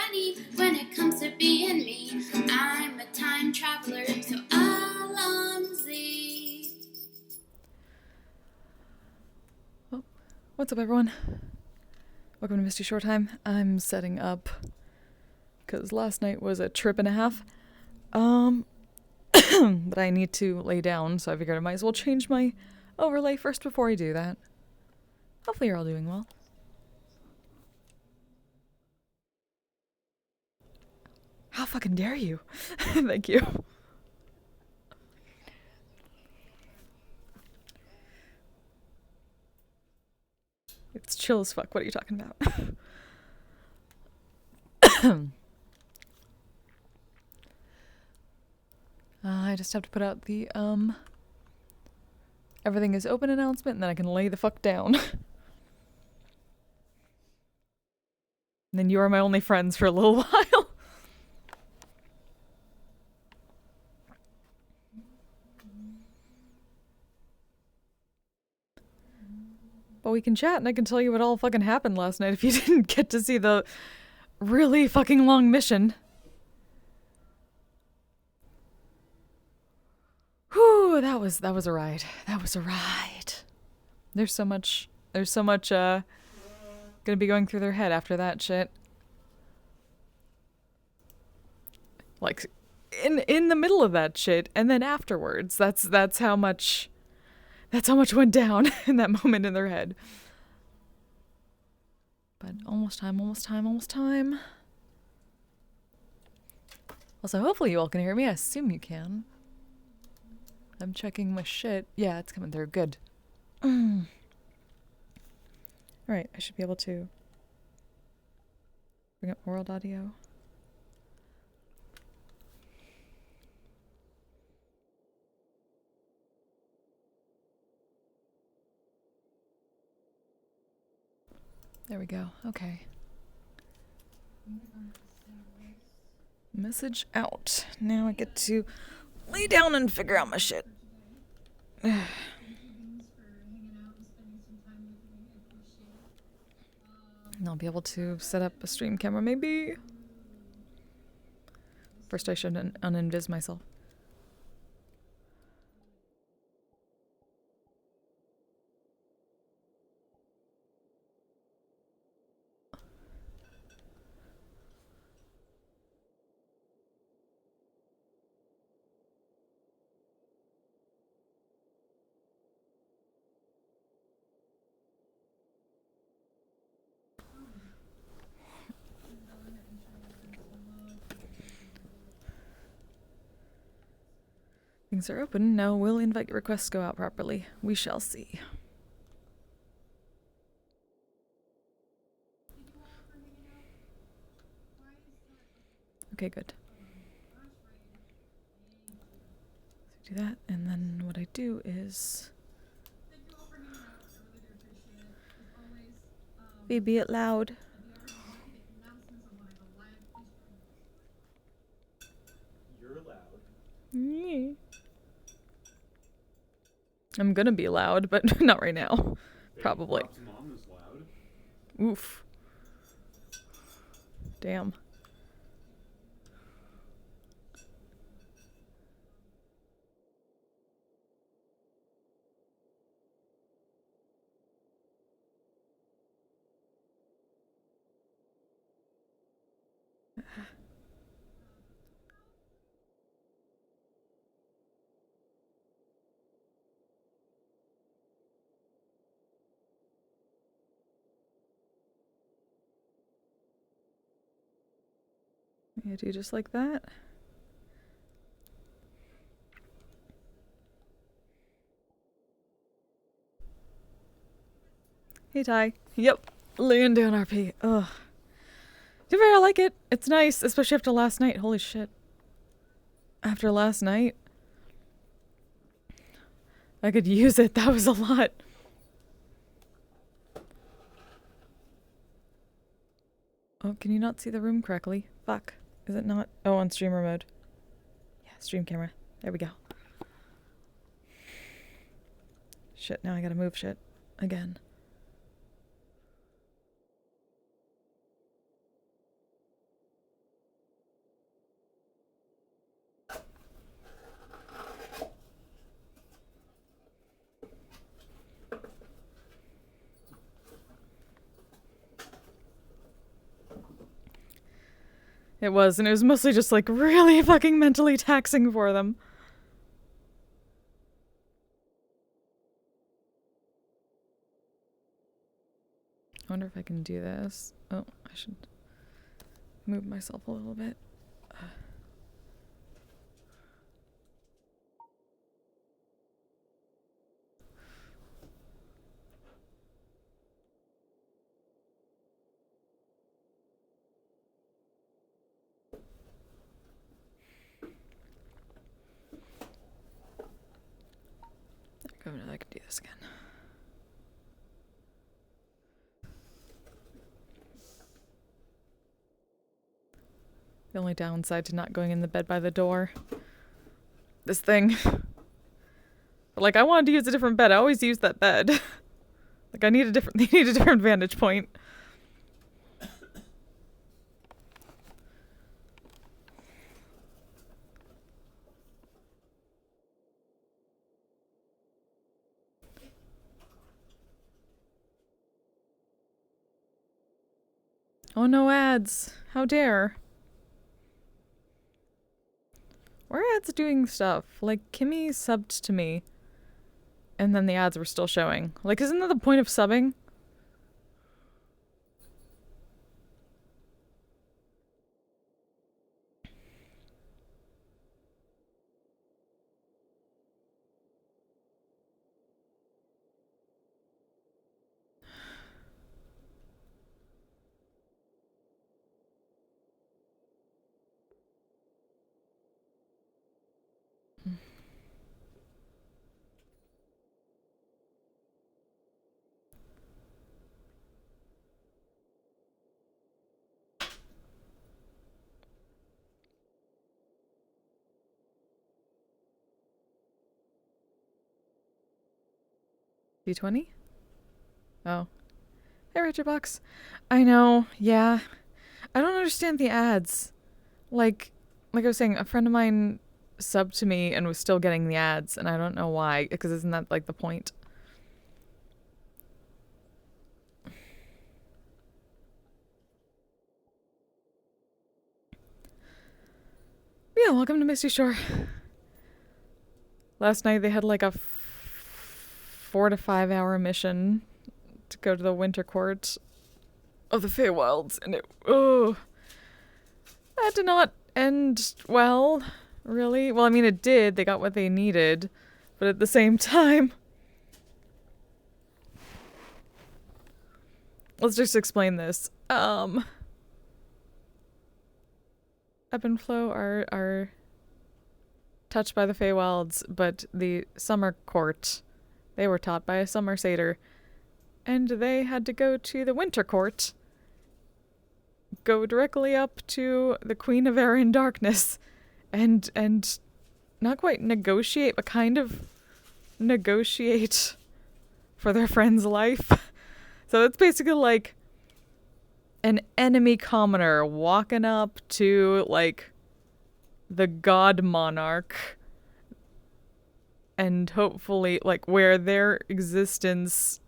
funny when it comes to being me. I'm a time traveler, so Alonzi. Well, what's up, everyone? Welcome to Misty Short Time. I'm setting up because last night was a trip and a half. But I need to lay down, so I figured I might as well change my overlay first before I do that. Hopefully you're all doing well. How fucking dare you? Thank you. It's chill as fuck. What are you talking about? I just have to put out the, everything is open announcement, and then I can lay the fuck down. And then you are my only friends for a little while. But we can chat, and I can tell you what all fucking happened last night if you didn't get to see the really fucking long mission. Whew, that was a ride. That was a ride. There's so much gonna be going through their head after that shit. Like in the middle of that shit and then afterwards. That's how much went down in that moment in their head. But almost time. Also, hopefully you all can hear me. I assume you can. I'm checking my shit. Yeah, it's coming through. Good. Alright, I should be able to bring up world audio. There we go. Okay. Message out. Now I get to lay down and figure out my shit. And I'll be able to set up a stream camera, maybe. First I should uninvis myself. Things are open. Now will invite requests go out properly? We shall see. Okay, good. So do that, and then what I do is... Be it loud. You're loud. Yeah. I'm gonna be loud, but not right now. Probably. Mom is loud. Oof. Damn. Yeah, do just like that. Hey, Ty. Yep. Laying down RP. Ugh. To be fair, I like it. It's nice, especially after last night. Holy shit. After last night, I could use it. That was a lot. Oh, can you not see the room correctly? Fuck. Is it not? Oh, on streamer mode. Yeah, stream camera. There we go. Shit, now I gotta move shit. Again. It was, and it was mostly just like really fucking mentally taxing for them. I wonder if I can do this. Oh, I should move myself a little bit. There we go, now I can do this again. The only downside to not going in the bed by the door. This thing. But like, I wanted to use a different bed. I always use that bed. Like, they need a different vantage point. Oh, no ads. How dare. Why are ads doing stuff? Like, Kimmy subbed to me. And then the ads were still showing. Like, isn't that the point of subbing? D20? Oh. Hey, Richard Box. I know, yeah. I don't understand the ads. Like I was saying, a friend of mine subbed to me and was still getting the ads, and I don't know why, because isn't that like the point? Yeah, welcome to Misty Shore. Last night they had like a 4 to 5 hour mission to go to the winter court of the Feywilds, and that did not end well, really. Well, I mean, it did. They got what they needed, but at the same time, let's just explain this. Ebb and Flow are touched by the Feywilds, but the summer court, they were taught by a summer satyr, and they had to go to the winter court, go directly up to the Queen of Air and Darkness, and not quite negotiate, but kind of negotiate for their friend's life. So it's basically like an enemy commoner walking up to, like, the god monarch, and hopefully, like, where their existence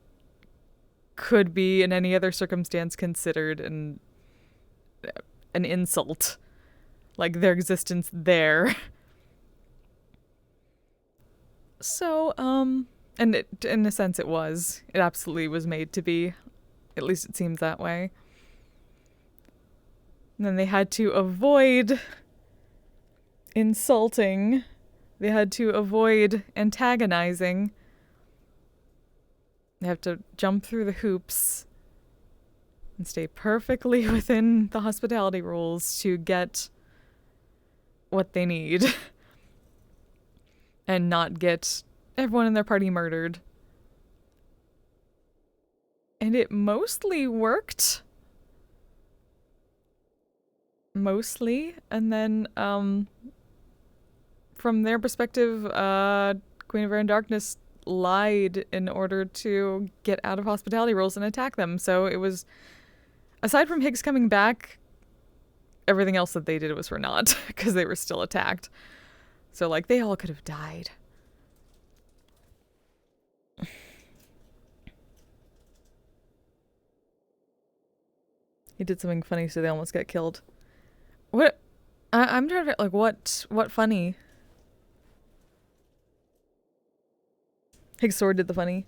could be in any other circumstance considered an insult. Like, their existence there. So, and it, in a sense it was. It absolutely was made to be. At least it seems that way. And then they had to avoid insulting. They had to avoid antagonizing. They have to jump through the hoops and stay perfectly within the hospitality rules to get what they need. And not get everyone in their party murdered. And it mostly worked. Mostly. And then, from their perspective, Queen of Air and Darkness lied in order to get out of hospitality rules and attack them. So it was, aside from Higgs coming back, everything else that they did was for naught, because they were still attacked. So, like, they all could have died. He did something funny, so they almost got killed. What? I'm trying to like what funny? Higgs sword did the funny.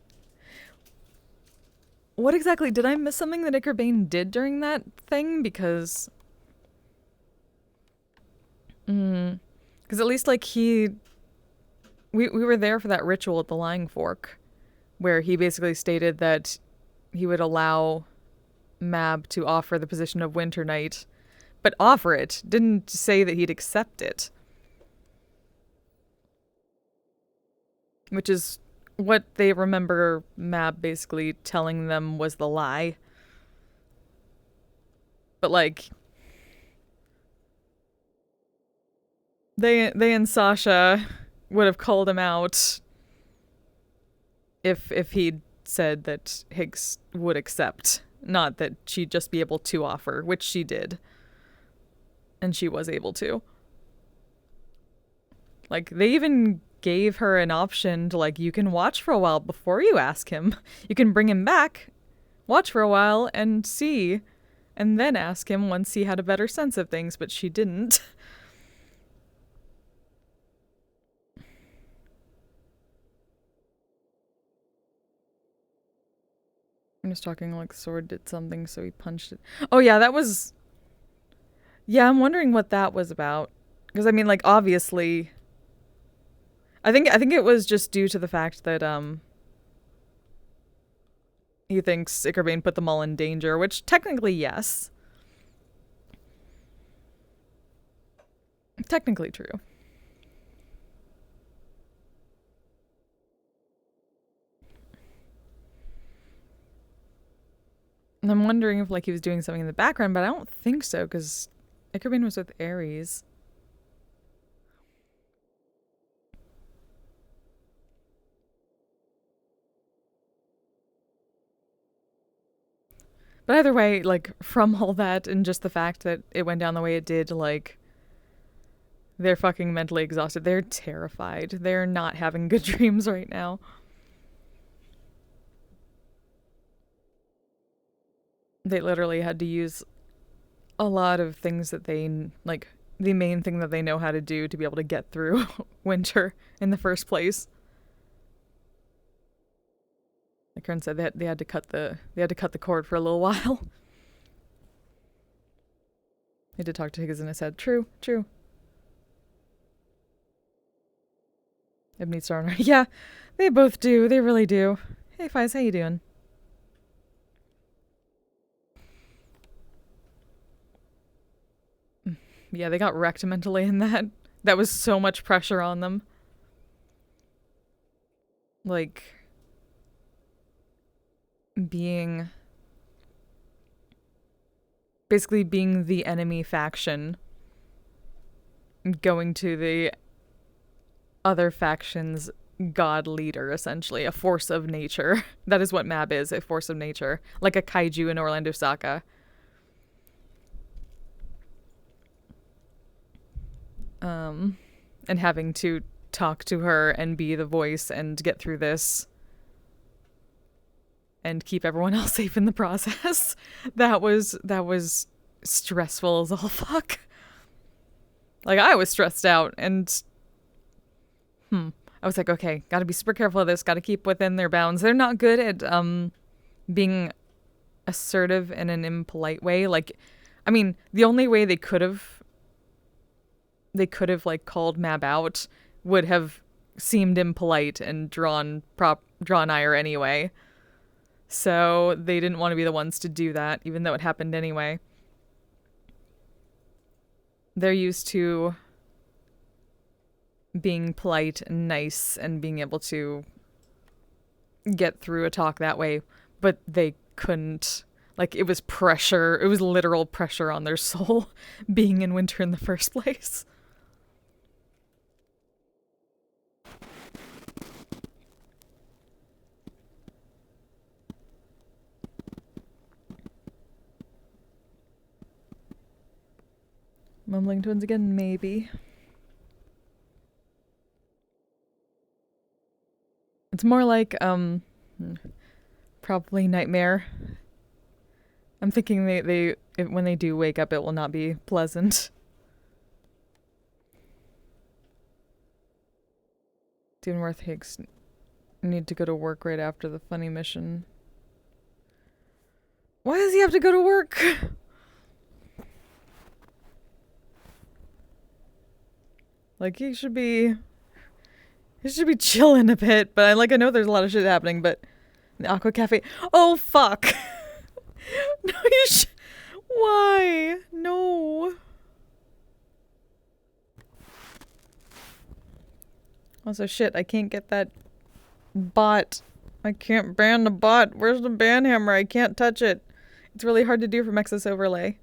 What exactly did I miss something that Icar Bane did during that thing? Because because at least like we were there for that ritual at the Lying Fork, where he basically stated that he would allow Mab to offer the position of Winter Knight, but offer it, didn't say that he'd accept it. Which is what they remember Mab basically telling them was the lie. But like they and Sasha would have called him out if he'd said that Higgs would accept, not that she'd just be able to offer, which she did. And she was able to. Like, they even gave her an option to, like, you can watch for a while before you ask him. You can bring him back, watch for a while, and see, and then ask him once he had a better sense of things, but she didn't. I'm just talking like the sword did something, so he punched it. Oh yeah, that was... Yeah, I'm wondering what that was about. Because, I mean, like, obviously... I think it was just due to the fact that, he thinks Icar Bane put them all in danger, which technically, yes. Technically true. And I'm wondering if, like, he was doing something in the background, but I don't think so, because Icar Bane was with Ares. But either way, like, from all that and just the fact that it went down the way it did, like, they're fucking mentally exhausted. They're terrified. They're not having good dreams right now. They literally had to use a lot of things that they, like, the main thing that they know how to do to be able to get through winter in the first place. Like Kern said, they had to cut the cord for a little while. They did talk to Higgins and I said, true. Ebony Star, yeah, they both do. They really do. Hey, Fies, how you doing? Yeah, they got wrecked mentally in that. That was so much pressure on them. Like, basically being the enemy faction, going to the other faction's god leader, essentially, a force of nature. That is what Mab is, a force of nature. Like a kaiju in Orlando Saka. And having to talk to her and be the voice and get through this and keep everyone else safe in the process. That was stressful as all fuck. Like, I was stressed out and I was like, okay, gotta be super careful of this, gotta keep within their bounds. They're not good at being assertive in an impolite way. Like, I mean, the only way they could have like called Mab out would have seemed impolite and drawn ire anyway. So they didn't want to be the ones to do that, even though it happened anyway. They're used to being polite and nice and being able to get through a talk that way, but they couldn't. Like, it was pressure. It was literal pressure on their soul being in winter in the first place. Mumbling twins again, maybe. It's more like, probably nightmare. I'm thinking when they do wake up, it will not be pleasant. Deanworth Higgs need to go to work right after the funny mission. Why does he have to go to work? Like, he should be chilling a bit, but I know there's a lot of shit happening, but the Aqua Cafe. Oh, fuck. No, why? No. Also, shit, I can't get that bot. I can't ban the bot. Where's the ban hammer? I can't touch it. It's really hard to do from Access Overlay.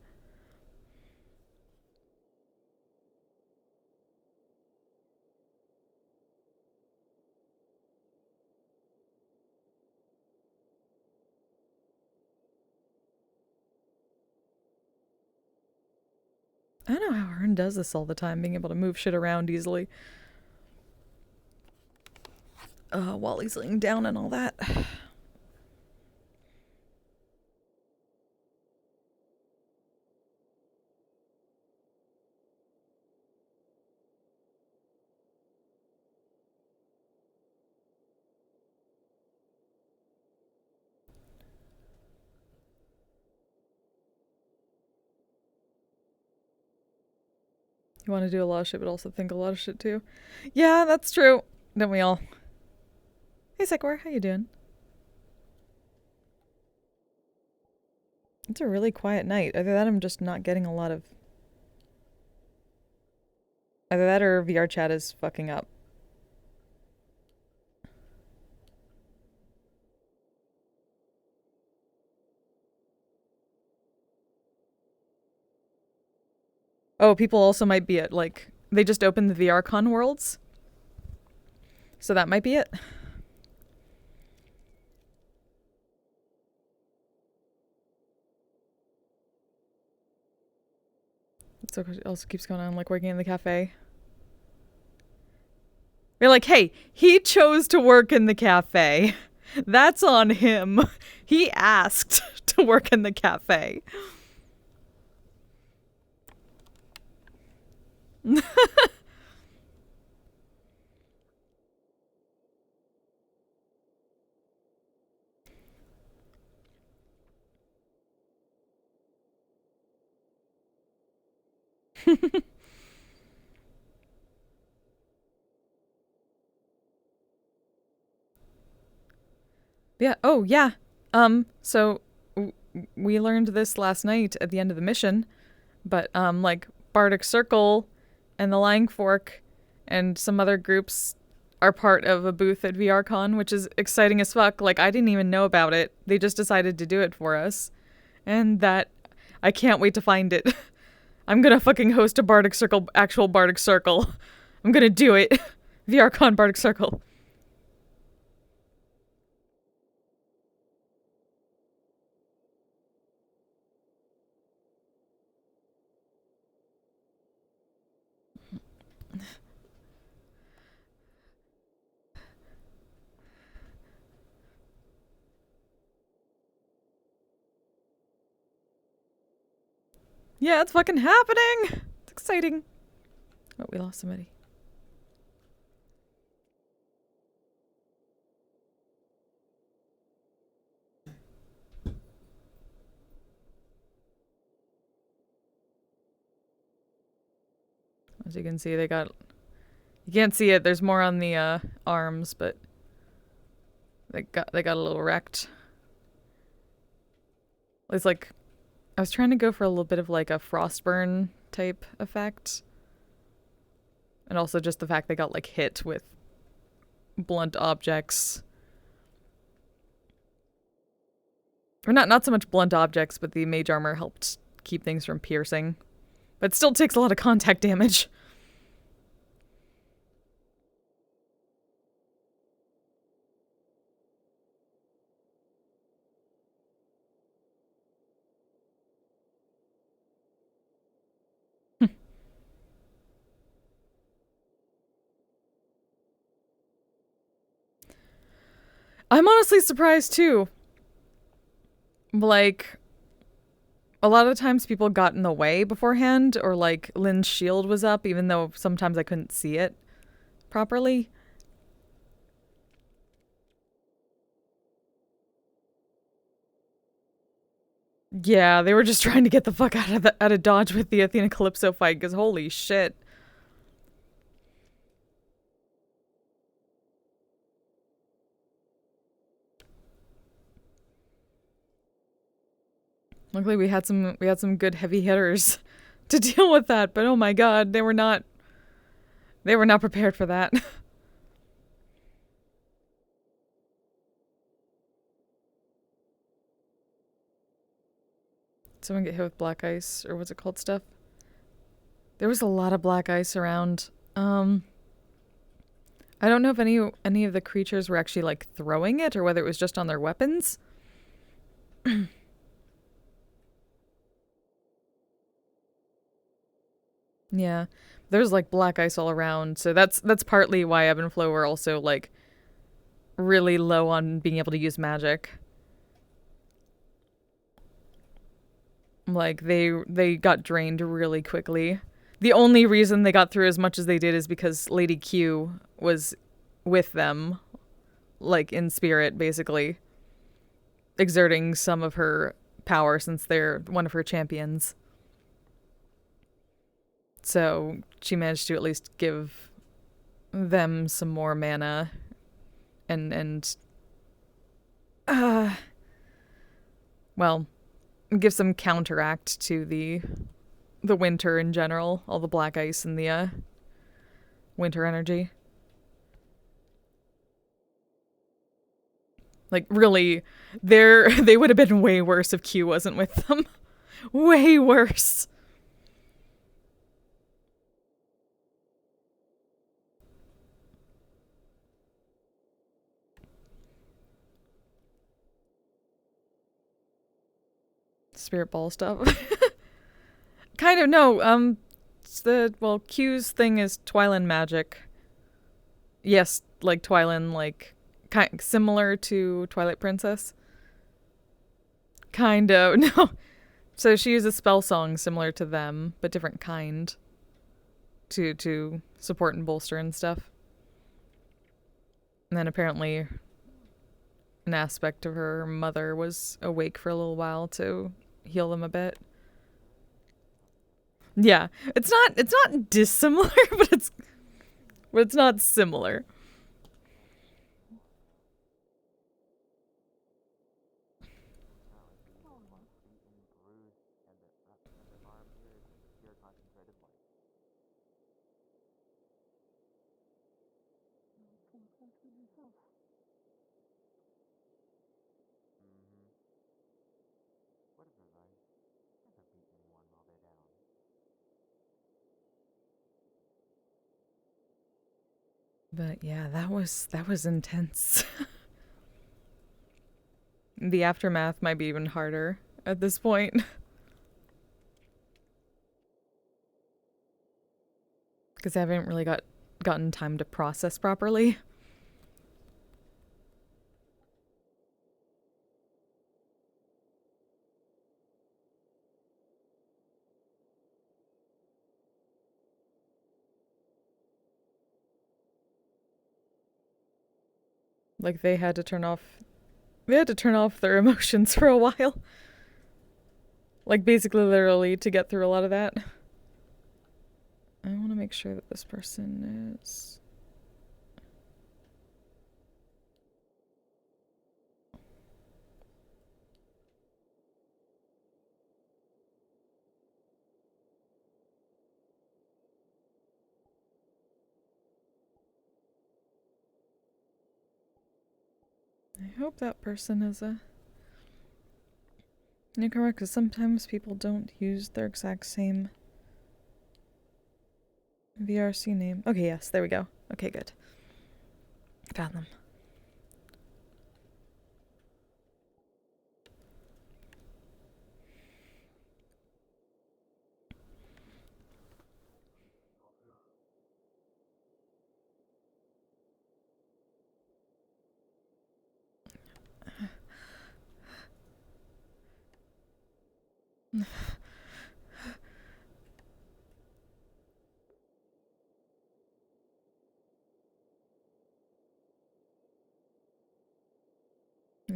I don't know how Hearn does this all the time, being able to move shit around easily. While he's laying down and all that. You want to do a lot of shit, but also think a lot of shit too. Yeah, that's true. Don't we all? Hey, Sekor, how you doing? It's a really quiet night. Either that or I'm just not getting a lot of... Either that or VRChat is fucking up. Oh, people also might be at, like... They just opened the VRCon worlds. So that might be it. So it also keeps going on, like, working in the cafe. You're like, hey, he chose to work in the cafe. That's on him. He asked to work in the cafe. Yeah. Oh, yeah. So we learned this last night at the end of the mission, but like Bardic Circle and the Lying Fork and some other groups are part of a booth at VRCon, which is exciting as fuck. Like, I didn't even know about it. They just decided to do it for us. And that I can't wait to find it. I'm gonna fucking host a Bardic Circle, actual Bardic Circle. I'm gonna do it. VRCon Bardic Circle. Yeah, it's fucking happening! It's exciting. Oh, we lost somebody. As you can see, they got... You can't see it, there's more on the arms, but... They got a little wrecked. It's like... I was trying to go for a little bit of like a frostburn type effect. And also just the fact they got like hit with blunt objects. Or not so much blunt objects, but the mage armor helped keep things from piercing. But it still takes a lot of contact damage. I'm honestly surprised too. Like, a lot of times people got in the way beforehand, or like Lynn's shield was up, even though sometimes I couldn't see it properly. Yeah, they were just trying to get the fuck out of Dodge with the Athena Calypso fight, because holy shit. Luckily we had some good heavy hitters to deal with that, but oh my god, they were not prepared for that. Someone get hit with black ice, or what's it called stuff? There was a lot of black ice around. I don't know if any of the creatures were actually like throwing it or whether it was just on their weapons. Yeah. There's like black ice all around, so that's partly why Ebb and Flow were also like really low on being able to use magic. Like they got drained really quickly. The only reason they got through as much as they did is because Lady Q was with them, like in spirit, basically, exerting some of her power since they're one of her champions. So she managed to at least give them some more mana and well, give some counteract to the winter in general, all the black ice and the winter energy. Like really, they would have been way worse if Q wasn't with them. Way worse. Spirit ball stuff. Kind of, no, it's Q's thing is Twilight magic. Yes, like Twilight, like, similar to Twilight Princess. Kind of, no. So she uses spell songs similar to them, but different kind. To support and bolster and stuff. And then apparently an aspect of her mother was awake for a little while to heal them a bit. Yeah, it's not dissimilar, but it's not similar. But yeah, that was intense. The aftermath might be even harder at this point. Because I haven't really gotten time to process properly. Like they had to turn off their emotions for a while. Like basically literally to get through a lot of that. I want to make sure that this person is... I hope that person is a newcomer, because sometimes people don't use their exact same VRC name. Okay, yes, there we go. Okay, good. Found them.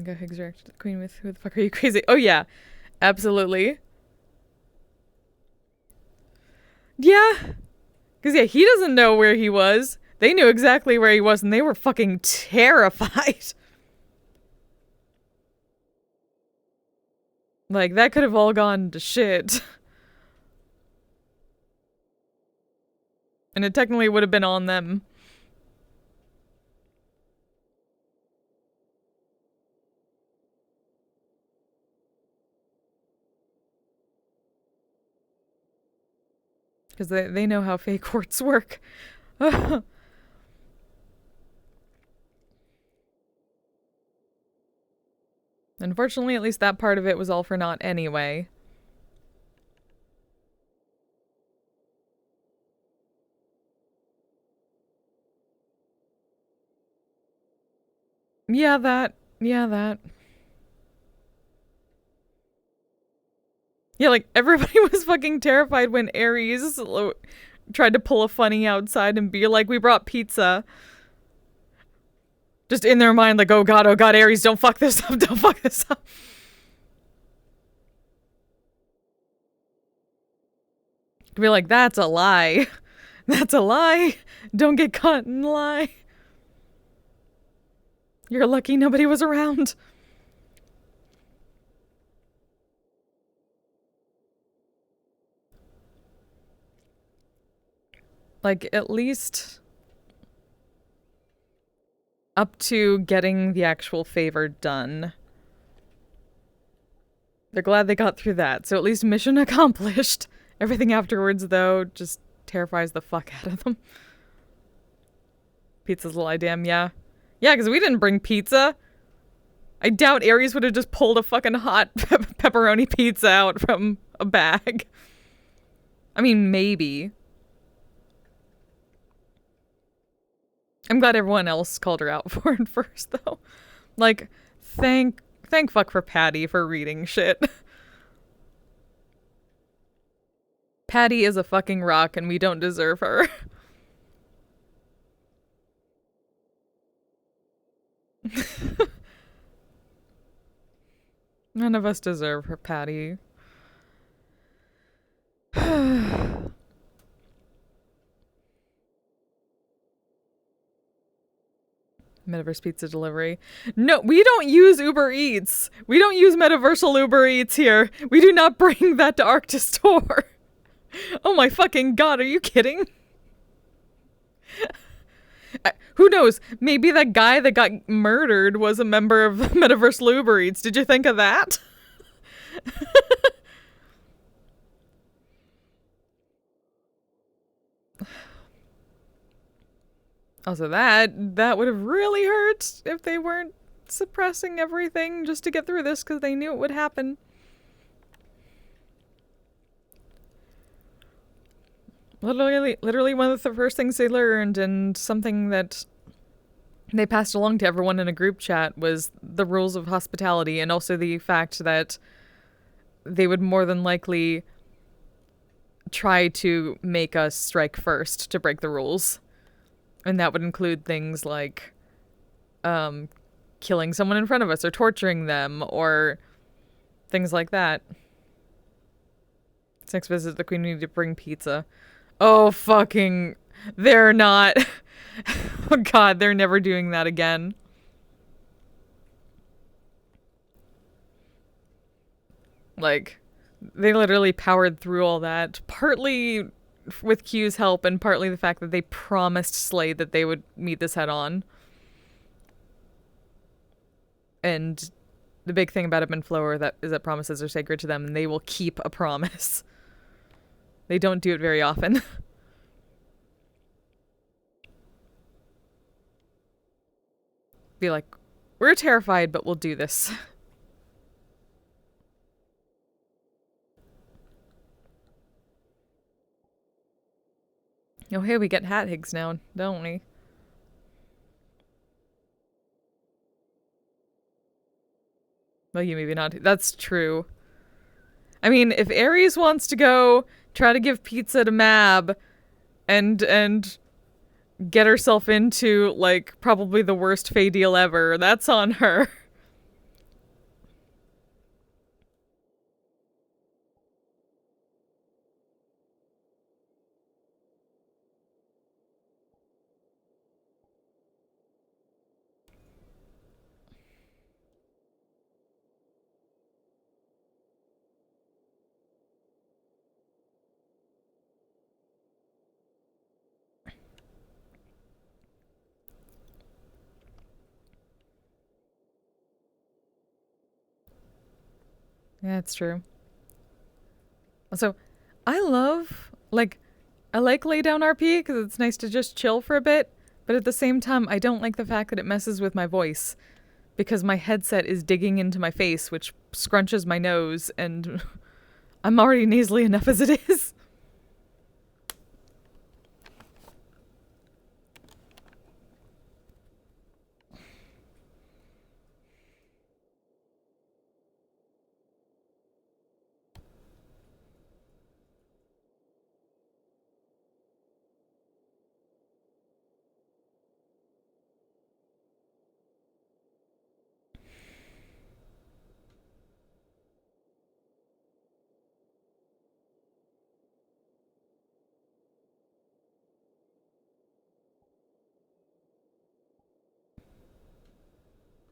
Go Higgs reacted to the queen with, who the fuck are you, crazy? Oh yeah. Absolutely. Yeah. Because, yeah, he doesn't know where he was. They knew exactly where he was, and they were fucking terrified. Like, that could have all gone to shit. And it technically would have been on them. Because they know how fake courts work. Unfortunately, at least that part of it was all for naught anyway. Yeah, that. Yeah, that. Yeah, like, everybody was fucking terrified when Ares tried to pull a funny outside and be like, we brought pizza. Just in their mind, like, oh god, Ares, don't fuck this up, don't fuck this up. Be like, that's a lie. That's a lie. Don't get caught in the lie. You're lucky nobody was around. Like, at least up to getting the actual favor done. They're glad they got through that, so at least mission accomplished. Everything afterwards, though, just terrifies the fuck out of them. Pizza's a lie, damn, yeah. Yeah, because we didn't bring pizza. I doubt Ares would have just pulled a fucking hot pepperoni pizza out from a bag. I mean, maybe. I'm glad everyone else called her out for it first, though. Like, thank fuck for Patty for reading shit. Patty is a fucking rock and we don't deserve her. None of us deserve her, Patty. Metaverse pizza delivery. No, we don't use Uber Eats. We don't use Metaversal Uber Eats here. We do not bring that to Arctis Store. Oh my fucking god, are you kidding? Who knows? Maybe that guy that got murdered was a member of Metaversal Uber Eats. Did you think of that? Also, that would have really hurt if they weren't suppressing everything just to get through this because they knew it would happen. Literally one of the first things they learned, and something that they passed along to everyone in a group chat, was the rules of hospitality, and also the fact that they would more than likely try to make us strike first to break the rules. And that would include things like killing someone in front of us or torturing them or things like that. Next visit, the queen needed to bring pizza. Oh, fucking... They're not... Oh god, they're never doing that again. Like, they literally powered through all that. Partly with Q's help and partly the fact that they promised Slade that they would meet this head on. And the big thing about Ebb and Flow is that promises are sacred to them and they will keep a promise. They don't do it very often. Be like, we're terrified, but we'll do this. Oh, hey, we get hat higs now, don't we? Well, you maybe not. That's true. I mean, if Ares wants to go try to give pizza to Mab and get herself into, like, probably the worst Fae deal ever, that's on her. Yeah, it's true. Also, I like lay down RP because it's nice to just chill for a bit, but at the same time, I don't like the fact that it messes with my voice because my headset is digging into my face, which scrunches my nose, and I'm already nasally enough as it is.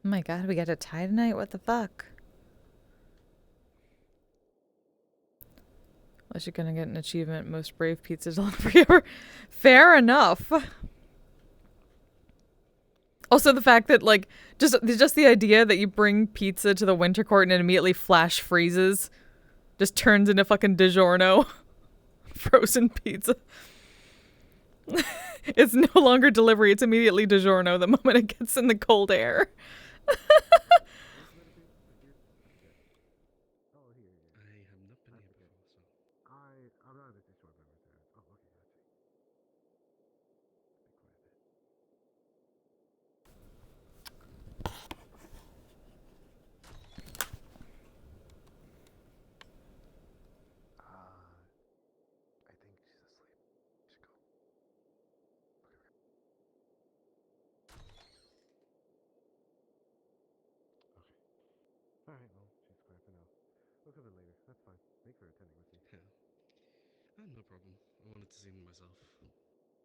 Oh my god, we got a tie tonight? What the fuck? Unless you're gonna get an achievement, most brave pizza delivery ever. Fair enough. Also, the fact that, like, just the idea that you bring pizza to the winter court and it immediately flash freezes, just turns into fucking DiGiorno. Frozen pizza. It's no longer delivery, it's immediately DiGiorno the moment it gets in the cold air.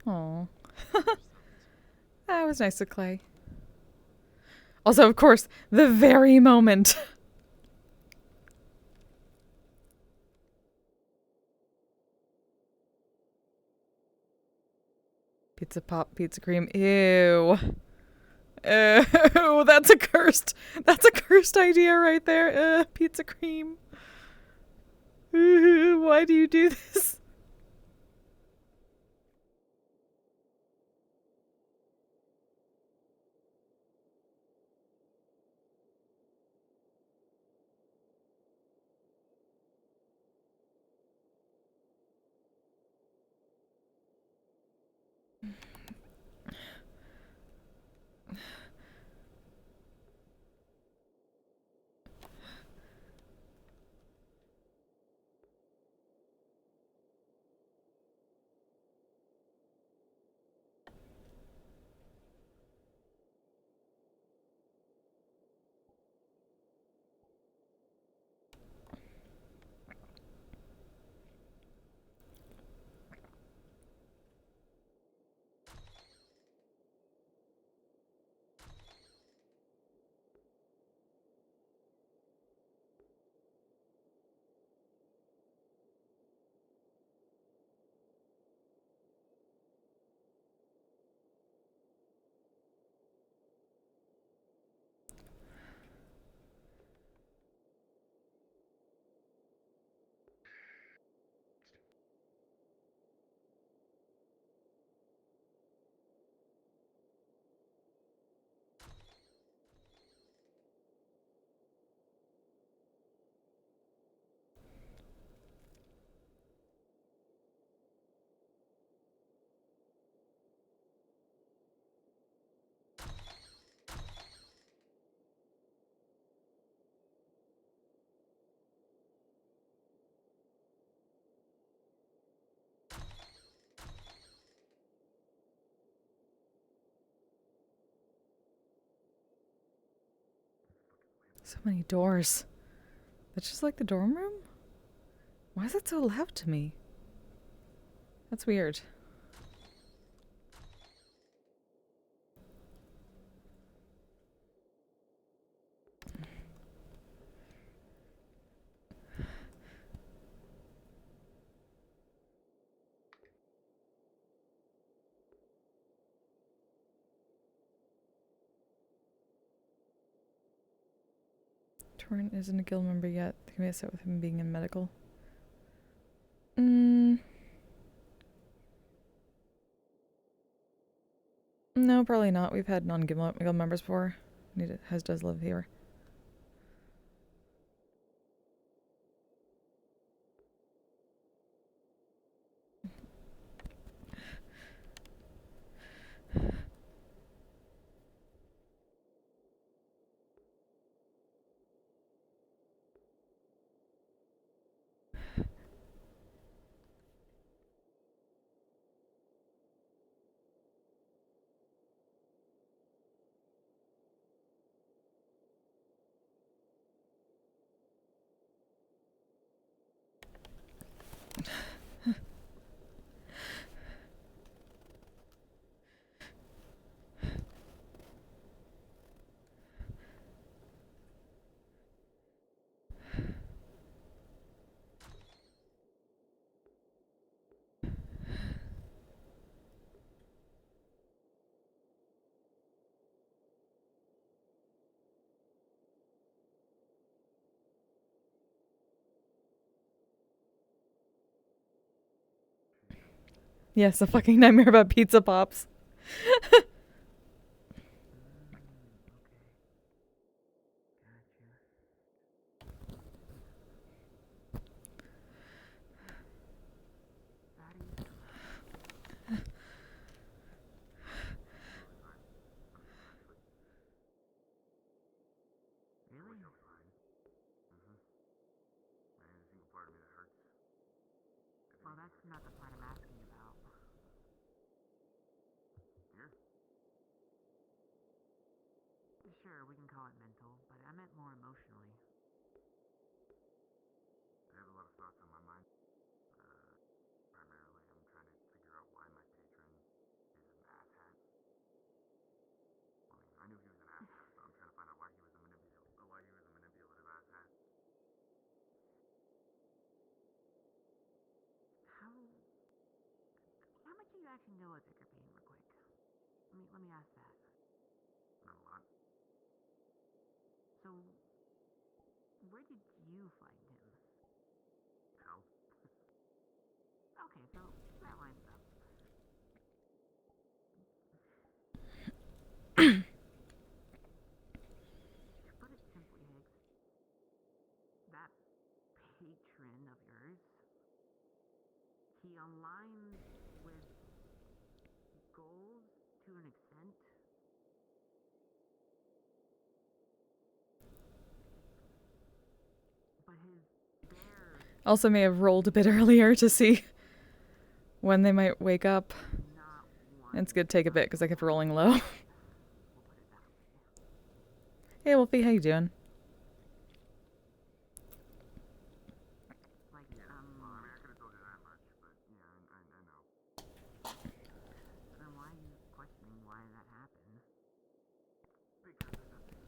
Aww. That was nice of Clay. Also, of course, the very moment. Pizza pop, pizza cream. Ew. Ew, that's a cursed idea right there. Pizza cream. Why do you do this? So many doors. That's just like the dorm room? Why is it so loud to me? That's weird. Torrent isn't a guild member yet. They may set with him being in medical. No, probably not. We've had non-guild members before. Hez does live here. Yes, a fucking nightmare about pizza pops. Well, that's not the part I'm asking about. Here? Sure, we can call it mental, but I meant more emotionally. I have a lot of thoughts on my mind. Primarily, I'm trying to figure out why my patron is an asshat. Well, I mean, I knew he was an asshat, so I'm trying to find out why he was a manipulative asshat. How much do you actually know of Vicar Payne, real quick? Let me ask that. Not a lot. So, where did you find him? Hell. Okay, so that lines up. To put it simply, Higgs, that patron of yours, he aligns with goals to an extent. But his bear Also may have rolled a bit earlier to see when they might wake up. not one. It's gonna take a bit because I kept rolling low. We'll put it that way. Hey Wolfie, how you doing? Like, well, I mean, I could have told you that much, but yeah, I know. Then why are you questioning why that happened? Because there's nothing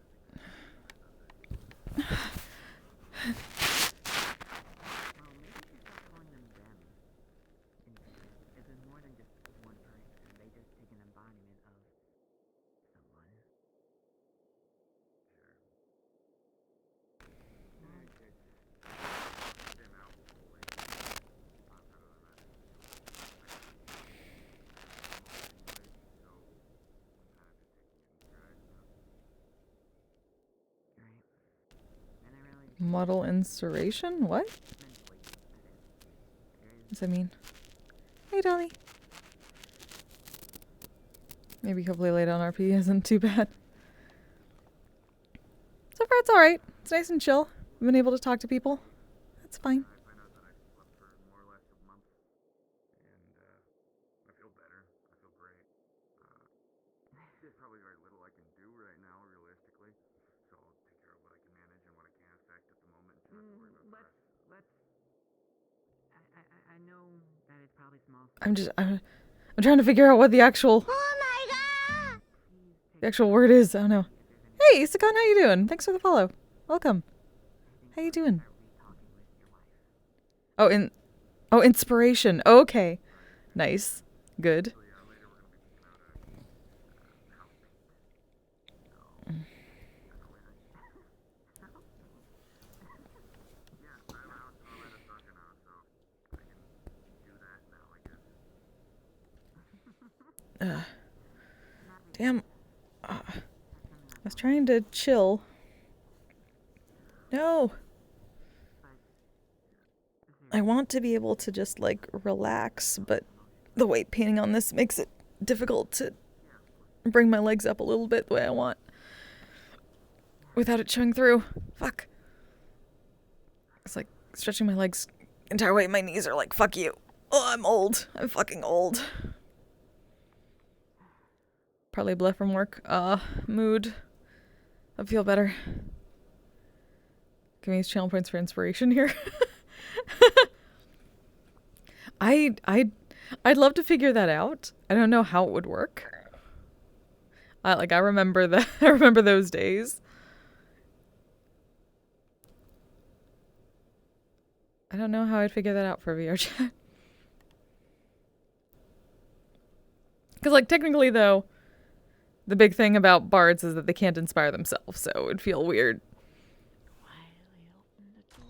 Well, maybe you should start calling them them instead. If there's more than just one person, they just take an embodiment of someone. Sure. Came out fully. Outside of the rest. So I'm kind of just taking it in stride, you know? Right. And I really Model inspiration? What? mentally, What's that mean? Hey Dolly. Maybe hopefully late on RP isn't too bad. So far it's alright. It's nice and chill. I've been able to talk to people. That's fine. I find out that I slept for more or less a month, and I feel better. I feel great. There's probably very little I can do right now, realistically. So I'll take care of what I can manage and what I can't affect at the moment. And not to worry about the rest. I know that it's probably small. I'm trying to figure out what the actual word is. I don't know. Hey, Sakan, how you doing? Thanks for the follow. Welcome. How you doing? Oh, inspiration. Okay. Nice. Good. So yeah, later we're gonna be picking out a house paint. So I know where Damn. I was trying to chill. No. I want to be able to just, like, relax, but the weight painting on this makes it difficult to bring my legs up a little bit the way I want without it showing through. Fuck. It's like stretching my legs entire way. My knees are like, fuck you. Oh, I'm old. I'm fucking old. Probably bleh from work. Mood. I feel better. Give me these channel points for inspiration here. I'd love to figure that out. I don't know how it would work. I remember that. I remember those days. I don't know how I'd figure that out for VRChat. Because, like, technically, though, the big thing about bards is that they can't inspire themselves, so it'd feel weird. Quietly open the door.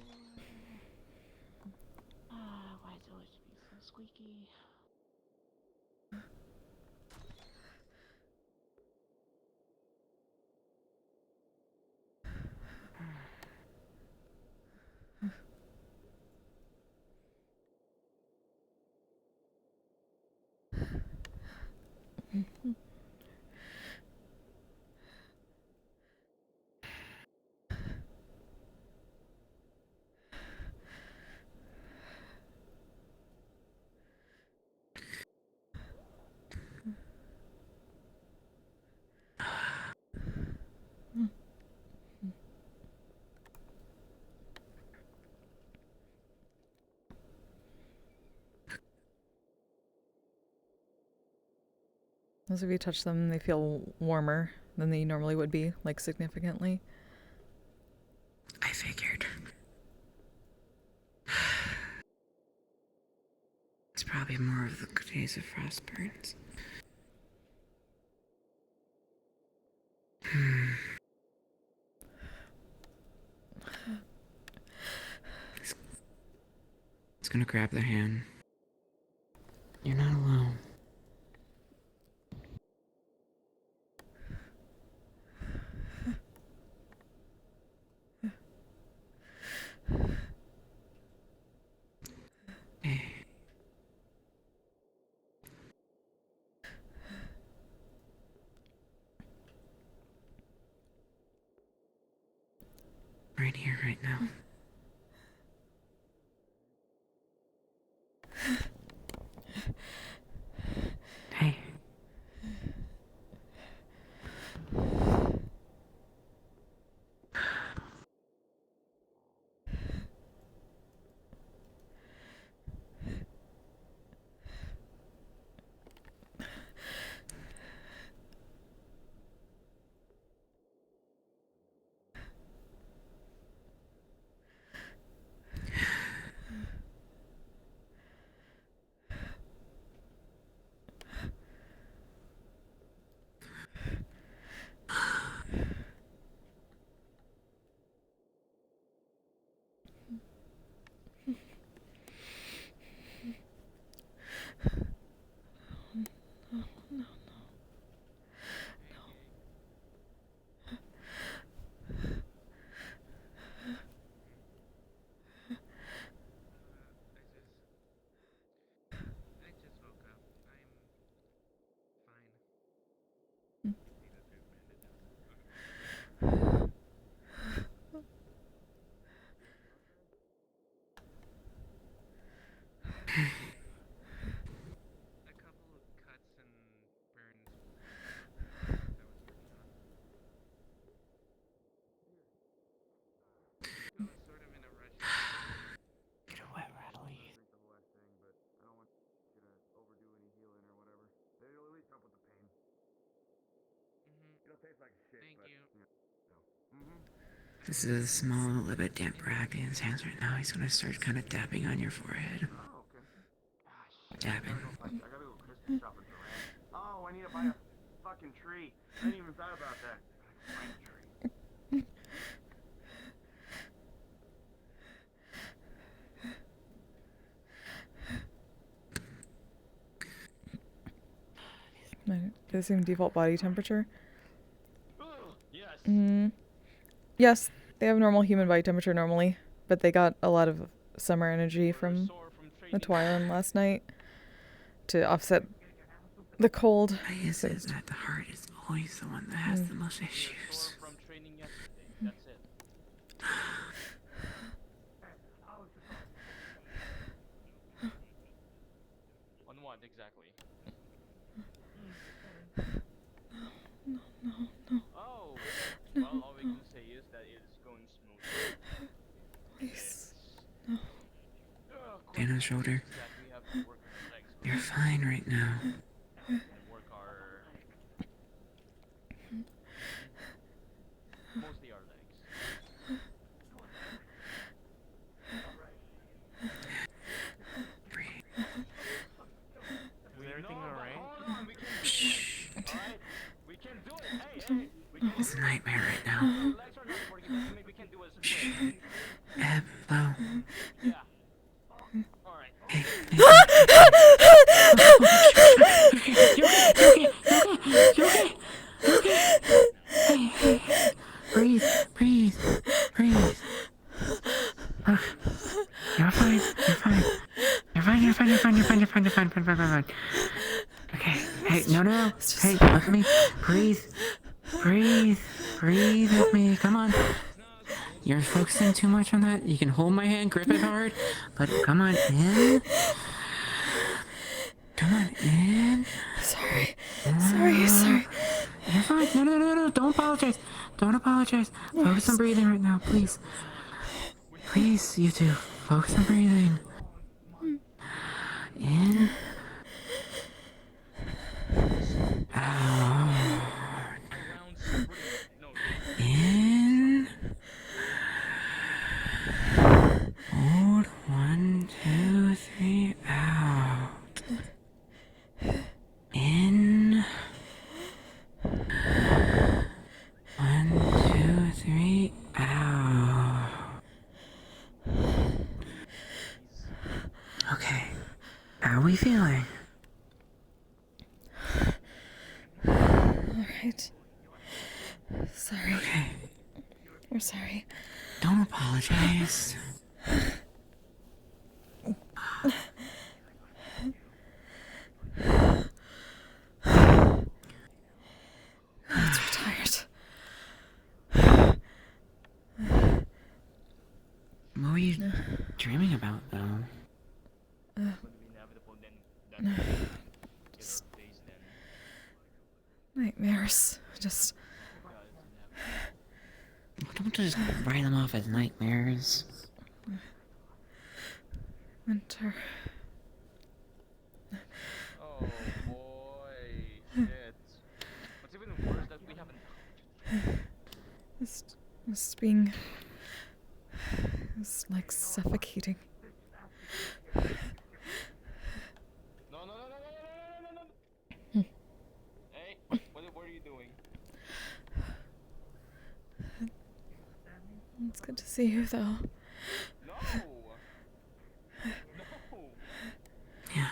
Why does it always be so squeaky? As if you touch them, they feel warmer than they normally would be, like significantly. I figured. It's probably more of the days of frost burns. It's gonna grab their hand. You're not alone. Hey. Right here, right now. Hey. I just woke up. I'm fine. A couple of cuts and burns that I was working on. I was sort of in a rush. Get a wet rattly. I drink the whole last thing, but I don't want you to overdo any healing or whatever. It'll at least help with the pain. It'll taste like shit, Thank but you. This is a small, a little bit damp rag in his hands right now. He's gonna start kind of dabbing on your forehead. Oh, okay. Dabbing. I gotta go Christmas shopping for Rand. Oh, I need to buy a fucking tree. I didn't even thought about that. Find a tree. the same default body temperature. Yes. Yes, they have normal human body temperature normally, but they got a lot of summer energy from the Twilight last night to offset the cold. Why is it that the heart is always the one that has the most issues? From training yesterday. That's it. On what exactly? Oh, well, all we can say is that it is going smoothly. Please. Stand on the shoulder. That we have to work on our legs You're fine right now. and work our mostly our legs. Breathe. Is everything alright? Hold on, we can do Shh. it. Alright? We can do it. Hey, we can It's a nightmare right now. do it. Legs are not working, but maybe we can do it as a split. Ebb, flow. Yeah. Alright. Hey, breathe, breathe, breathe. You're fine, you're fine. You're fine, you're fine, you're fine, you're fine, you're fine, you're fine, fine, fine, fine. Okay, hey, no. Hey, look at me. Breathe, breathe, breathe with me. Come on. You're focusing too much on that. You can hold my hand, grip it hard, but come on in. Come on in. Sorry. You're fine. No. Don't apologize. Don't apologize. Focus on breathing right now, please. Please, you two. Focus on breathing. In. Out. In. Hold. 1, 2, 3. Out. In. 1, 2, 3. Out. Okay. How are we feeling? Alright. Sorry. Okay. We're sorry. Don't apologize. Let's retired. What were you dreaming about, though? Nightmares. Just Don't just write them off as nightmares. winter. Oh boy, shit. What's even worse that we haven't. This being is like suffocating. No. Hey, what are you doing? It's good to see you, though. No. Yeah.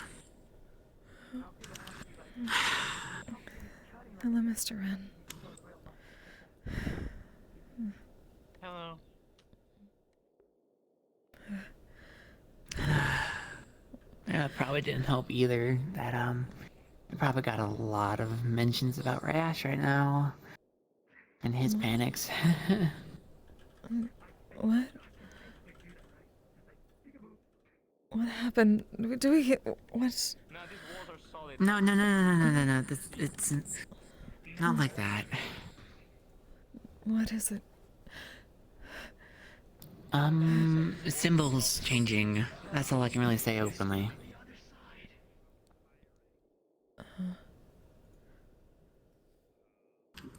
Hello, Mr. Wren. Hello. Yeah, it probably didn't help either that, we probably got a lot of mentions about Rash right now. And his panics. What? What happened? Do we get what? Nah, these walls are solid. No. It's not like that. What is it? Symbols changing. That's all I can really say openly.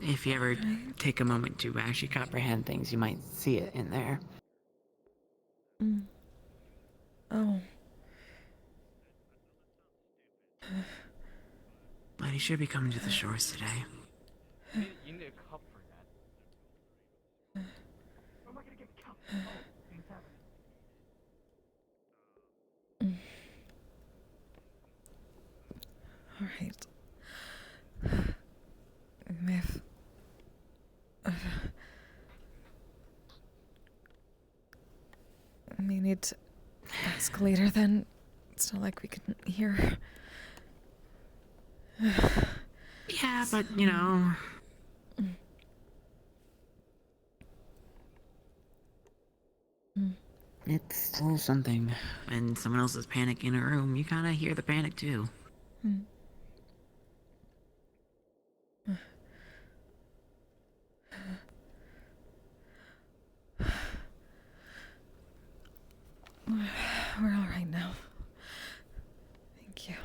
If you ever take a moment to actually comprehend things, you might see it in there. Oh. But he should be coming to the shores today. You need a cup for that. All right. escalator then. It's not like we could hear. Yeah, but you know. It's still something. When someone else is panicking in a room, you kinda hear the panic too. We're all right now. Thank you.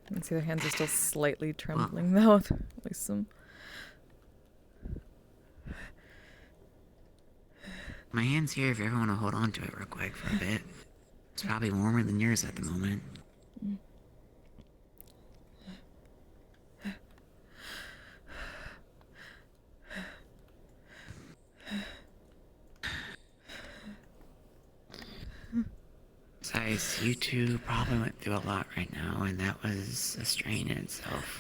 You can see their hands are still slightly trembling, though. At least some. My hand's here if you ever want to hold on to it real quick for a bit. It's probably warmer than yours at the moment. Besides, you two probably went through a lot right now, and that was a strain in itself.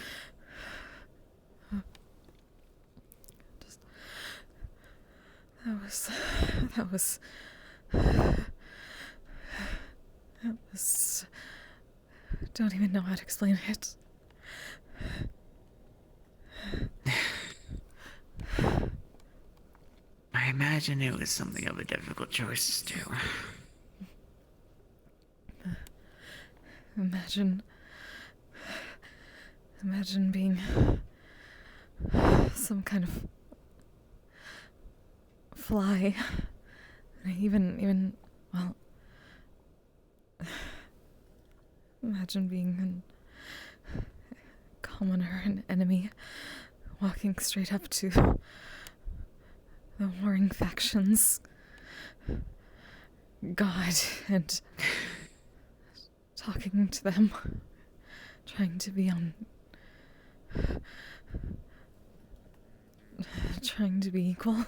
That was. Don't even know how to explain it. I imagine it was something of a difficult choice, too. Imagine being some kind of fly. Even, well, imagine being a commoner, an enemy, walking straight up to the warring factions, God, and talking to them, trying to be equal.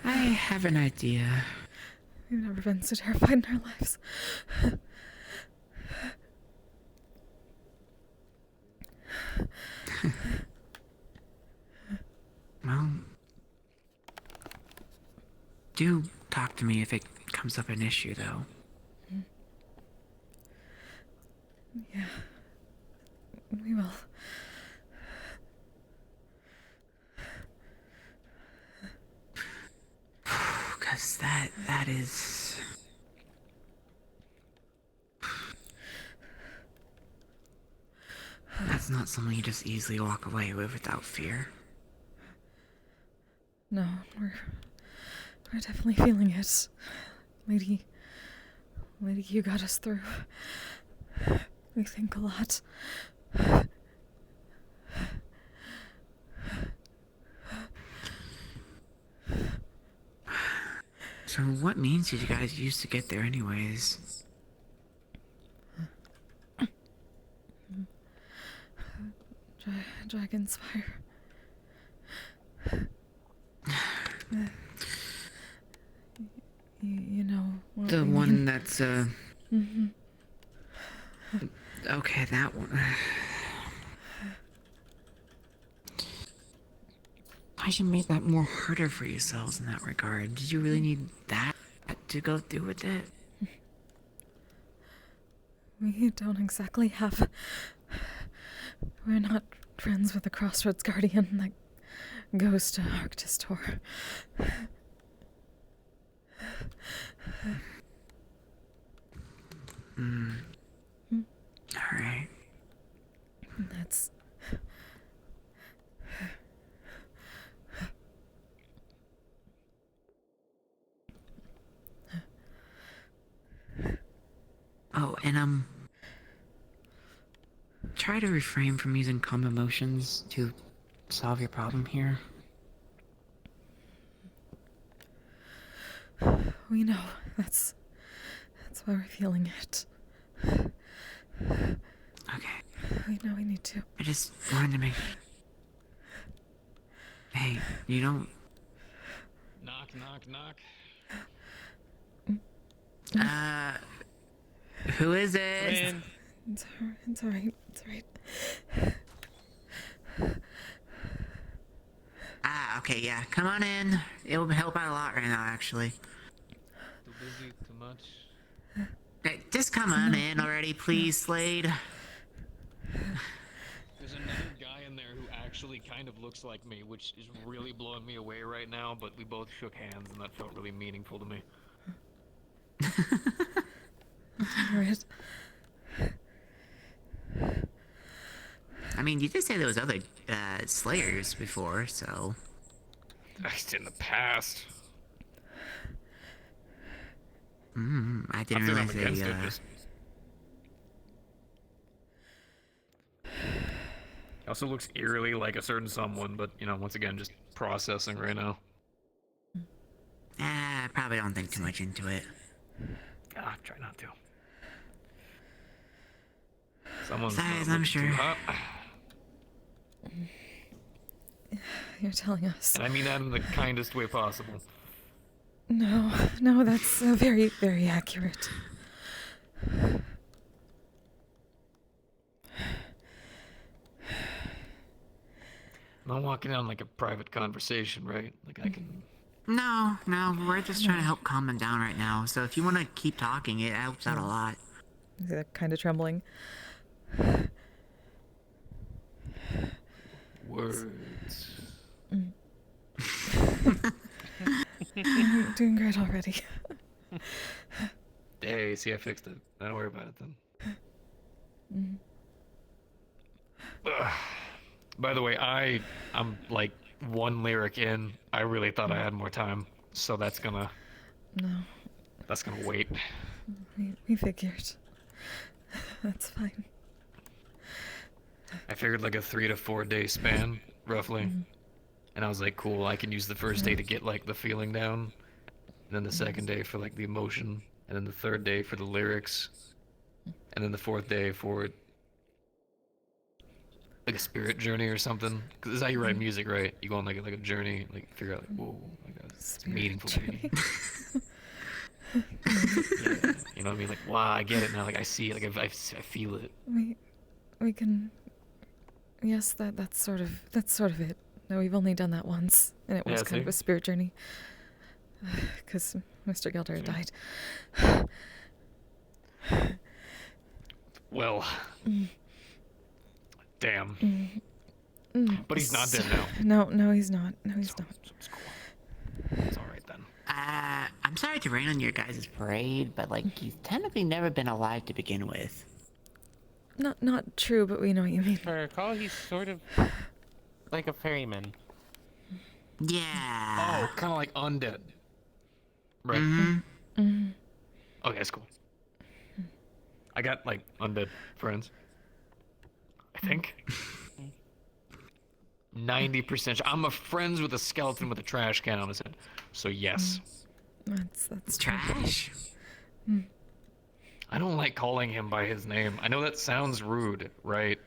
I have an idea. We've never been so terrified in our lives. Well, do talk to me if it comes up an issue, though. Yeah, we will. Because that is... That's not something you just easily walk away with without fear. No, we're definitely feeling it. Lady, you got us through. We think a lot. So what means did you guys use to get there anyways? Dragon's fire. You know what The we one mean. that's, Mm-hmm. Okay, that one. I should make that more harder for yourselves in that regard. Did you really need that to go through with it? We don't exactly have... We're not friends with the Crossroads Guardian that goes to Arctis Tor. Alright. That's... Oh, and try to refrain from using calm emotions to solve your problem here. We know. That's why we're feeling it. Okay. We know we need to. I just wanted to make... Hey, you don't... Knock, knock, knock. Who is Come it? in. It's alright. It's alright. Ah, okay, yeah. Come on in. It will help out a lot right now, actually. Too busy, too much. Hey, just come on in already, please, Slade. There's another guy in there who actually kind of looks like me, which is really blowing me away right now, but we both shook hands and that felt really meaningful to me. Alright. I mean, you did say there was other Slayers before, so. That's in the past. I didn't Not that I'm realize against they. it, just. He also looks eerily like a certain someone, but, you know, once again, just processing right now. I probably don't think too much into it. Ah, try not to. Someone's Sorry, not I'm looking sure. too hot. You're telling us. And I mean that in the kindest way possible. No, that's very, very accurate. I'm not walking down like a private conversation, right? Like I can. No, we're just trying to help calm him down right now. So if you want to keep talking, it helps out a lot. They're kind of trembling. Words. You're doing great already. Hey, see, I fixed it. Don't worry about it then. Ugh. By the way, I'm like one lyric in. I really thought I had more time, so that's gonna wait. We figured. That's fine. I figured like a 3 to 4 day span, roughly. And I was like, cool, I can use the first day to get like the feeling down, and then the second day for like the emotion, and then the third day for the lyrics, and then the fourth day for like a spirit journey or something. Cause this is how you write music, right? You go on like a journey, like figure out like, whoa, like it's meaningful to me. Yeah, you know what I mean? Like, wow, I get it now. Like I see it. Like I feel it. We can. Yes, that's sort of it. No, we've only done that once, and it was Yeah, kind of see? a spirit journey. Because Mr. Gilder died. Well, damn. But he's not dead now. No, he's not. No, he's not. It's cool. It's all right then. I'm sorry to rain on your guys' parade, but like he's technically never been alive to begin with. Not true, but we know what you mean. If I recall, he's sort of like a ferryman. Yeah. Oh, kind of like undead. Right. Okay, that's cool. I got like undead friends. I think. 90%. I'm a friends with a skeleton with a trash can on his head. So yes. That's Trash. I don't like calling him by his name. I know that sounds rude, right?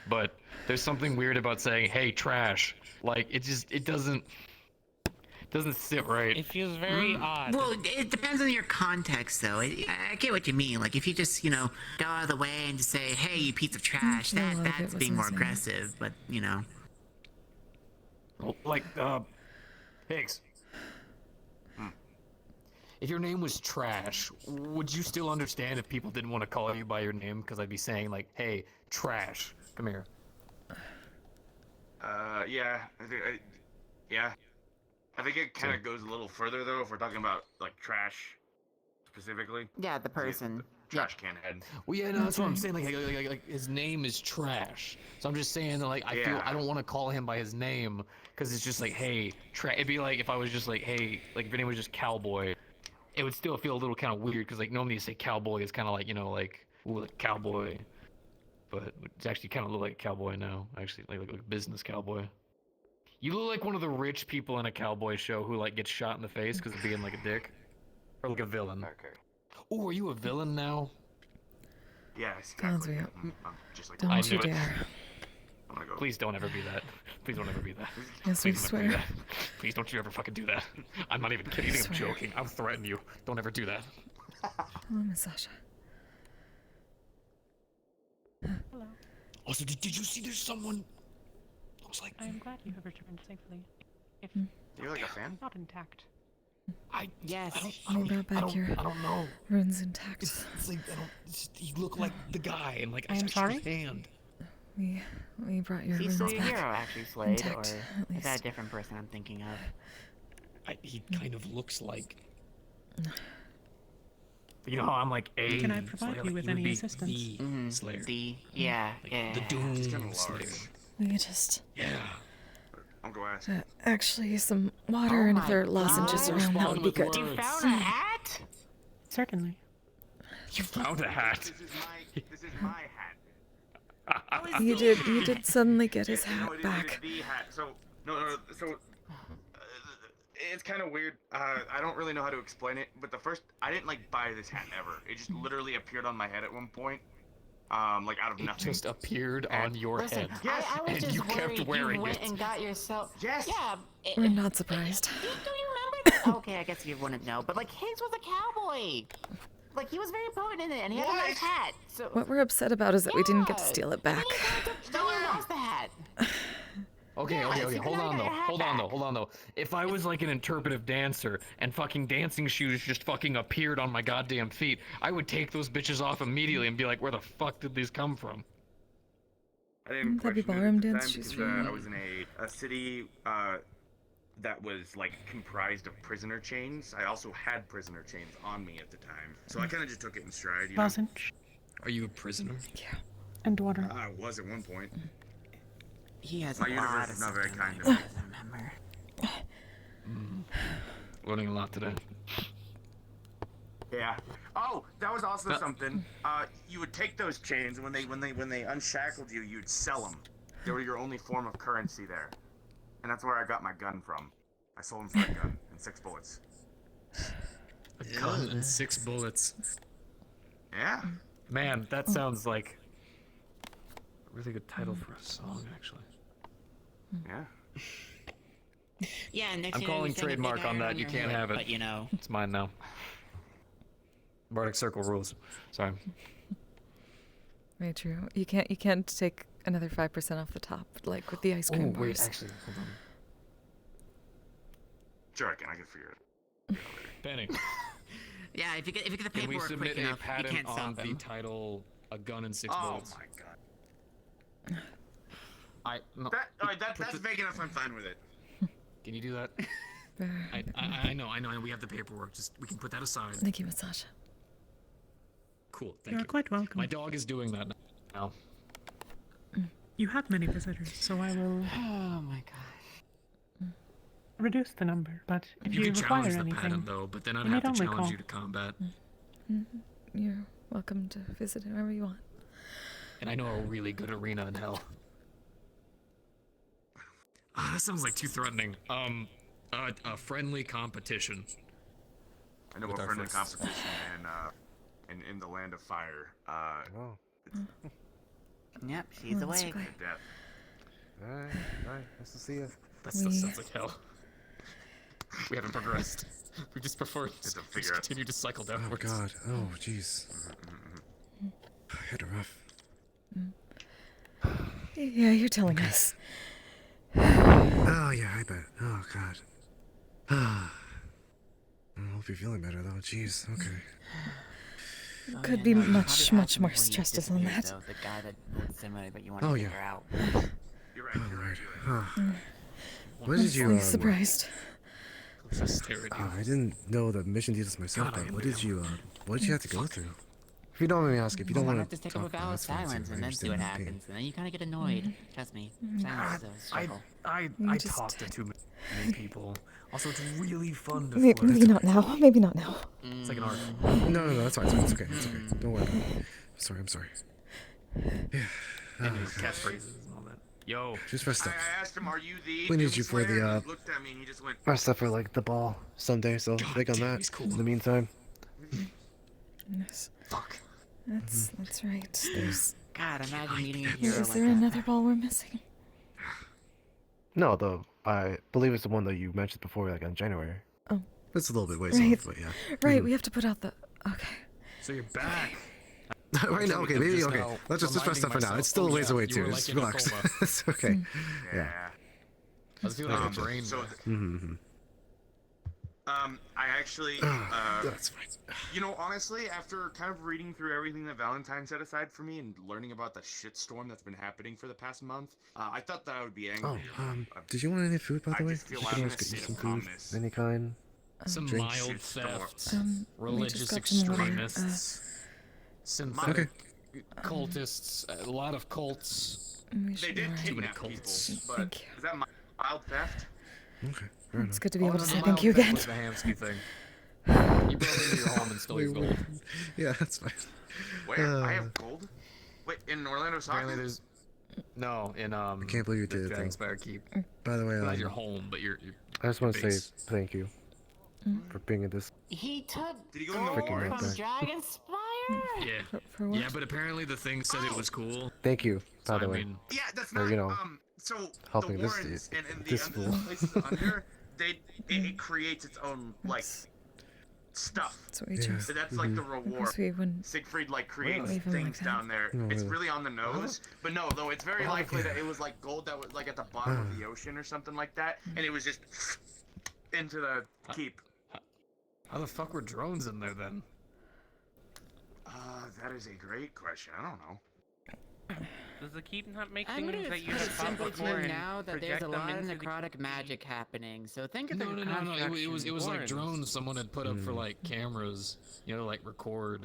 But there's something weird about saying, "Hey, trash." Like it doesn't sit right. It feels very odd. Well, it depends on your context, though. I get what you mean. Like, if you just, go out of the way and just say, "Hey, you piece of trash," Yeah, a lot of it that's was being more insane. aggressive. But, Like, Higgs. If your name was Trash, would you still understand if people didn't want to call you by your name? Because I'd be saying, like, hey, Trash, come here. Yeah. I think it kind of goes a little further, though, if we're talking about, like, trash specifically. yeah, the person. Trash can head. Well, yeah, no, that's what I'm saying. Like his name is Trash. So I'm just saying that, like, I feel I don't want to call him by his name because it's just like, hey, It'd be like if I was just like, hey, like if your name was just Cowboy, it would still feel a little kind of weird because like normally you say Cowboy is kind of like like ooh, like cowboy, but it's actually kind of look like a cowboy now. Actually, like a business cowboy. You look like one of the rich people in a cowboy show who like gets shot in the face because of being like a dick, or like a villain. Okay. Oh, are you a villain now? Yeah, Sounds exactly. weird. I'm just like, Don't I you knew it. dare. I'm gonna go. Please don't ever be that. Please don't ever be that. Yes, we Please don't ever do swear. that. Please don't you ever fucking do that. I'm not even kidding. I'm swear. joking. I'll threaten you. Don't ever do that. Hello, Miss Sasha. Also, did you see there's someone? Looks like. I'm glad you have returned safely. If You're like a fan? not intact. Yes. We brought back your I don't know. runes intact. It's like you look like the guy, and like I am shook his sorry? hand. We brought your Is he runes still your back. hero, actually, Slade, or intact, at is that least. a different person I'm thinking of? He kind of looks like. You know how I'm like a. Can I provide Slayer, you like, with he would any be assistance? The Slayer. Yeah, Like, yeah. the Doom kinda Slayer. large. We just Yeah. I'll go ask. actually some water, and if there are lozenges God. around, that would be Respond good. with You found a hat? Certainly. You found a hat. This is my hat. You did suddenly get his Yeah, hat it is back. the hat. So it's kind of weird. I don't really know how to explain it, but I didn't like buy this hat ever. It just literally appeared on my head at one point, like out of It nothing. just appeared on your Listen, head. Yes, I was and just you kept worried wearing you went it. and got yourself. Yes. Yeah. We're not surprised. Do you remember that? Okay, I guess you wouldn't know, but like his was a cowboy. Like he was very potent in it, and he had a nice hat. So What we're upset about is that we didn't get to Yeah. steal it back. then you lost the hat. Okay, Yeah, okay, so okay. you Hold gotta on get though. your hat Hold on though. back. Hold on though. If I was like an interpretive dancer and fucking dancing shoes just fucking appeared on my goddamn feet, I would take those bitches off immediately and be like, where the fuck did these come from? I didn't That'd be question it ballroom at the dance time shoes because, for you. I was in a city that was like comprised of prisoner chains. I also had prisoner chains on me at the time, so I kind of just took it in stride. You know? Lozenge Are you a prisoner? and water. I was at one point. He has My a universe lot of is not very something kind that to he me. doesn't remember. Learning a lot today. Yeah. Oh, that was also something. You would take those chains, and when they unshackled you, you'd sell them. They were your only form of currency there, and that's where I got my gun from. I sold them for a gun and 6 bullets. A gun and 6 bullets. Yeah. Man, that sounds like a really good title for a song, actually. Yeah. Yeah, and next I'm you know, calling you sing a big trademark on iron that. You your can't hood, have it. But you know. It's mine now. Bardic Circle rules. Sorry. Very true. You can't take another 5% off the top, like with the ice cream Oh, wait, bars. actually, hold on. Sure, I can figure it. Benny, Yeah, if you get the can we paperwork submit quick a enough, you patent can't on stop the him. title "A Gun and 6 Oh Bullets"? my god. No, That's vague enough. I'm fine with it. Can you do that? I know. We have the paperwork. We can put that aside. Thank you, Masasha. Cool. Thank You're you. quite welcome. My dog is doing that now. You have many visitors, so I will Oh my gosh. reduce the number. But if You you, can require challenge the anything, patent though, but then I'd you have need to only challenge call. you to combat. You're welcome to visit whenever you want. And I know a really good arena in hell. That sounds like too threatening. A friendly competition. I know With a our friendly fists. competition in the land of fire. Oh. Yep, she's Oh, that's awake. okay. Death. Alright, nice to see you. That stuff We- sounds like hell. We haven't progressed. We just prefer to to figure out- continue to cycle Oh downwards. god, oh jeez. I had a rough. Yeah, you're telling us. Oh yeah, I bet. Oh god. I hope you're feeling better though, jeez, okay. Could yeah, be no, much, probably much ask him more when he stressed than disappears, that. though, the guy that looked similar, but you want Oh, to yeah. figure out. You're right. You're right. What did you, Honestly surprised. Austerity. I didn't know the mission details myself, God, I but am what did you have to go through? If you don't mind me asking, if you don't Well, want have to to take talk up a about vow of that's fine, too. silence I and then see what understand the pain. happens, and then you kind of get annoyed. Trust me, silence is a struggle. I You just- talk to too many people. Also, it's really fun to Maybe flirt. not now. Maybe not now. It's like an art. No, that's fine, it's okay, it's okay. Don't worry. I'm sorry. Yeah. And his catchphrases and all that. Yo. Just rest up. I asked him, "Are you the?" We need Doom you for the, Slayer?" And he looked at me and he just went. Rest up for like the ball someday, so God think on damn, that. he's cool. In the meantime. Yes, Fuck. that's right. There's. God, imagine meeting a hero Is like there that. another ball we're missing? No, I believe it's the one that you mentioned before, like in January. Oh. It's a little bit ways Right. off, but yeah. Right, we have to put out the. Okay. So you're back. Right now, okay, I'm maybe, just okay. now Let's just rest reminding up for now. myself, It's still oh, a ways yeah, away you too. were, Just like, in a relax. coma. It's okay. Yeah. I was feeling like a brain. So, Mm-hmm. I actually, That's fine. you know, honestly, after kind of reading through everything that Valentine set aside for me and learning about the shitstorm that's been happening for the past month, I thought that I would be angry. Oh, did you want any food, by the I way? just feel You I'm could in always a get you state some of food, calmness. any kind. Some Drink. mild Shitstorm. thefts, we just religious got some water. extremists, synthetic Okay. cultists, a lot of cults. We They should did alright. kidnap cults. people, but Thank you. is that mild theft? Okay, fair It's enough. good to be able to say no, thank you that again. was the Hamsky thing. You broke into your home and stole your Wait, gold. Yeah, that's fine. Where? I have gold? Wait, in Orlando Apparently Soccer? there's... No, in, I can't believe you the did it, though. Dragonspire Keep. By the way, Not your home, but your I just want to base. say thank you for being in this. He took Did he go in the gold Freaking right from back. Dragonspire? Yeah. For what? Yeah, but apparently the thing said it was cool. Thank you, by So, the I way. mean, Yeah, that's Or, not, you know, so helping the this Warrens dude- and this the fool. places under, it creates its own, like, stuff. That's what we Yeah. chose. So that's like the Because reward. we wouldn't. Siegfried like creates Really? Even like things that? down there. No, It's really. really on the nose, but no, though it's very likely that it was like gold that was like at the bottom of the ocean or something like that, and it was just into the keep. how the fuck were drones in there then? That is a great question. I don't know. Does the keep not make I'm things gonna that you put it have pop simply to before you and now that there's project a them lot of into the necrotic magic happening. So think of No. the It was construction. like Warrens. drones someone had put up for like cameras, you know, like record.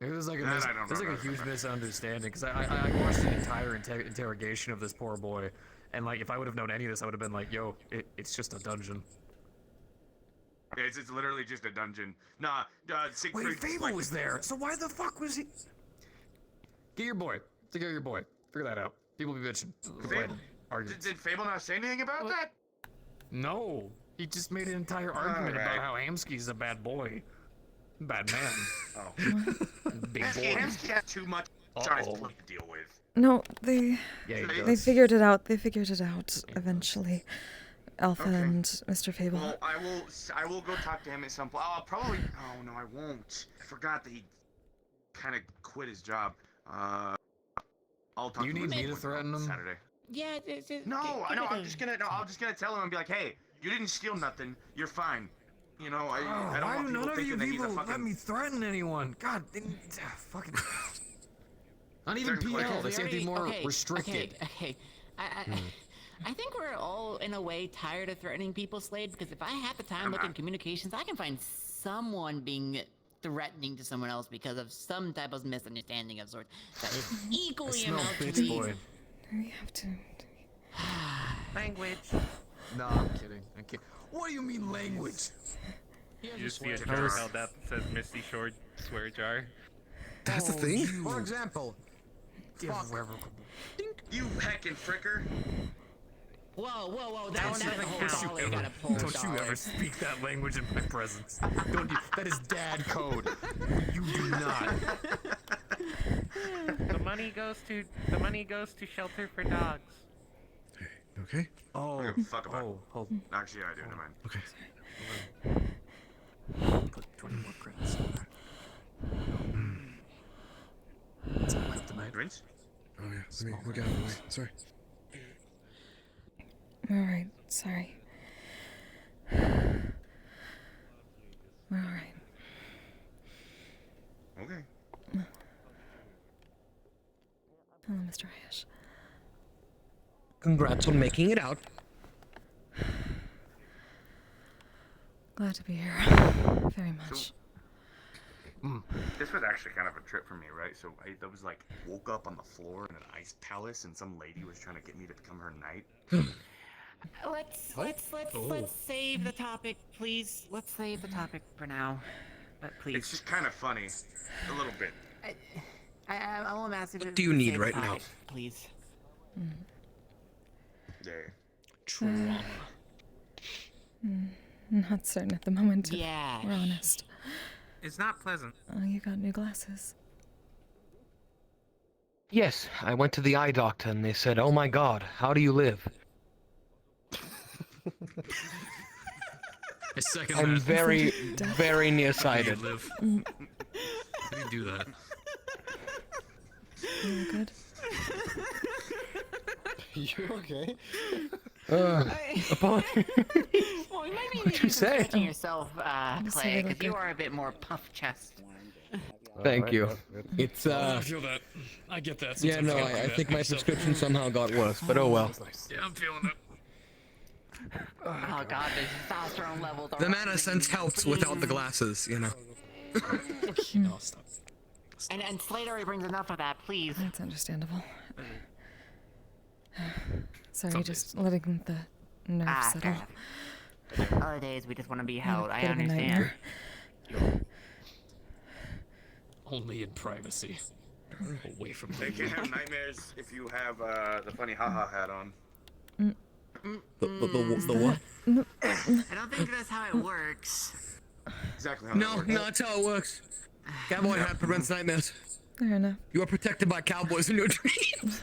It was like a, That I don't there's know like a about. huge misunderstanding because I watched the entire interrogation of this poor boy, and like if I would have known any of this, I would have been like, yo, it's just a dungeon. It's literally just a dungeon. Nah, Siegfried. Wait, Fable like, was there, so why the fuck was he? Get your boy. Take care of your boy. Figure that out. People be bitching. Fable, Arguments. did Fable not say anything about that? No, he just made an entire argument about Alright. how Hamsky's a bad boy. Bad man. Oh. Big Hamsky boy. has too much on his Uh-oh. plate to deal with. No, they Yeah, he They they does. figured it out. They figured it out eventually. Alpha Okay. and Mr. Fable. Well, I will go talk to him at some point. I'll probably. Oh no, I won't. I forgot that he kind of quit his job. I'll talk. You to him need me at to some point threaten on him? Saturday. Yeah, No, I'm just gonna tell him and be like, hey, you didn't steal nothing. You're fine. You know, I don't why want do people none of you thinking that he's a people let fucking. me threaten anyone? God, fucking. Not even Certain PL. questions. They seem to be more okay, restricted. Okay. I think we're all in a way tired of threatening people, Slade. Because if I have the time I'm looking not. communications, I can find someone being threatening to someone else because of some type of misunderstanding of sorts. That is equally Smell amount to bitch be. boy. Do we have to? language. No, I'm kidding. I'm kidding. What do you mean language? You just see a jar. jar held up that says Misty Short swear jar. That's the thing? For example, irrevocable. You heckin' fricker. Whoa! That one has a doesn't whole count. dollar. You gotta pull Don't you dollar. ever speak that language in my presence. Don't you? That is dad code. You do not. The money goes to shelter for dogs. Okay. Oh, I don't give a fuck about it. hold. Actually, I do. Never mind. Okay. Put 20 more credits in there. It's all left tonight. Drinks? Oh yeah. Let me get out of the way. Sorry. All right. Sorry. We're all right. Okay. Hello, Mr. Ayash. Congrats on making it out. Glad to be here. Very much. This was actually kind of a trip for me, right? So I was like woke up on the floor in an ice palace, and some lady was trying to get me to become her knight. Let's save the topic, please. Let's save the topic for now. But please. It's just kind of funny, a little bit. I won't ask you to What do you need save the right now? topic, please. Yeah. Trauma. Not certain at the moment. If Yeah. We're honest. It's not pleasant. Oh, you got new glasses. Yes, I went to the eye doctor and they said, "Oh my God, how do you live?" I second I'm that. very, very How do you nearsighted. live? How do you do that? You good? You okay? Well, maybe What'd you say? correcting yourself, Just Clay, have it because like you are a bit more puff chest. Thank you. It's I feel that. I get that. yeah, no, I think my prescription somehow got worse, but oh well. Yeah, I'm feeling it. Oh god, the testosterone levels are The mana sense helps without the glasses, you know. No, stop. And Slade already brings enough of that, please. That's understandable. Sorry, just letting the nerves settle. Other days we just want to be held. I Bit of a understand. nightmare. Only in privacy. Away from They can have nightmares if you have the funny haha hat on. The what? I don't think that's how it works. Exactly how that No, works. no, that's how it works. Cowboy hat prevents nightmares. Fair enough. You are protected by cowboys in your dreams.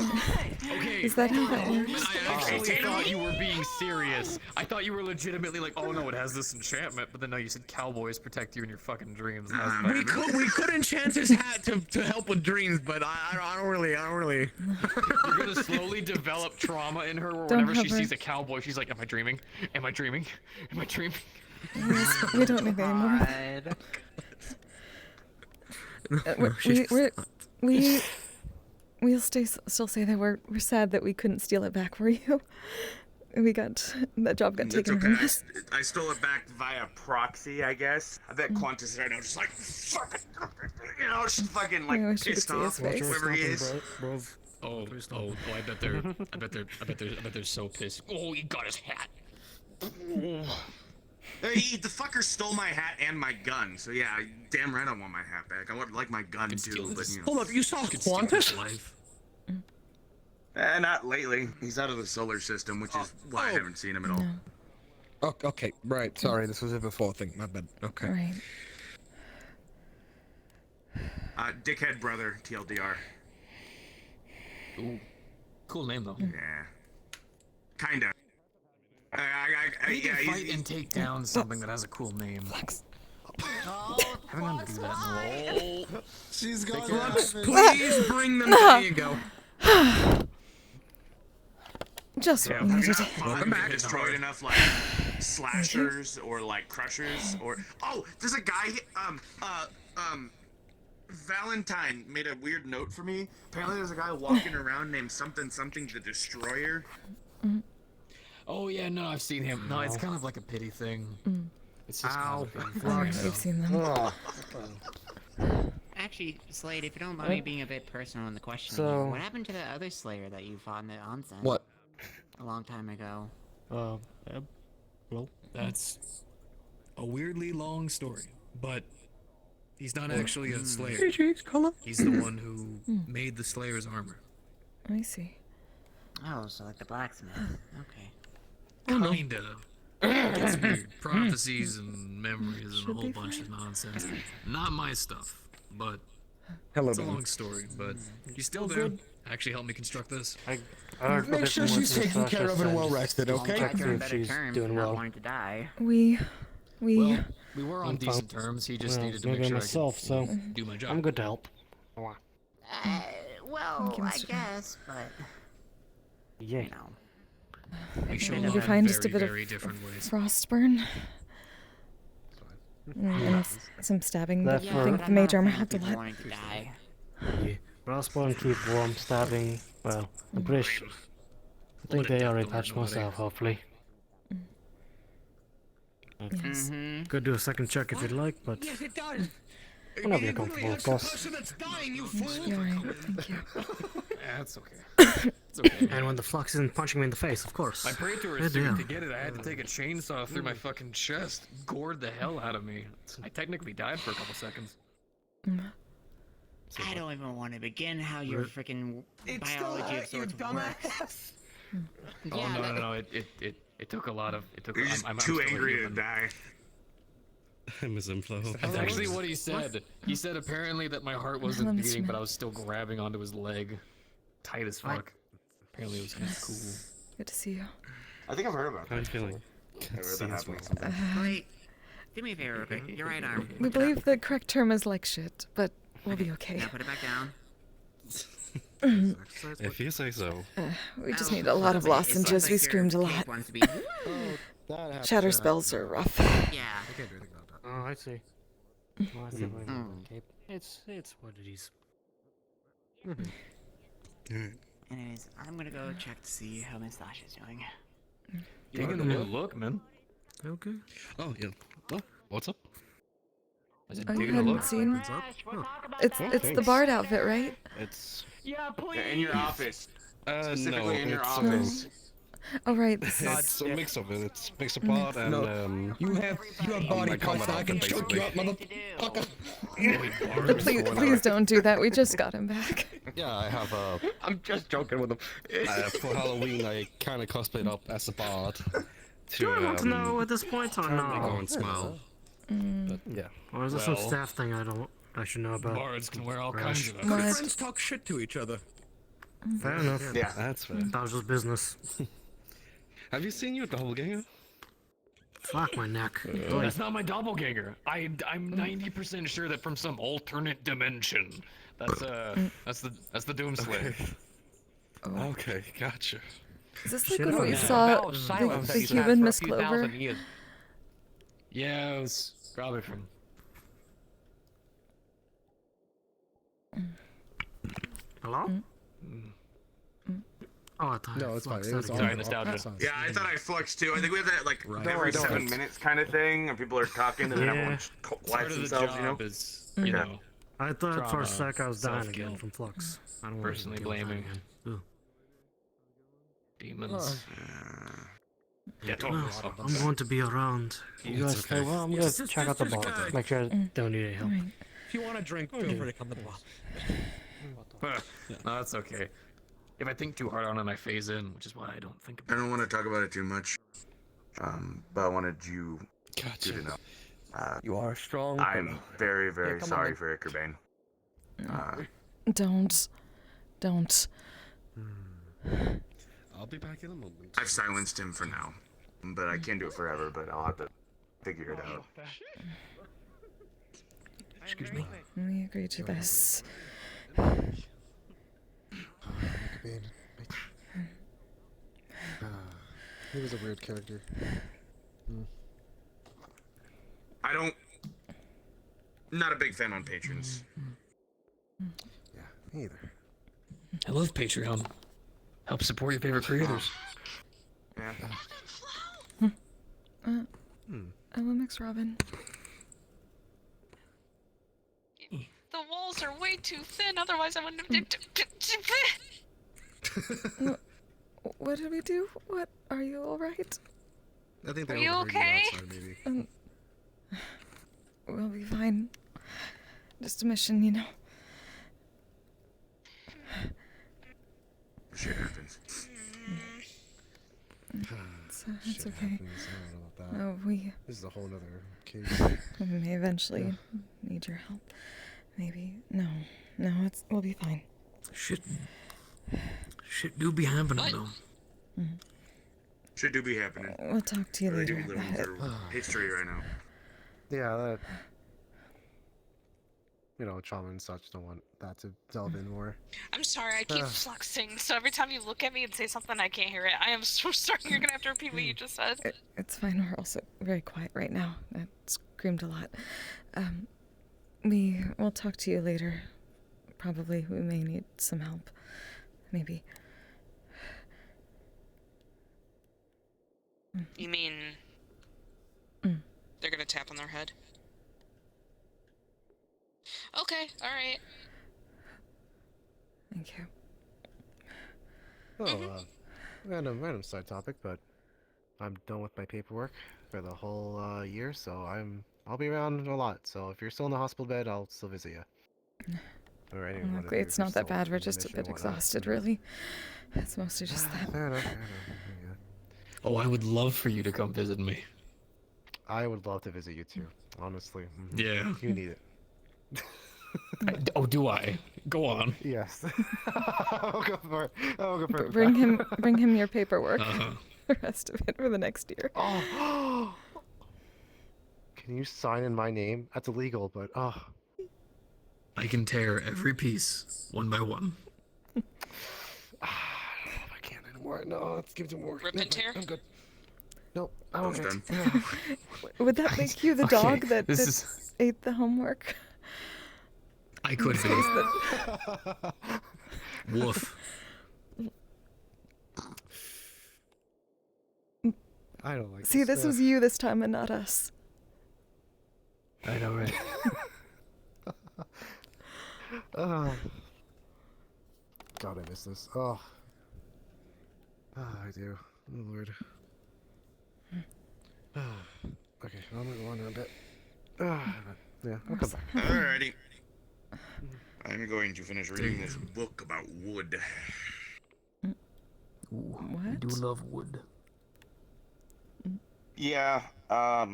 Okay. Is that how that works? I actually thought you were being serious. I thought you were legitimately like, oh no, it has this enchantment, but then no, you said cowboys protect you in your fucking dreams. And I was like, We could enchant his hat to help with dreams, but I don't really. you're gonna slowly develop trauma in her where Don't whenever she hover. sees a cowboy, she's like, am I dreaming? Am I dreaming? Am I dreaming? We don't need anymore. We'll still say that we're sad that we couldn't steal it back for you. That job got It's taken okay. from us. I stole it back via proxy, I guess. I bet Qantas is right now just like, fucking, you know, just fucking like I wish you could pissed see his off, face. whoever he is. Oh, I bet they're so pissed. Oh, he got his hat. The fucker stole my hat and my gun, so yeah, damn right I want my hat back. I would like my gun too, but you know. Hold up, you saw Qantas? Not lately. He's out of the solar system, which is why I haven't seen him at all. No. Oh, okay, right. Sorry, this was a before thing. My bad. Okay. Right. Dickhead brother, TLDR. Ooh, cool name though. Yeah. Kinda. You can yeah, fight and take down something that has a cool name. Having them do that. No. She's gone. Please bring them. There you go. Just what we needed. Welcome back. Destroyed enough like slashers or like crushers or there's a guy Valentine made a weird note for me. Apparently there's a guy walking around named something the Destroyer. Oh yeah, no, I've seen him. No, it's kind of like a pity thing. It's just kind of a pity thing. Alright, we've seen them. Actually, Slade, if you don't mind me being a bit personal in the question, So- what happened to the other Slayer that you fought in the onsen? What? A long time ago. Well, that's a weirdly long story, but he's not actually a Slayer. He's the one who made the Slayer's armor. I see. Oh, so like the blacksmith. Okay. Kinda. It gets weird. Prophecies and memories and a whole bunch of nonsense. Not my stuff, but Hello, it's a Ben. long story. But he's still there. Actually helped me construct this. Make sure she's taken care of and well rested, okay? Check her in better terms, not wanting to die. We Well, we were on decent terms. He just needed to make sure myself, I so could do my job. I'm good to help. Well, Thank you, I Mr. guess, but Yeah. you know. We show Did love you in find very, just a bit very of different ways. frostburn? And some stabbing that That's I for- think But the I'm not a mage armor fan of had to people let. wanting to die. Yeah. Frostborn, keep warm, stabbing. Well, I'm pretty sure. I think they already patched myself, hopefully. Yes. Could do a second check if you'd like, but Yes, it does. whenever you're comfortable, of course. person that's dying, you fool. You're right, thank you. That's okay. It's okay. And when the flux isn't punching me in the face, of course. I prayed to her Good soon deal. to get it. I had to take a chainsaw through my fucking chest, gored the hell out of me. I technically died for a couple seconds. I don't even want to begin how your freaking biology of sorts works. Oh Yeah, no. It took a lot of. It took. You're just I'm too still angry to human. die. Miss Inflow. That's actually what he said. He said apparently that my heart wasn't Let me beating, but smell. I was still grabbing onto his leg, tight as fuck. Apparently it was kind of cool. Good to see you. I think I've heard about How are you that. feeling? I heard that happening sometime. Wait, do me a favor, real quick. Your right arm. We believe the correct term is like shit, but we'll be okay. Now put it back down. If you say so. We just need a lot of lozenges. We screamed a lot. Shatter to spells are rough. Yeah. I can't do anything about that. Oh, I see. Well, I see what I mean. Cape. It's what it is. Anyways, I'm gonna go check to see how Miss Sasha's doing. Taking a new look, man. Okay. Oh, yeah. Oh, what's up? Is it Oh, you taking a look? hadn't seen? What's up? It's the bard outfit, right? It's... Yeah, please. In your office. no, Specifically in your it's, office. Oh, right. It's a mix of it. It's mix of part and, You have body parts that I can choke you out, motherfucker. Please don't do that. We just got him back. Yeah, I have I'm just joking with him. for Halloween, I kind of cosplayed up as a bard. Do I want to know at this point or Go no? and smile. But, yeah. Or is there some staff thing I should know about? Bards can wear all kinds of Good friends talk shit to each other. Fair enough. Yeah. That's fair. That was just business. Have you seen your doppelganger? Fuck my neck. That's not my doppelganger. I'm 90% sure that from some alternate dimension. That's the Doomslayer. Okay, gotcha. Is this like when we saw the human Miss Clover? Yeah, it was probably from. Hello? Oh, I thought. No, it's fine. It was Sorry, nostalgia. Yeah, I thought I fluxed too. I think we have that like Right. every No, I 7 don't. minutes kind of thing, and people are talking, and then everyone Yeah. just Part quiets of the themselves, you know? job is, you know, I thought for a Trauma, sec I was dying self-guilt. again from flux. I don't want personally to deal with that blaming again. Ugh. demons. Yeah, Well, totally. I'm going to be around. You guys okay. well, I'm gonna check out the bar. Make sure I don't need any help. If you want a drink, feel free to come to the bar. No, that's okay. If I think too hard on it, I phase in, which is why I don't think I about don't want to talk about it too much, but I wanted you Gotcha. to know. You are strong. I'm very, very come on, sorry then. for Ickerbane. Don't. I'll be back in a moment. I've silenced him for now, but I can't do it forever, but I'll have to figure it out. Excuse me. We agree to this. He was a weird character. Not a big fan on patrons. Yeah, me either. I love Patreon. Help support your favorite creators. Yeah. LMX Robin. The walls are way too thin, otherwise I wouldn't have. What did we do? What? Are you alright? I think they Are you overheard okay? outside, maybe. We'll be fine. Just a mission, you know. Shit happens. It's Shit okay. happens, I don't know about that. Oh, we This is a whole nother case. may eventually need your help. Maybe. No, we'll be fine. Shit do be happening though. Shit do be happening. We'll talk to you Really do later be living about it. through history right now. Yeah, that... You know, trauma and such, don't want that to delve in more. I'm sorry, I keep fluxing, so every time you look at me and say something, I can't hear it. I am so sorry. You're gonna have to repeat what you just said. It's fine. We're also very quiet right now. I screamed a lot. We'll talk to you later. Probably we may need some help. Maybe. You mean they're gonna tap on their head? Okay, alright. Thank you. Oh, random side topic, but I'm done with my paperwork for the whole year, so I'll be around a lot. So if you're still in the hospital bed, I'll still visit you. Or anyone Luckily, it's not that bad. We're just a bit exhausted, really. It's mostly just that. Fair enough. Oh, I would love for you to come visit me. I would love to visit you too, honestly. Yeah. You need it. Oh, do I? Go on. Yes. I'll go for it. Bring him your paperwork. The rest of it for the next year. Oh. Can you sign in my name? That's illegal, but I can tear every piece one by one. Alright, no, let's give it to more. Rip and tear? I'm good. Nope, I'm Almost okay. done. Would that make you the Okay, dog that, this that is- ate the homework? I could be. Woof. I don't like See, this stuff. was you this time and not us. I know, right? Oh. God, I miss this. Oh. I do. Oh, Lord. Okay, I'm gonna go on a bit. Yeah, I'll come back. Alrighty. I'm going to finish reading this book about wood. What? I do love wood. Yeah, I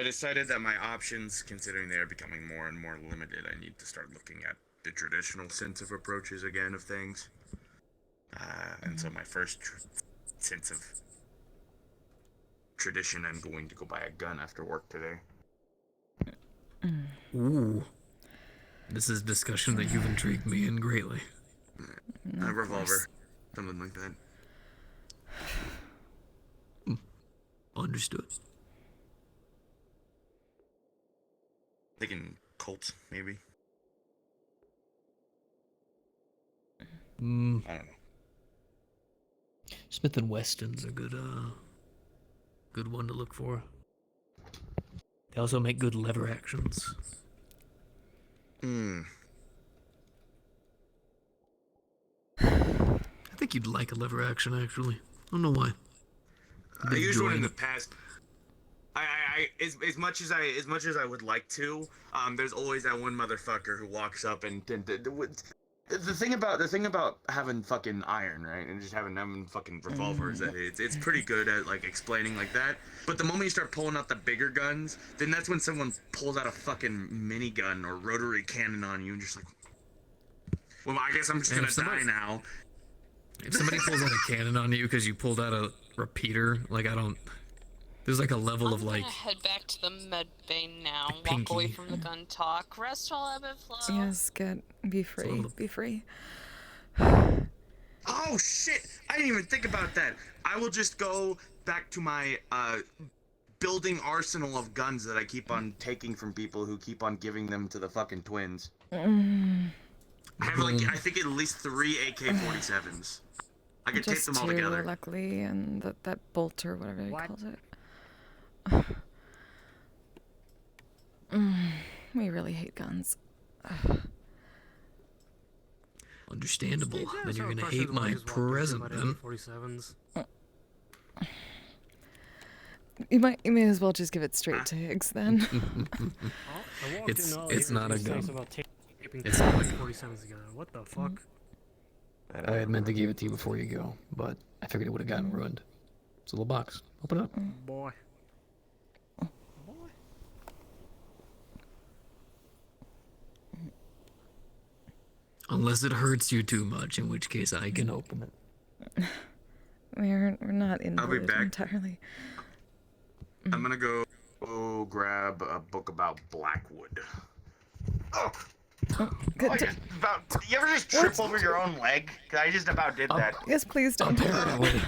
decided that my options, considering they are becoming more and more limited, I need to start looking at the traditional sense of approaches again of things. And so my first sense of tradition, I'm going to go buy a gun after work today. Ooh. This is a discussion that you've intrigued me in greatly. A revolver, something like that. Understood. Thinking Colts, maybe. I don't know. Smith and Weston's a good good one to look for. They also make good lever actions. Hmm. I think you'd like a lever action, actually. I don't know why. I used one in the past. As much as I would like to, there's always that one motherfucker who walks up and the thing about having fucking iron, right, and just having fucking revolvers, that it's pretty good at like explaining like that. But the moment you start pulling out the bigger guns, then that's when someone pulls out a fucking minigun or rotary cannon on you, and just like, well, I guess I'm just gonna die now. If somebody pulls out a cannon on you because you pulled out a repeater, like I don't. There's like a level of like. I'm gonna head back to the med bay now. Pinky. Walk away from the gun talk. Rest all ebb and flow. Yes, good. Be free. Be free. Oh shit! I didn't even think about that. I will just go back to my building arsenal of guns that I keep on taking from people who keep on giving them to the fucking twins. I have like I think at least 3 AK-47s. I can tape Just them all two, together. luckily, and that bolt or whatever he calls it. We really hate guns. Understandable. Then you're gonna hate my present then. 47s. You may as well just give it straight to Higgs then. It's not a gun. It's not 47s together. What the fuck? I had meant to give it to you before you go, but I figured it would have gotten ruined. It's a little box. Open it up. Boy. Unless it hurts you too much, in which case I can open it. We're not in I'll be it back. entirely. I'm gonna go grab a book about Blackwood. Oh. Good. You ever just trip over your own leg? 'Cause I just about did that. Yes, please don't. Apparently.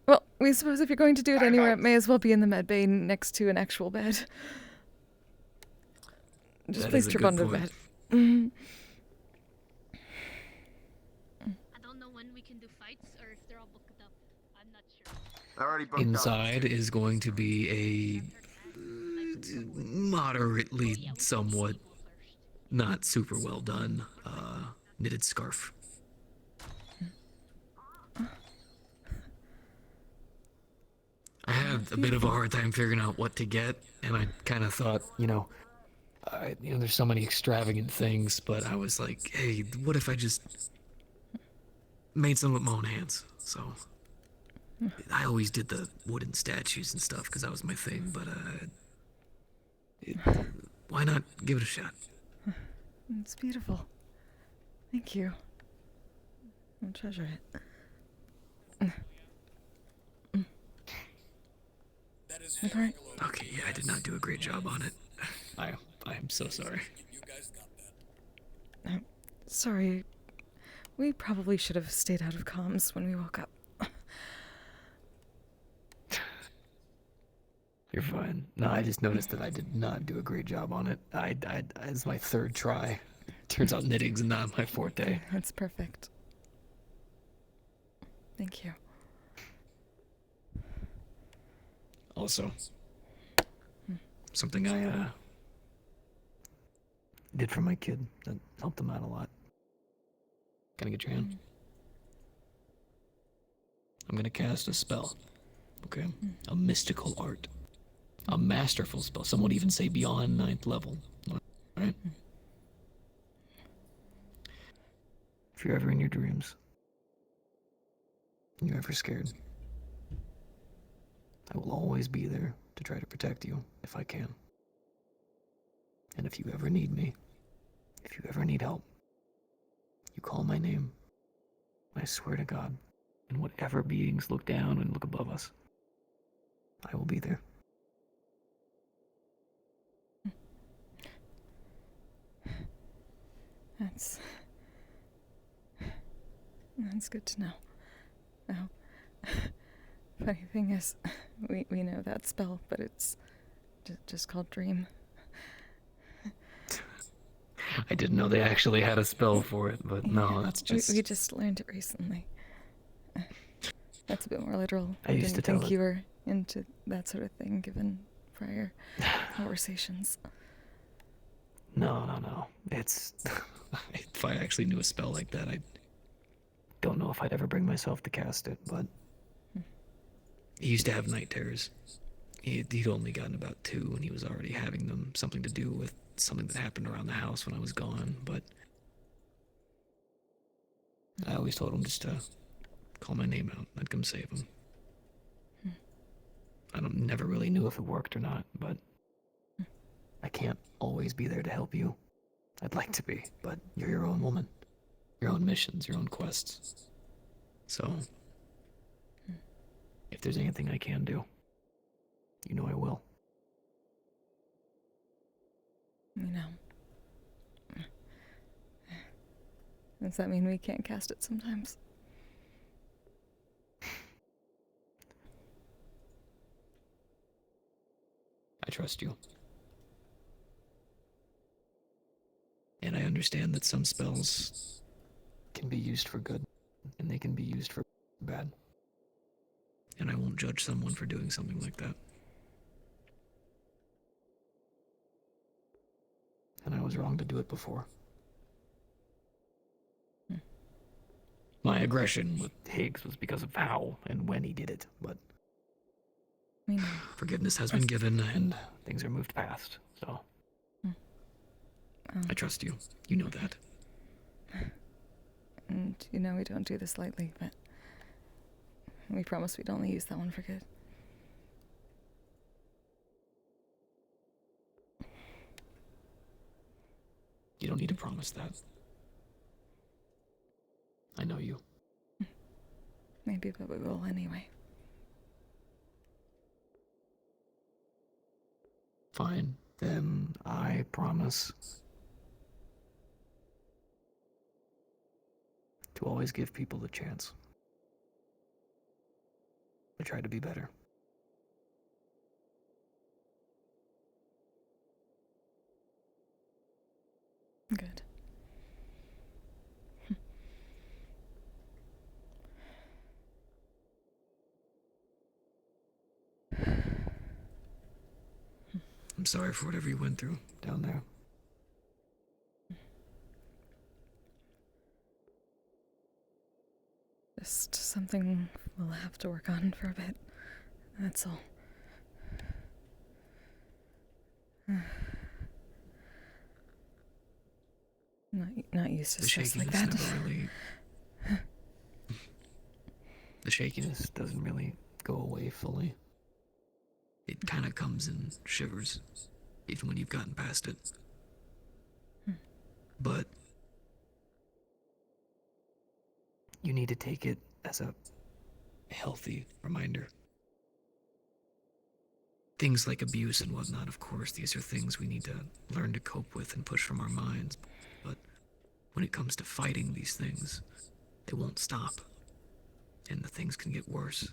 Well, we suppose if you're going to do it anywhere, it may as well be in the med bay next to an actual bed. Just That please is a trip good under the point. bed. I don't know when we can do fights or if they're all booked up. I'm not sure. I already booked Inside is going to be a moderately, somewhat, not super well done, knitted scarf. I had a bit of a hard time figuring out what to get, and I kind of thought, there's so many extravagant things, but I was like, hey, what if I just made some with my own hands? So I always did the wooden statues and stuff because that was my thing, but why not give it a shot? It's beautiful. Thank you. I'll treasure it. Alright. Okay, yeah, I did not do a great job on it. I am so sorry. Sorry. We probably should have stayed out of comms when we woke up. You're fine. No, I just noticed that I did not do a great job on it. It's my third try. Turns out knitting's not my forte. That's perfect. Thank you. Also, something I did for my kid that helped him out a lot. Can I get your hand? I'm gonna cast a spell. Okay? A mystical art. A masterful spell. Some would even say beyond 9th level. Alright? If you're ever in your dreams, and you're ever scared, I will always be there to try to protect you if I can. And if you ever need me, if you ever need help, you call my name. I swear to God, and whatever beings look down and look above us, I will be there. That's good to know. Now, funny thing is, we know that spell, but it's just called Dream. I didn't know they actually had a spell for it, but no, that's just... We just learned it recently. That's a bit more literal. I used to tell think it. you were into that sort of thing, given prior conversations. No. It's... if I actually knew a spell like that, I don't know if I'd ever bring myself to cast it, but... He used to have night terrors. He'd only gotten about 2, and he was already having them something to do with something that happened around the house when I was gone, but... I always told him just to call my name out. I'd come save him. I never really knew if it worked or not, but... I can't always be there to help you. I'd like to be, but you're your own woman. Your own missions, your own quests. So... if there's anything I can do, you know I will. You know. Does that mean we can't cast it sometimes? I trust you. And I understand that some spells can be used for good, and they can be used for bad. And I won't judge someone for doing something like that. And I was wrong to do it before. My aggression with Higgs was because of how and when he did it, but forgiveness has been given and things are moved past, so I trust you. You know that. And you know we don't do this lightly, but we promise we'd only use that one for good. You don't need to promise that. I know you. Maybe, but we will anyway. Fine, then I promise to always give people a chance. I try to be better. Good. I'm sorry for whatever you went through down there. Just something we'll have to work on for a bit. That's all. Not used to The stress like shakiness that. never really... The shakiness doesn't really go away fully. It kind of comes in shivers, even when you've gotten past it. But you need to take it as a healthy reminder. Things like abuse and whatnot, of course, these are things we need to learn to cope with and push from our minds. But when it comes to fighting these things, they won't stop. And the things can get worse.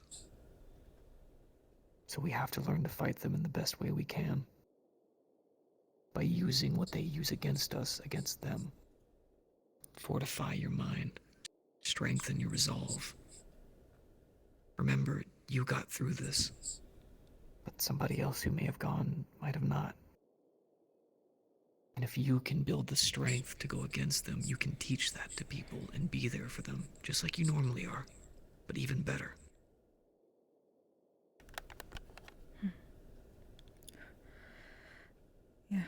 So we have to learn to fight them in the best way we can. By using what they use against us, against them. Fortify your mind. Strengthen your resolve. Remember, you got through this. But somebody else who may have gone might have not. And if you can build the strength to go against them, you can teach that to people and be there for them, just like you normally are, but even better. Yeah.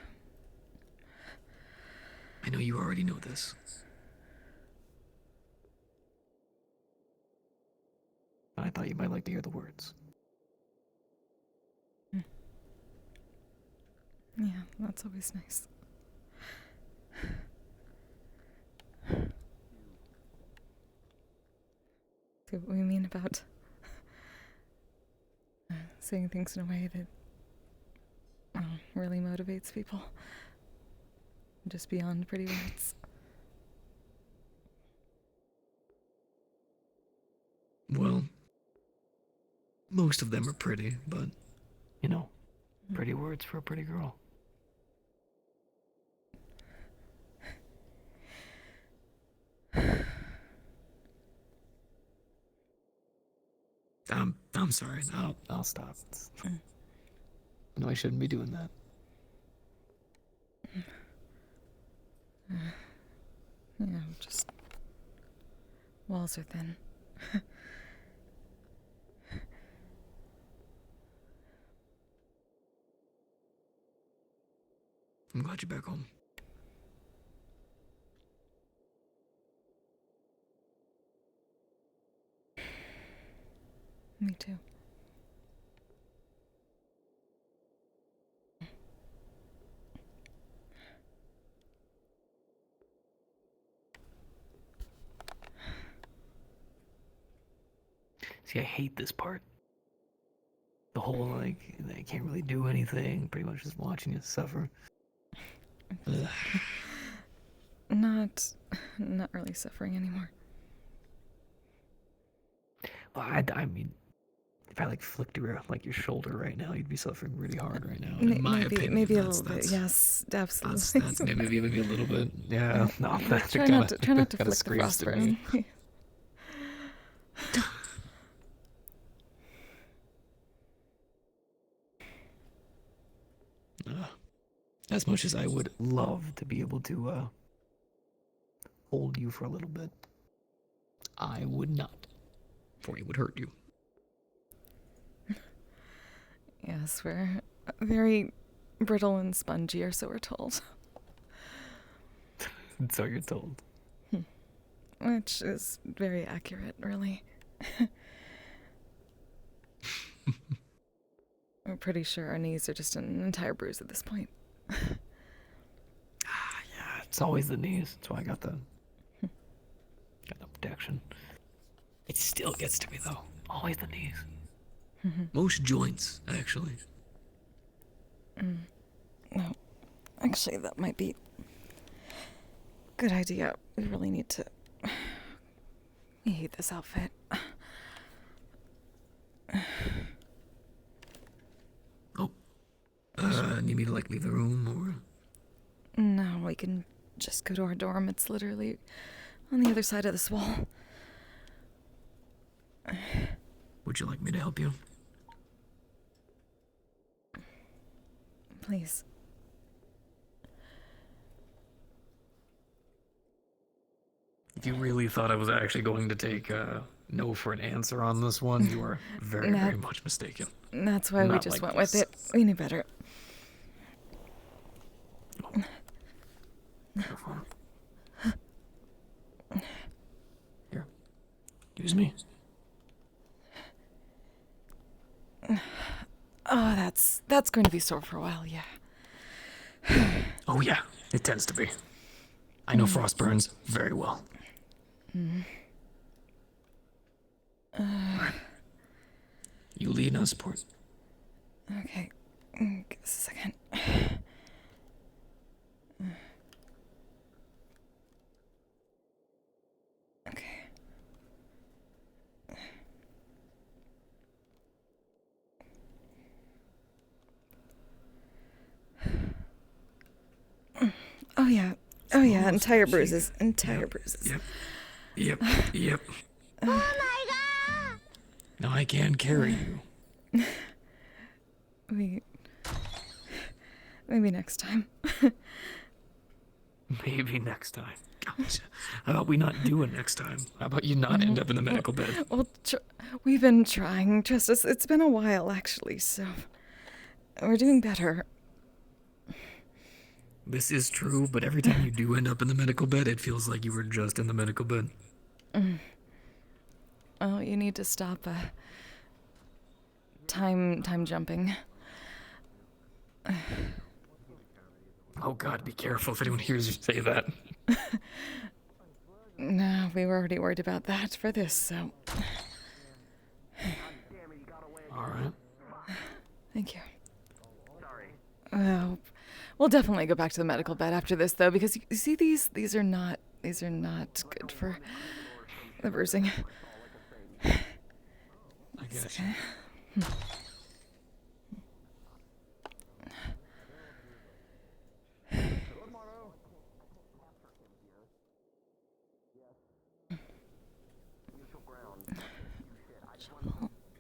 I know you already know this. But I thought you might like to hear the words. Yeah, that's always nice. See what we mean about saying things in a way that really motivates people. Just beyond pretty words. Well, most of them are pretty, but, you know, pretty words for a pretty girl. I'm sorry. I'll stop. No, I shouldn't be doing that. Yeah, just walls are thin. I'm glad you're back home. Me too. See, I hate this part. The whole, like, I can't really do anything, pretty much just watching you suffer. Ugh. Not really suffering anymore. Well, I mean, if I, like, flicked your, like, your shoulder right now, you'd be suffering really hard right now. In my opinion, maybe a that's, little bit. Yes, absolutely. That's maybe a little bit. Yeah, no, that's try not to flick the frostburn. As much as I would love to be able to hold you for a little bit, I would not, for it would hurt you. Yes, we're very brittle and spongy, or so we're told. So you're told. Which is very accurate, really. We're pretty sure our knees are just an entire bruise at this point. Yeah, it's always the knees. That's why I got the protection. It still gets to me though. Always the knees. Most joints, actually. No, actually, that might be a good idea. We really need to. I hate this outfit. Need me to, like, leave the room, or? No, we can just go to our dorm. It's literally on the other side of this wall. Would you like me to help you? Please. If you really thought I was actually going to take no for an answer on this one, you are very much mistaken. That's why we just went with it. We knew better. Careful. Here. Use me. Oh, that's going to be sore for a while, yeah. Oh yeah, it tends to be. I know frost burns very well. Right. You lead us, support. Okay. Give us a second. Oh yeah. Oh yeah, Smooth. entire Shake bruises. it. Entire Yep. bruises. Yep. Yep. Oh my god! Now I can carry you. Maybe next time. Maybe next time. Gosh, how about we not do it next time? How about you not end up in the medical bed? Well, we've been trying. Trust us, it's been a while actually, so we're doing better. This is true, but every time you do end up in the medical bed, it feels like you were just in the medical bed. Oh, you need to stop time jumping. Oh God, be careful if anyone hears you say that. No, we were already worried about that for this, so. All right. Thank you. Well, we'll definitely go back to the medical bed after this, though, because you see these are not good for the bruising. I guess. Okay.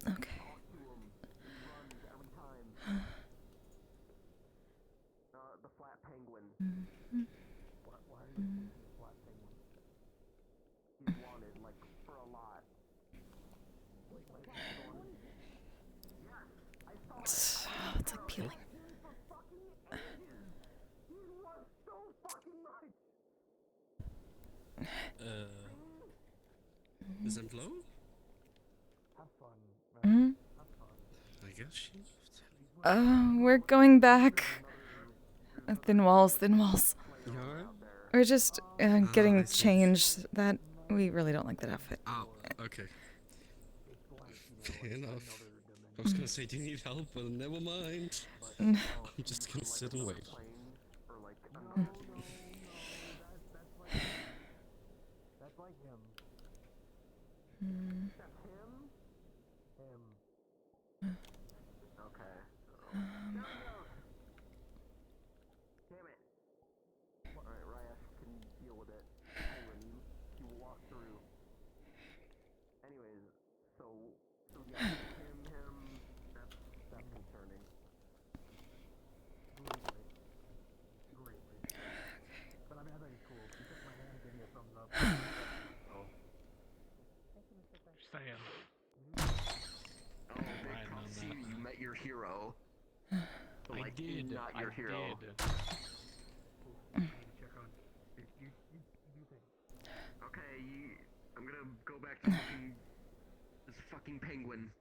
Okay. The flat penguin. He wanted, like, for a lot. It's like peeling. Is it low? Hmm? I guess she. We're going back. Thin walls, thin walls. You alright? We're just getting I see. changed. That we really don't like that outfit. Oh, okay. Fair enough. I was gonna say, do you need help? But never mind. I'm just gonna sit and wait. That's like him. That's him? Him. Okay. Damn it. Alright, Raya can deal with it. Penguin, you walk through. Anyways, so yeah, him, that's concerning. Greatly. But I mean, I thought he's cool. He took my hand and gave me a thumbs up. Oh. Sam. Oh, big props to you. You met your hero. But, like, not your hero. Okay, I'm gonna go back to this fucking penguin.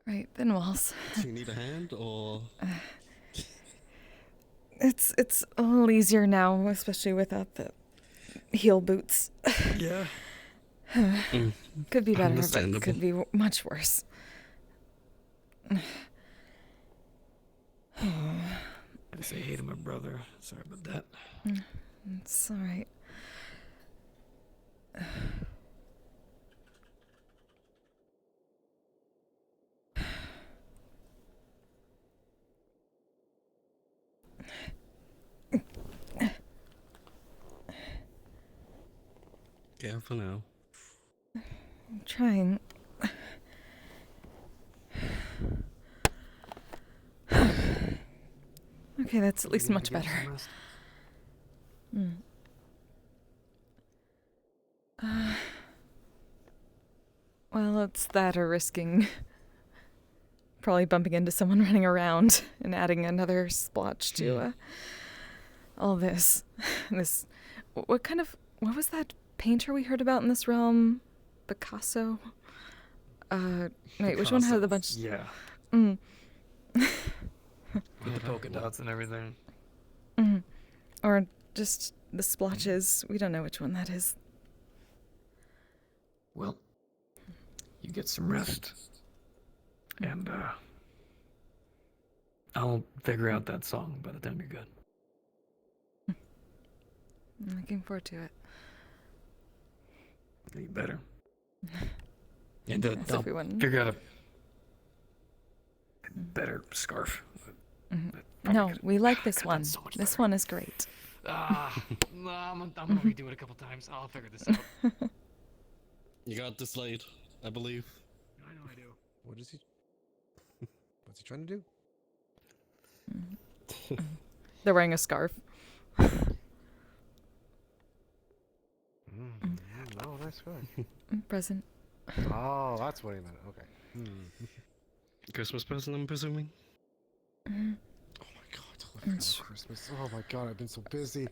Right, thin walls. Do you need a hand or? It's a little easier now, especially without the heel boots. Yeah. Could be better, but Understandable. could be much worse. I say hey to my brother. Sorry about that. It's all right. Careful now. I'm trying. Okay, that's at least much better. Well, it's that or risking probably bumping into someone running around and adding another splotch to all this. What was that painter we heard about in this realm? Picasso? Wait, which one had a bunch? Yeah. Mm. With the polka dots and everything. Or just the splotches. We don't know which one that is. Well, you get some rest. And, I'll figure out that song by the time you're good. I'm looking forward to it. You better. And As if they'll we wouldn't. figure out a better scarf. No, we like this one. This one is great. No, I'm gonna redo it a couple times. I'll figure this out. You got this late, I believe. I know I do. What is he? What's he trying to do? They're wearing a scarf. Oh, nice scarf. Present. Oh, that's what he meant. Okay. Christmas present, I'm presuming? Christmas. Oh my god, I've been so busy.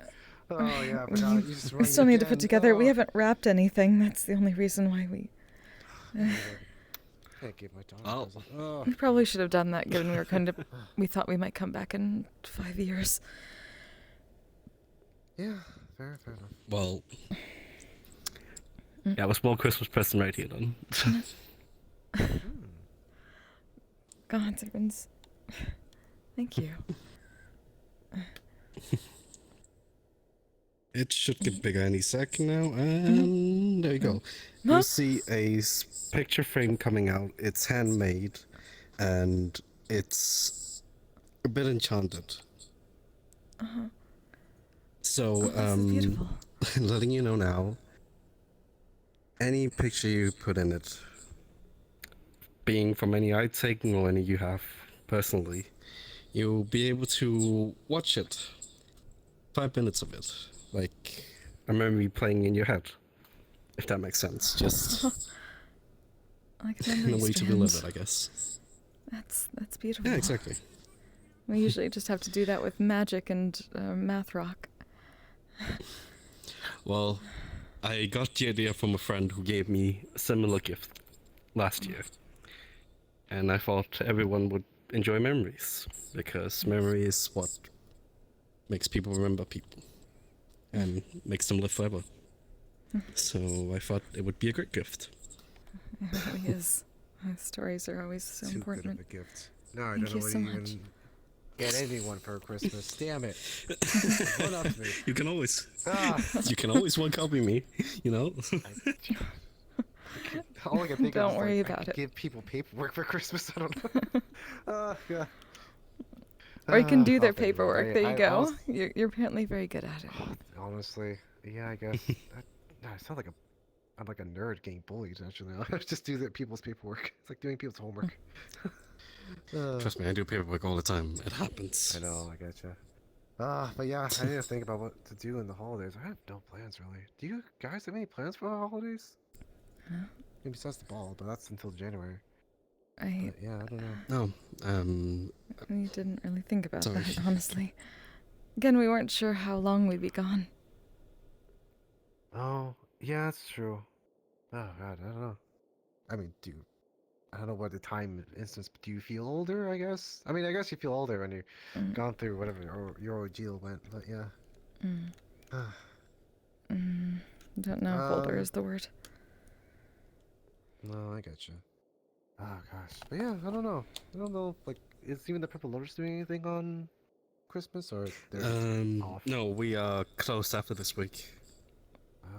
Oh yeah, I forgot. You just We rang still need to put again. together. We Oh. haven't wrapped anything. That's the only reason why we. Can't give my daughter. Oh. a present. Oh. We probably should have done that, given we were kind of. We thought we might come back in 5 years. Yeah, fair enough. Well, yeah, a small Christmas present right here then. God, heavens. Thank you. It should get bigger any second now, and there you go. You see a picture frame coming out. It's handmade, and it's a bit enchanted. So, this is beautiful. letting you know now, any picture you put in it, being from any I've taken or any you have personally, you'll be able to watch it. 5 minutes of it. Like a memory playing in your head. If that makes sense. Just Like a in a memory way to relive strand. it, I guess. That's beautiful. Yeah, exactly. We usually just have to do that with magic and math rock. Well, I got the idea from a friend who gave me a similar gift last year. And I thought everyone would enjoy memories. Because memory is what makes people remember people. And makes them live forever. So I thought it would be a great gift. It really is. Stories are always so Too important. good of a gift. No, I Thank don't you know what so you much. even get anyone for Christmas. Damn it. One up to me. You can always. Ah. You can always one copy me, you know? All I can think Don't of is worry like, I about could it. give people paperwork for Christmas. I don't know. God. Or you can do I'll their think about it. paperwork. There you I go. honest- You're apparently very good at it. Honestly, yeah, I guess. I sound like I'm like a nerd getting bullied. Actually, I just do people's paperwork. It's like doing people's homework. Trust me, I do paperwork all the time. It happens. I know, I getcha. But yeah, I need to think about what to do in the holidays. I have no plans really. Do you guys have any plans for the holidays? Huh? Maybe besides the ball, but that's until January. I. But yeah, I don't know. No, We didn't really think about Sorry. that, honestly. Again, we weren't sure how long we'd be gone. Oh, yeah, that's true. Oh god, I don't know. I mean, I don't know what the time instance, but do you feel older, I guess? I mean, I guess you feel older when you've gone through whatever your ordeal went, but yeah. Don't know if older is the word. No, I gotcha. Oh gosh, but yeah, I don't know. I don't know, like, is even the Purple Lotus doing anything on Christmas, or they're just off? no, we are closed after this week.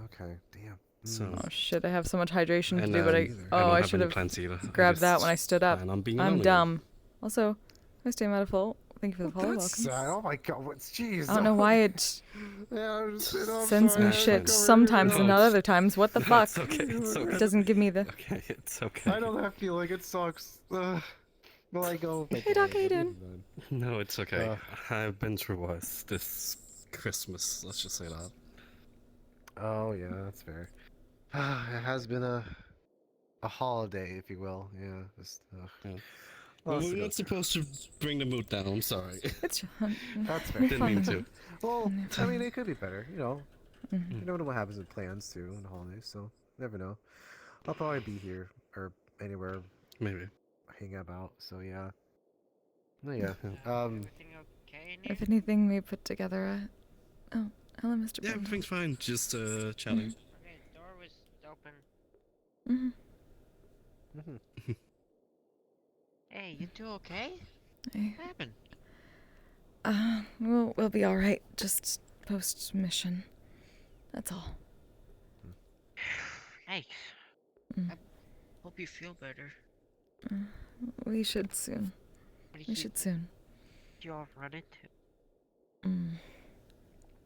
Okay, damn. So, Oh shit, I have so much hydration to And, do, but I don't I have should any have plans either. I grabbed that just when I stood up. plan on being I'm alone again. dumb. Also, nice day, Metaphor. Thank you for the follow. That's Welcome. sad. Oh my god, what's jeez. I don't know why it Yeah, I'm sends sorry, me I shit look over sometimes here. and not other times. What the No, fuck? it's okay, it's okay. It doesn't give me the. Okay, it's okay. I know that feeling. It sucks. Well, I go. Hey Doc, how you doing? No, it's okay. I've been through worse this Christmas. Let's just say that. Oh yeah, that's fair. It has been a holiday, if you will. Yeah. Just, Well, lots we're to go not supposed to bring the mood down. I'm sorry. It's That's fair. Didn't mean to. Well, You're I mean, fine. it could be better. You know, Mhm. you never know what happens with plans too in the holidays, so never know. I'll probably be here or anywhere, Maybe. hang about. So yeah. No, yeah. Everything okay? If anything, we put together a. Oh, hello, Mr. Yeah, Brindle. everything's fine. Just chatting. Okay, the door was open. Mm-hmm. Hey, you two okay? Hey. What happened? We'll be all right. Just post mission. That's all. Hey, Hope you feel better. We should soon. What do We should soon. you all run into?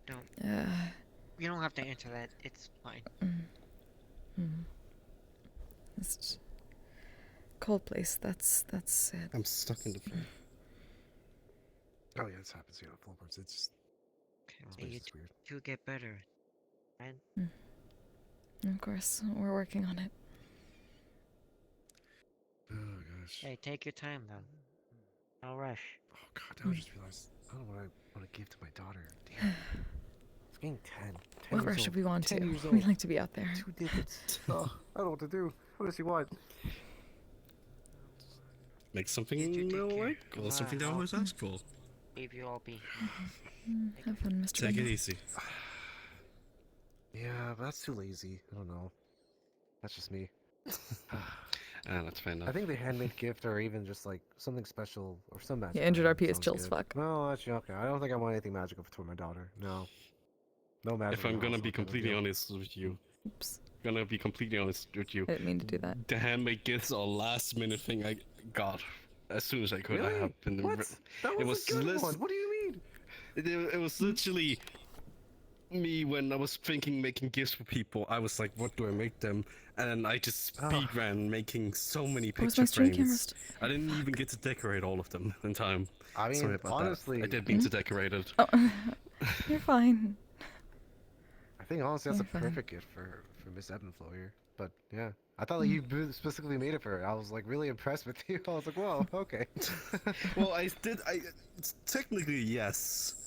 Don't. You don't have to answer that. It's fine. It's cold place. That's it. I'm stuck in the frame. Oh yeah, this happens. You know, floorboards. It's just. This place is weird. You'll get better, right? Of course, we're working on it. Oh gosh. Hey, take your time though. No rush. Oh god, now I just realized I don't know what I want to give to my daughter. Damn. It's getting 10. 10 What years rush should old. we want 10 to? years We old. like to be out there. 2 digits. Oh, I don't know what to do. What does he want? Make something like, or something I always ask for. Leave you all be. Have fun, Mr. Take it Bender. easy. Yeah, but that's too lazy. I don't know. That's just me. That's fair enough. I think the handmade gift or even just like something special or some magic. Yeah, injured item RP is sounds chill as good. fuck. No, actually, okay. I don't think I want anything magical for my daughter. No. No magic. If I'm gonna be completely honest with you. Oops. Gonna be completely honest with you. I didn't mean to do that. The handmade gifts are last minute thing I got as soon as I could. Really? I happened. What? That was a good one. What do you mean? It was literally me when I was thinking making gifts for people. I was like, what do I make them? And I just speedran making so many Where's picture my stream frames. cameras? I didn't even get to decorate all of them in time. I mean, Sorry about honestly, that. I did mean to decorate it. Oh, you're fine. I think honestly that's You're a fine. perfect gift for Miss Ebenflow here. But yeah, I thought like you specifically made it for her. I was like really impressed with you. I was like, whoa, okay. Well, I technically yes,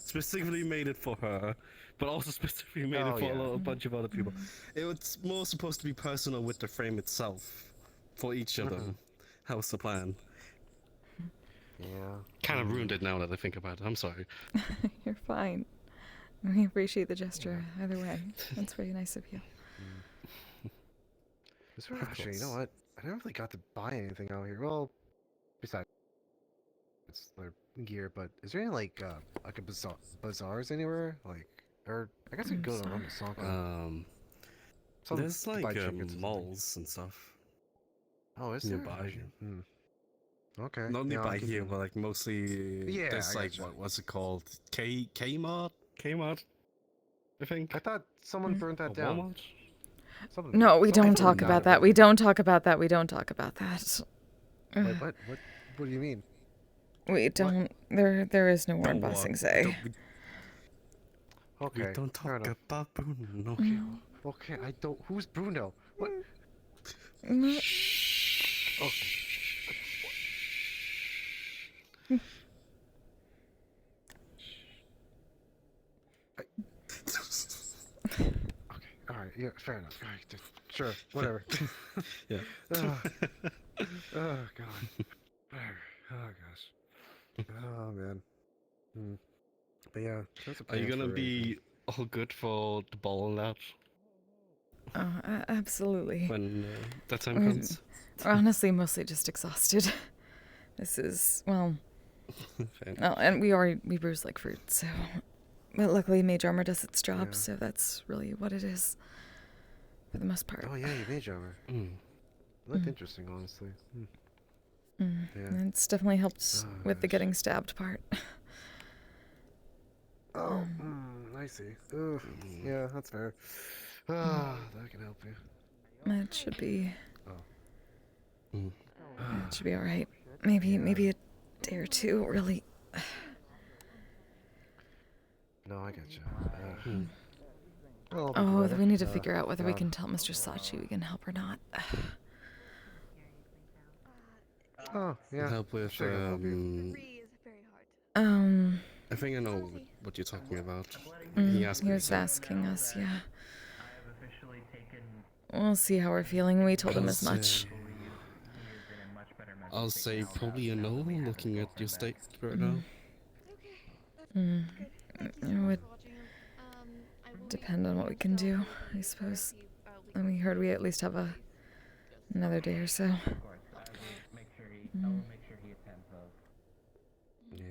specifically made it for her, but also specifically made it for a bunch of other people. It was more supposed to be personal with the frame itself, for each of them. That was the plan. Yeah. Kind of ruined it now that I think about it. I'm sorry. You're fine. We appreciate the gesture either way. That's very nice of you. Actually, you know what? I never really got to buy anything out here. Well, besides it's their gear, but is there any like a bazaars anywhere? Like, or I guess we could go to Ramasaka. There's like malls and stuff. Oh, is there? Nearby. Okay. Not Yeah, nearby I'll keep here, it. but like mostly. Yeah, There's I like gotcha. what's it called? Kmart. Kmart. I think. I thought someone burnt that Or down. Walmart? No, we don't Someone talk burned about down. that. We don't talk about that. We don't talk about that. Wait, what? What do you mean? We don't. There is no word Don't bossing walk. say. Okay. We don't fair talk enough. about Bruno. Okay, I don't. Who's Bruno? What? Mm. Okay. Okay. All right. Yeah. Fair enough. All right. Sure. Whatever. Yeah. Oh god. Whatever. Oh gosh. Oh man. But yeah. that's a Are you plan gonna for be all good for the ball and that Oh, absolutely. when that time We're- comes? We're honestly mostly just exhausted. This is well. Well, and we bruise like fruit, so. But luckily, mage armor does its job, Yeah. so that's really what it is, for the most part. Oh yeah, you mage armor. Looked interesting, honestly. Yeah. And it's definitely helped Oh, with the getting stabbed part. Oh, I see. Ugh, yeah, that's fair. Ah, that can help you. It should be. Oh. It should be all right. Maybe a day or two. Really. No, I get you. Well, I'll Oh, be we need to better. figure out whether we God. can tell Mr. Sachi we can help or not. Oh, yeah. Help with sure, I'll help you. I think I know what you're talking about. He asked me. was asking us, yeah. We'll see how we're feeling. We told him as much. I'll say probably a no, looking at your state right now. It would depend on what we can do, I suppose. And we heard we at least have another day or so. Yeah.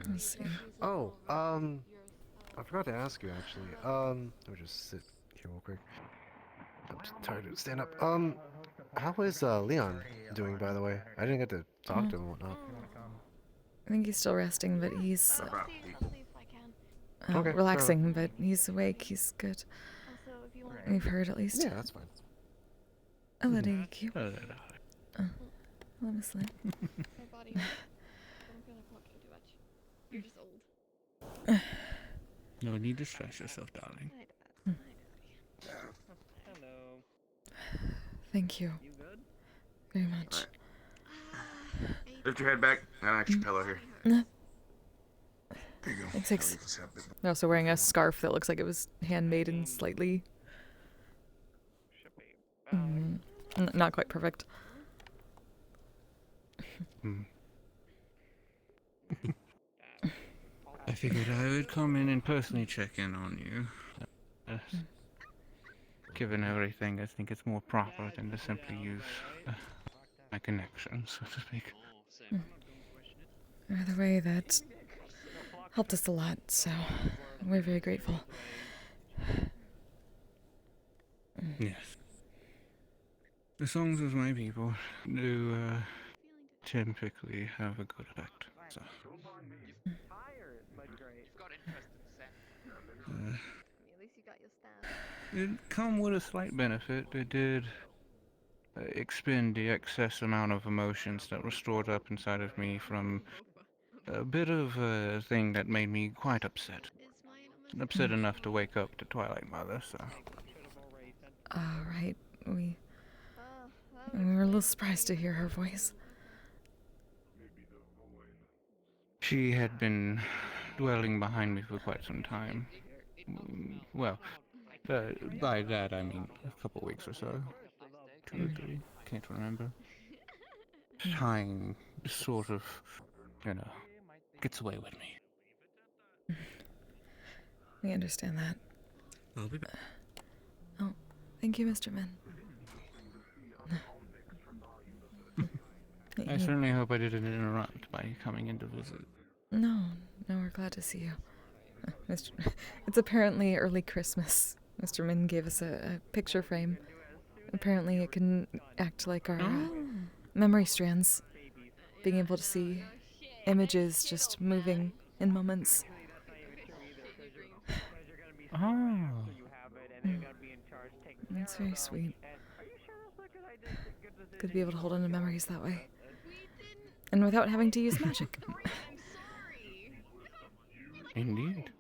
Let's see. Oh, I forgot to ask you actually. Let me just sit here real quick. I'm just tired to stand up. How is Leon doing, by the way? I didn't get to talk to him and whatnot. I think he's still resting, but he's Okay, relaxing, but he's awake. He's good. We've heard at least. Yeah, that's fine. Hello, DQ. Hello, Miss Lynn. You're just old. No need to stress yourself, darling. Hello. Thank you. Very much. Lift your head back. I got an extra pillow here. No. There you go. Thanks. They're also wearing a scarf that looks like it was handmade and slightly not quite perfect. I figured I would come in and personally check in on you. Given everything, I think it's more proper than to simply use my connection, so to speak. Either way, that helped us a lot, so we're very grateful. Yes. The songs of my people do typically have a good effect. So. It come with a slight benefit. It did expend the excess amount of emotions that were stored up inside of me from a bit of a thing that made me quite upset. Upset enough to wake up to Twilight Mother, so. Alright, we were a little surprised to hear her voice. She had been dwelling behind me for quite some time. Well, by that I mean a couple weeks or so. 2 or 3, can't remember. Time sort of, gets away with me. We understand that. I'll be back. Oh, thank you, Mr. Min. I certainly hope I didn't interrupt by coming in to visit. No, we're glad to see you. It's apparently early Christmas. Mr. Min gave us a picture frame. Apparently it can act like our memory strands. Being able to see images just moving in moments. Oh. It's very sweet. Good to be able to hold on to memories that way. And without having to use magic. Indeed.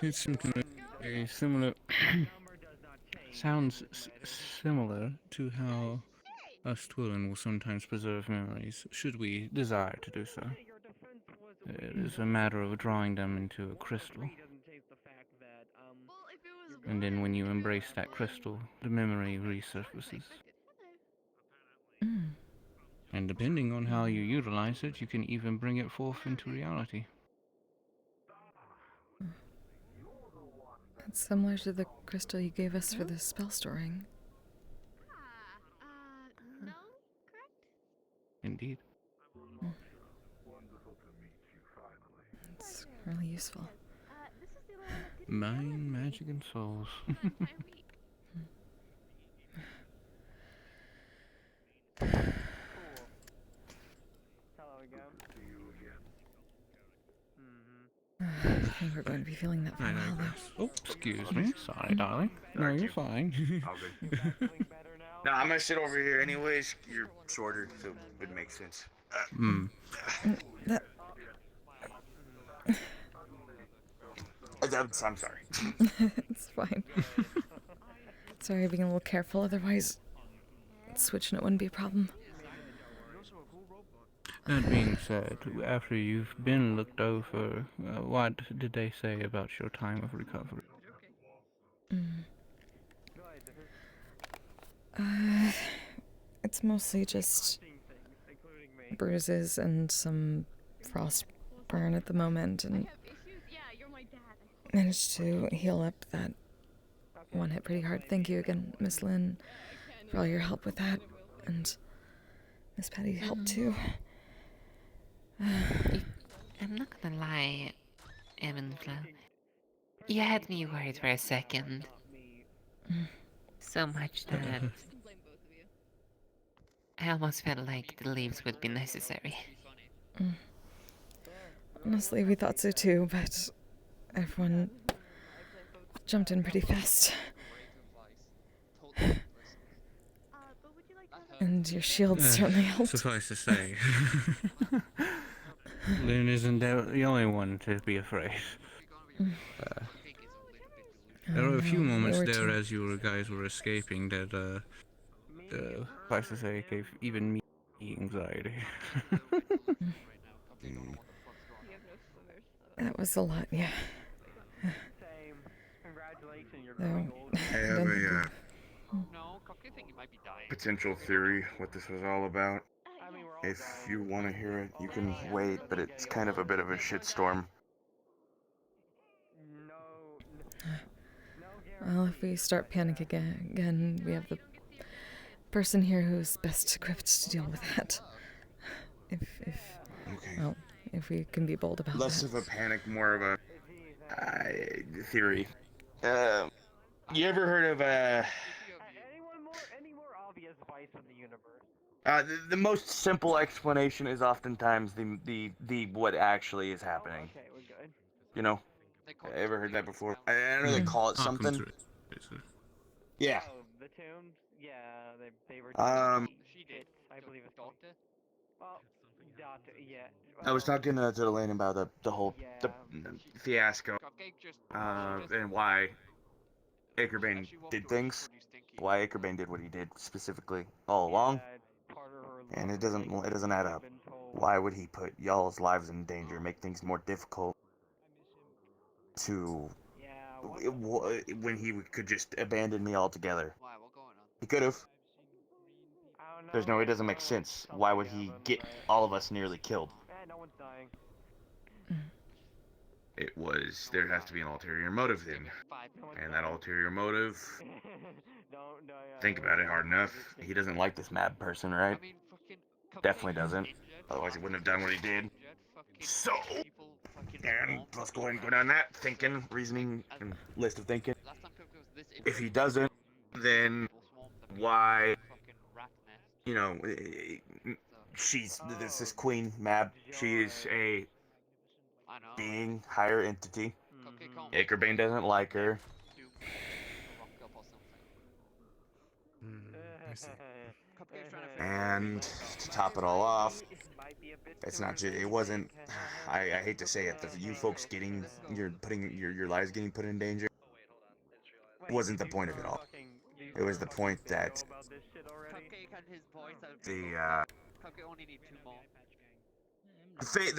It's a similar... sounds similar to how us Twillen will sometimes preserve memories, should we desire to do so. It is a matter of drawing them into a crystal. And then when you embrace that crystal, the memory resurfaces. And depending on how you utilize it, you can even bring it forth into reality. It's similar to the crystal you gave us for the spell storing. No, correct? Indeed. It's really useful. Mind, magic, and souls. I think we're going to be feeling that for a while, though. Oh, excuse me. Sorry, darling. No, you're fine. All good. No, I'm gonna sit over here anyways. You're shorter, so it would make sense. I'm sorry. It's fine. Sorry, being a little careful, otherwise switching it wouldn't be a problem. That being said, after you've been looked over, what did they say about your time of recovery? It's mostly just bruises and some frost burn at the moment, and managed to heal up that one hit pretty hard. Thank you again, Miss Lynn, for all your help with that, and Miss Patty helped too. I'm not gonna lie, Evanflo. You had me worried for a second. So much that I almost felt like the leaves would be necessary. Honestly, we thought so too, but everyone jumped in pretty fast. And your shield certainly helped. Suffice to say, Lynn isn't the only one to be afraid. There were a few moments there as you guys were escaping that, suffice to say, gave even me anxiety. That was a lot, yeah. Though, I have a potential theory what this was all about. If you want to hear it, you can wait, but it's kind of a bit of a shitstorm. Well, if we start panicking again, we have the person here who's best equipped to deal with that. Well, if we can be bold about Less that. of a panic, more of a theory. You ever heard of the most simple explanation is oftentimes the what actually is happening. You know, ever heard that before? I know they call it something. Yeah. The tombs, yeah, they were. I believe it's doctor. Well, doctor, yeah. I was talking to Elaine about the whole fiasco, and why Acrebane did things, why Acrebane did what he did specifically all along, and it doesn't add up. Why would he put y'all's lives in danger, make things more difficult to when he could just abandon me altogether? He could have. There's no way, it doesn't make sense. Why would he get all of us nearly killed? No one's dying. There has to be an ulterior motive then. And that ulterior motive, think about it hard enough. He doesn't like this mad person, right? Definitely doesn't. Otherwise he wouldn't have done what he did. So, and let's go ahead and go down that reasoning, and list of thinking. If he doesn't, then why, this queen, Mab, she is a being, higher entity. Acrebane doesn't like her. And to top it all off, it's not just, it wasn't, I hate to say it, you folks putting your lives getting put in danger wasn't the point of it all. It was the point that the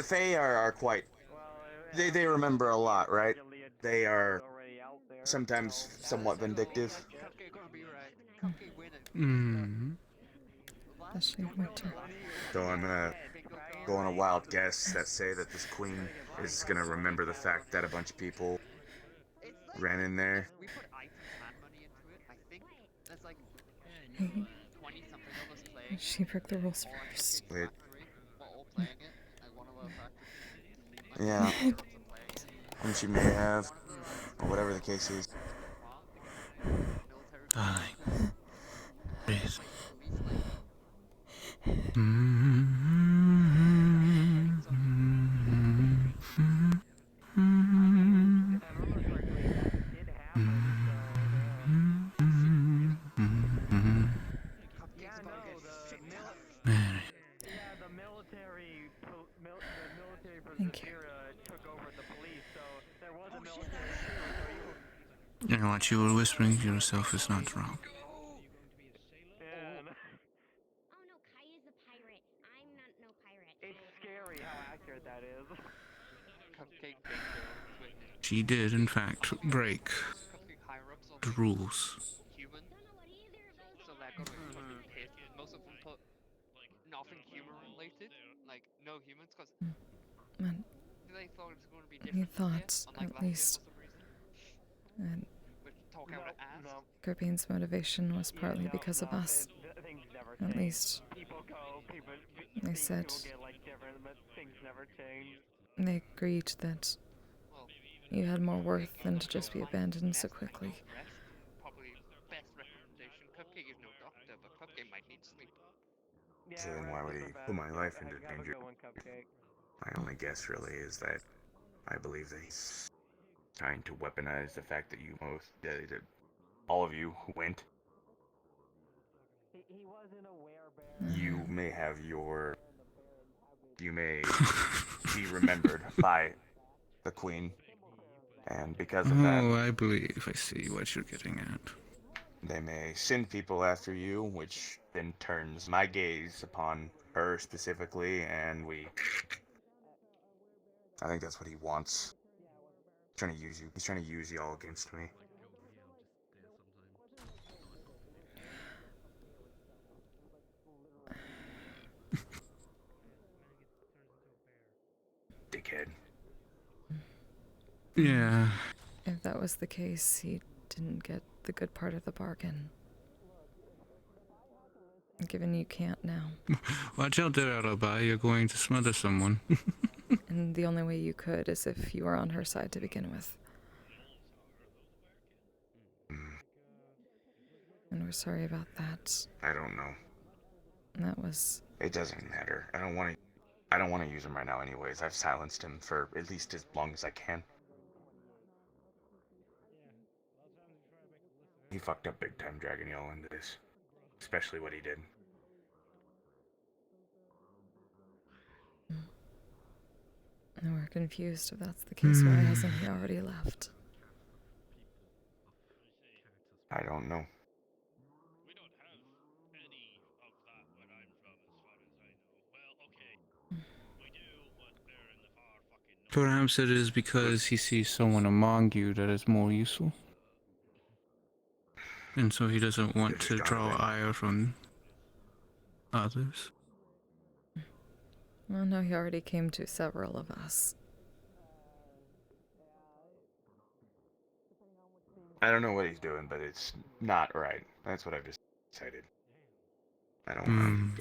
Fae are quite, they remember a lot, right? They are sometimes somewhat vindictive. Especially winter. So I'm gonna go on a wild guess that say that this queen is gonna remember the fact that a bunch of people ran in there. She broke the rules first. Wait. Yeah. And she may have, or whatever the case is. Darling. Please. Thank you. You know what you were whispering to yourself is not wrong. It's scary how accurate that is. She did, in fact, break the rules. So they're gonna be fucking pissed. Most of them put nothing human related, like no humans, because they thought it was going to be different. You thought, at least, that Gerbane's motivation was partly because of us. At least, they said they agreed that you had more worth than to just be abandoned so quickly. Probably best recommendation. Cupcake is no doctor, but Cupcake might need sleep. So then why would he put my life into danger? My only guess really is that I believe that he's trying to weaponize the fact that you both, that all of you who went, you may have your, you may be remembered by the queen, and because of that, Oh, I believe I see what you're getting at. they may send people after you, which then turns my gaze upon her specifically, and I think that's what he wants. He's trying to use you. He's trying to use y'all against me. Dickhead. Yeah. If that was the case, he didn't get the good part of the bargain. Given you can't now. Watch out there, Alibi. You're going to smother someone. And the only way you could is if you were on her side to begin with. And we're sorry about that. I don't know. That was... It doesn't matter. I don't want to use him right now anyways. I've silenced him for at least as long as I can. He fucked up big time dragging y'all into this. Especially what he did. And we're confused if that's the case. Why hasn't he already left? I don't know. Perhaps it is because he sees someone among you that is more useful. And so he doesn't want to draw ire from others. Well, no, he already came to several of us. I don't know what he's doing, but it's not right. That's what I've decided. I don't.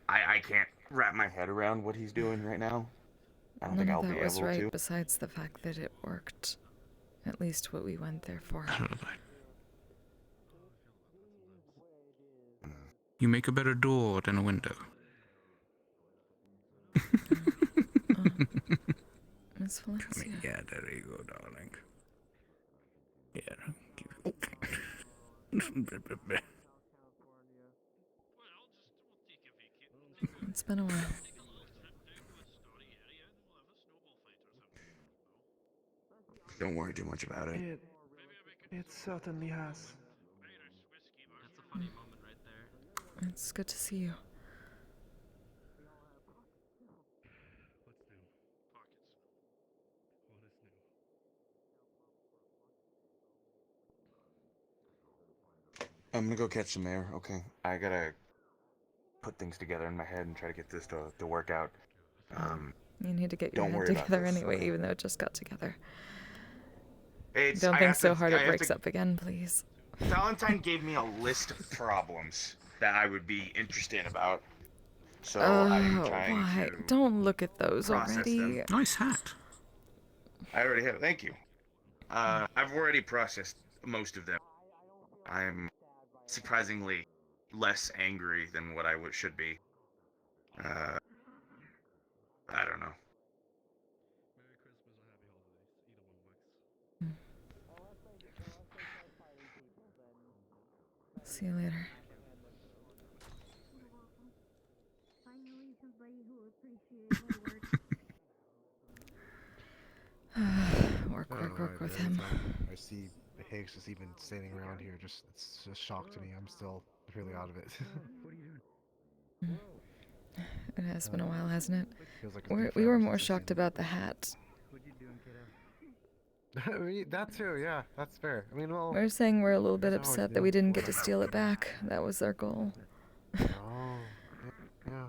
I can't wrap my head around what he's doing right now. I don't think I'll be able to. None of that was right, besides the fact that it worked. At least what we went there for. You make a better door than a window. Miss Valencia. Yeah, there you go, darling. Yeah. It's been a while. Don't worry too much about it. It certainly has. It's good to see you. I'm gonna go catch some air, okay? I gotta put things together in my head and try to get this to work out. You need to get your Don't head worry about together this, anyway, okay? even though it just got together. It's, Don't I think have so to- hard I it have breaks to- up again, please. Valentine gave me a list of problems that I would be interested about. So Oh, I'm trying why? to Don't look at those process already. them. Nice hat. I already have. Thank you. I've already processed most of them. I'm surprisingly less angry than what I should be. I don't know. See you later. Finally, somebody who appreciates my work. Work with him. I see Higgs just even standing around here. It's just shock to me. I'm still really out of it. What are you doing? It has been a while, hasn't it? Feels like it's been We were forever more since I've shocked about the hat. What you doing, kiddo? I mean, that too, yeah, that's fair. I mean, well... We're saying we're a little bit that's how I upset that feel. we didn't get to steal it back. That was our goal. Oh, yeah.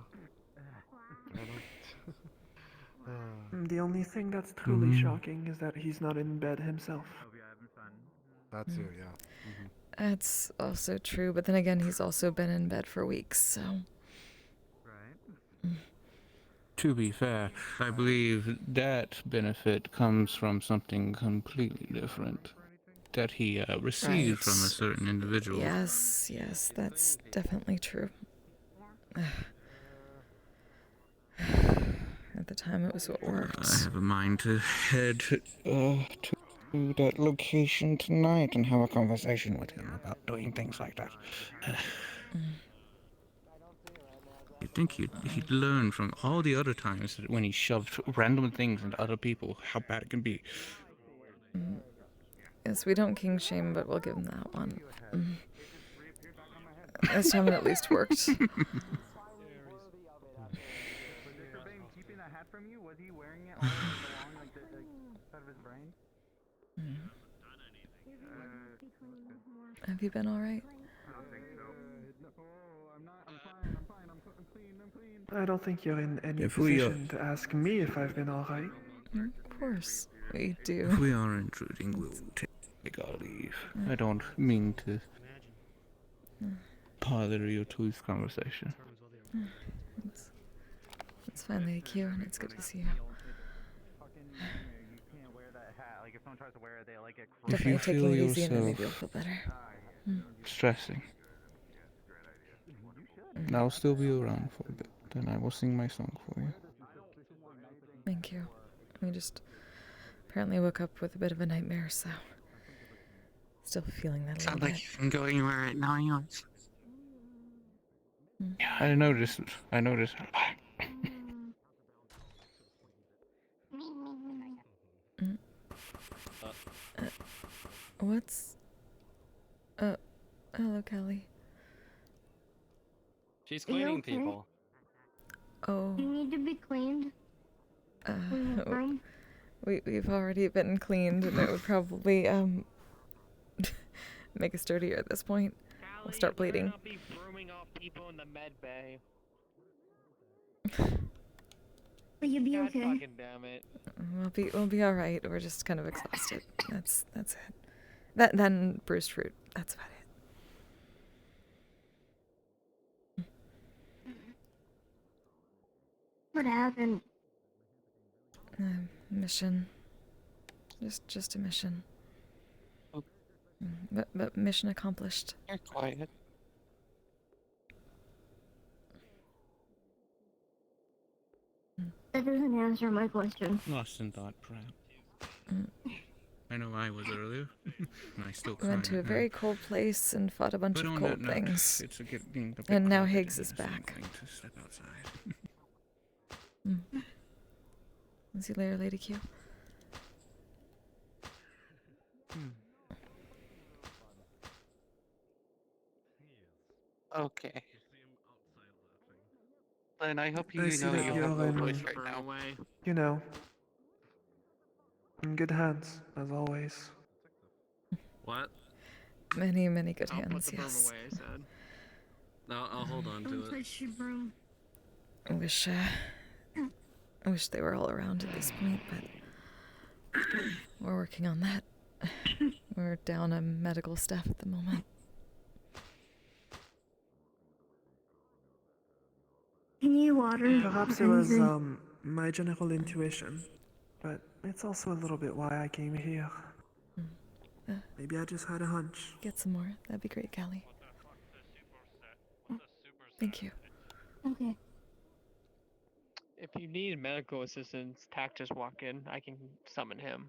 The only thing that's truly shocking is that he's not in bed himself. That too, yeah. That's also true, but then again, he's also been in bed for weeks, so... To be fair, I believe that benefit comes from something completely different. That he received from a certain individual. Yes, that's definitely true. time, it was what worked. I have a mind to head to that location tonight and have a conversation with him about doing things like that. You'd think he'd learn from all the other times that when he shoved random things into other people, how bad it can be. Yes, we don't king shame, but we'll give him that one. This time it at least worked. Have you been alright? I don't think you're in any If we are- position to ask me if I've been alright. Of course, we do. If we are intruding, we'll take our leave. I don't mean to bother you to this conversation. It's fine, Lady Q, and it's good to see you. If Definitely you taking feel it easy and then yourself maybe you'll feel better. stressing, I'll still be around for a bit. Then I will sing my song for you. Thank you. We just apparently woke up with a bit of a nightmare, so still feeling that a little Sounds bit. like you can go anywhere right now, yours. Yeah, I noticed. What's... hello, Kelly. She's Are you cleaning okay? people. Oh. You need to be cleaned. In the room. We've already been cleaned, and it would probably, make us dirtier at this point. We'll start bleeding. Not be brooming off people in the med bay. Will you be God okay? fucking damn it. We'll be all right. We're just kind of exhausted. That's it. Then bruised fruit. That's about it. What happened? Mission. Just a mission. But mission accomplished. You're quiet. That doesn't answer my question. Lost in thought, perhaps. I know I was earlier, and I still We went to a very cold place and fought a bunch But of on cold that note, things. it's getting a bit And now crowded Higgs in is here, so I'm back. going to step outside. See you later, Lady Q. Okay. Then I hope you I see know that you you're have no in, voice right now. you know, in good hands, as always. What? Many good I'll put hands, the broom yes. away, I said. No, I'll hold on to Don't it. touch your broom. I wish they were all around at this point, but we're working on that. We're down a medical staff at the moment. Can you water? Perhaps it was, my general intuition, but it's also a little bit why I came here. Maybe I just had a hunch. Get some more. That'd be great, Callie. Thank you. Okay. If you need medical assistance, Tack just walk in. I can summon him.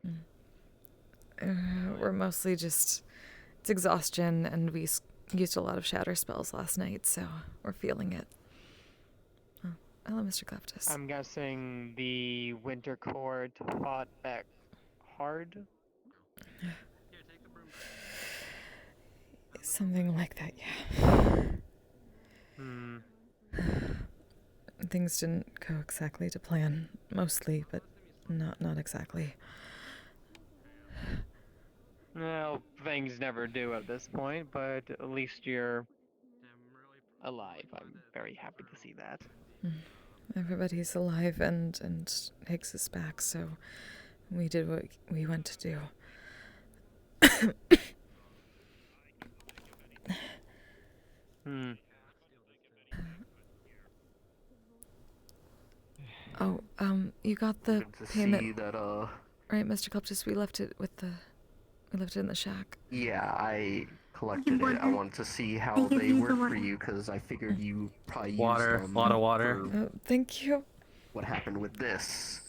We're mostly just... It's exhaustion, and we used a lot of shatter spells last night, so we're feeling it. Oh, hello, Mr. Cleptus. I'm guessing the Winter Court fought back hard? Something like that, yeah. Hmm. Things didn't go exactly to plan, mostly, but not exactly. Well, things never do at this point, but at least you're alive. I'm very happy to see that. Everybody's alive, and Higgs is back, so we did what we went to do. Oh, you got the payment, that, right, Mr. Cleptus? We left it in the shack. yeah, I collected it. I wanted to see how they work for you, because I figured you probably used Water, them lot of water. for Thank you. what happened with this.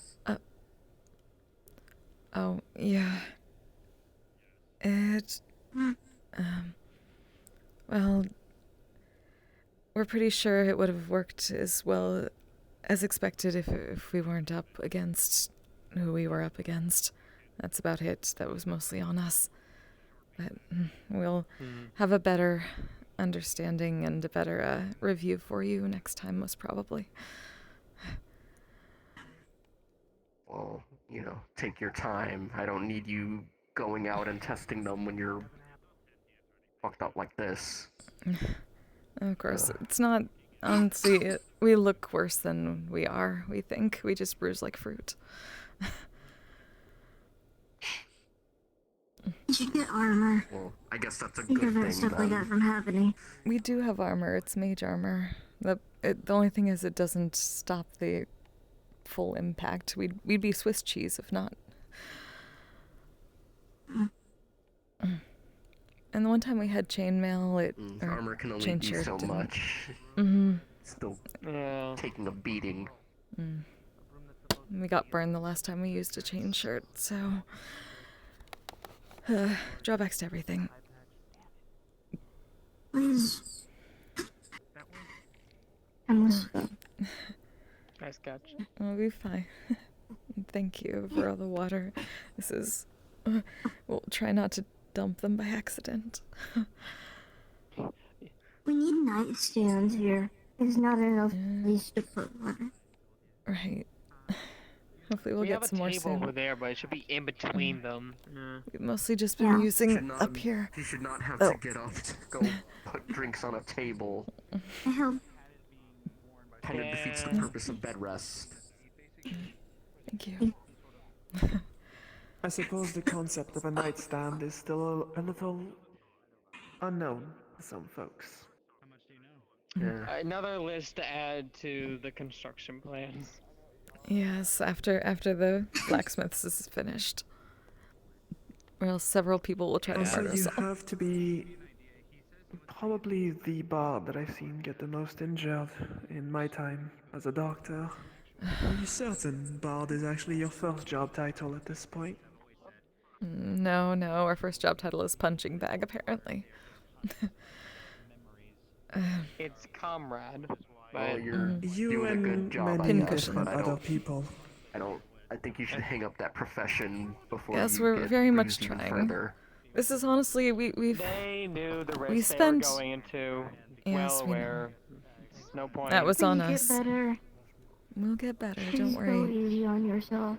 Oh, yeah. It... Well... We're pretty sure it would have worked as well as expected if we weren't up against who we were up against. That's about it. That was mostly on us. But we'll have a better understanding and a better review for you next time, most probably. Well, you know, take your time. I don't need you going out and testing them when you're fucked up like this. Of course, it's not... Honestly, we look worse than we are, we think. We just bruise like fruit. You should get armor. Well, I guess that's a Think good of thing stuff like then. that from happening. We do have armor. It's mage armor. The only thing is it doesn't stop the full impact. We'd be Swiss cheese if not. And the one time we had chainmail, Armor can only be so much. Still taking a beating. We got burned the last time we used a chain shirt, so... drawbacks to everything. Please. I must go. Nice catch. We'll be fine. Thank you for all the water. This is... we'll try not to dump them by accident. We need nightstands here. There's not enough place to put water. Right. Hopefully we'll we get have some a more table soon. over there, but it should be in between them. We've mostly just been using up here. You should not have to get up to go put drinks on a table. I help. Kind of defeats the purpose of bed rest. Thank you. I suppose the concept of a nightstand is still a little unknown to some folks. Another list to add to the construction plans. Yes, after the blacksmiths is finished. Or else several people will try to Also, hurt us you all. have to be probably the bard that I've seen get the most injured in my time as a doctor. Are you certain bard is actually your first job title at this point? No, our first job title is punching bag, apparently. It's comrade. Well, But you're You doing a and good job, many I guess, different but other people. I think you should hang up that profession before Yes, you we're get very much bruised even trying. further. This is honestly, we've... they knew the risk we they spent... were going into. Yes, well we know. aware. It's no point. That was on Please us. get better. We'll get better, Please don't go worry. easy on yourself.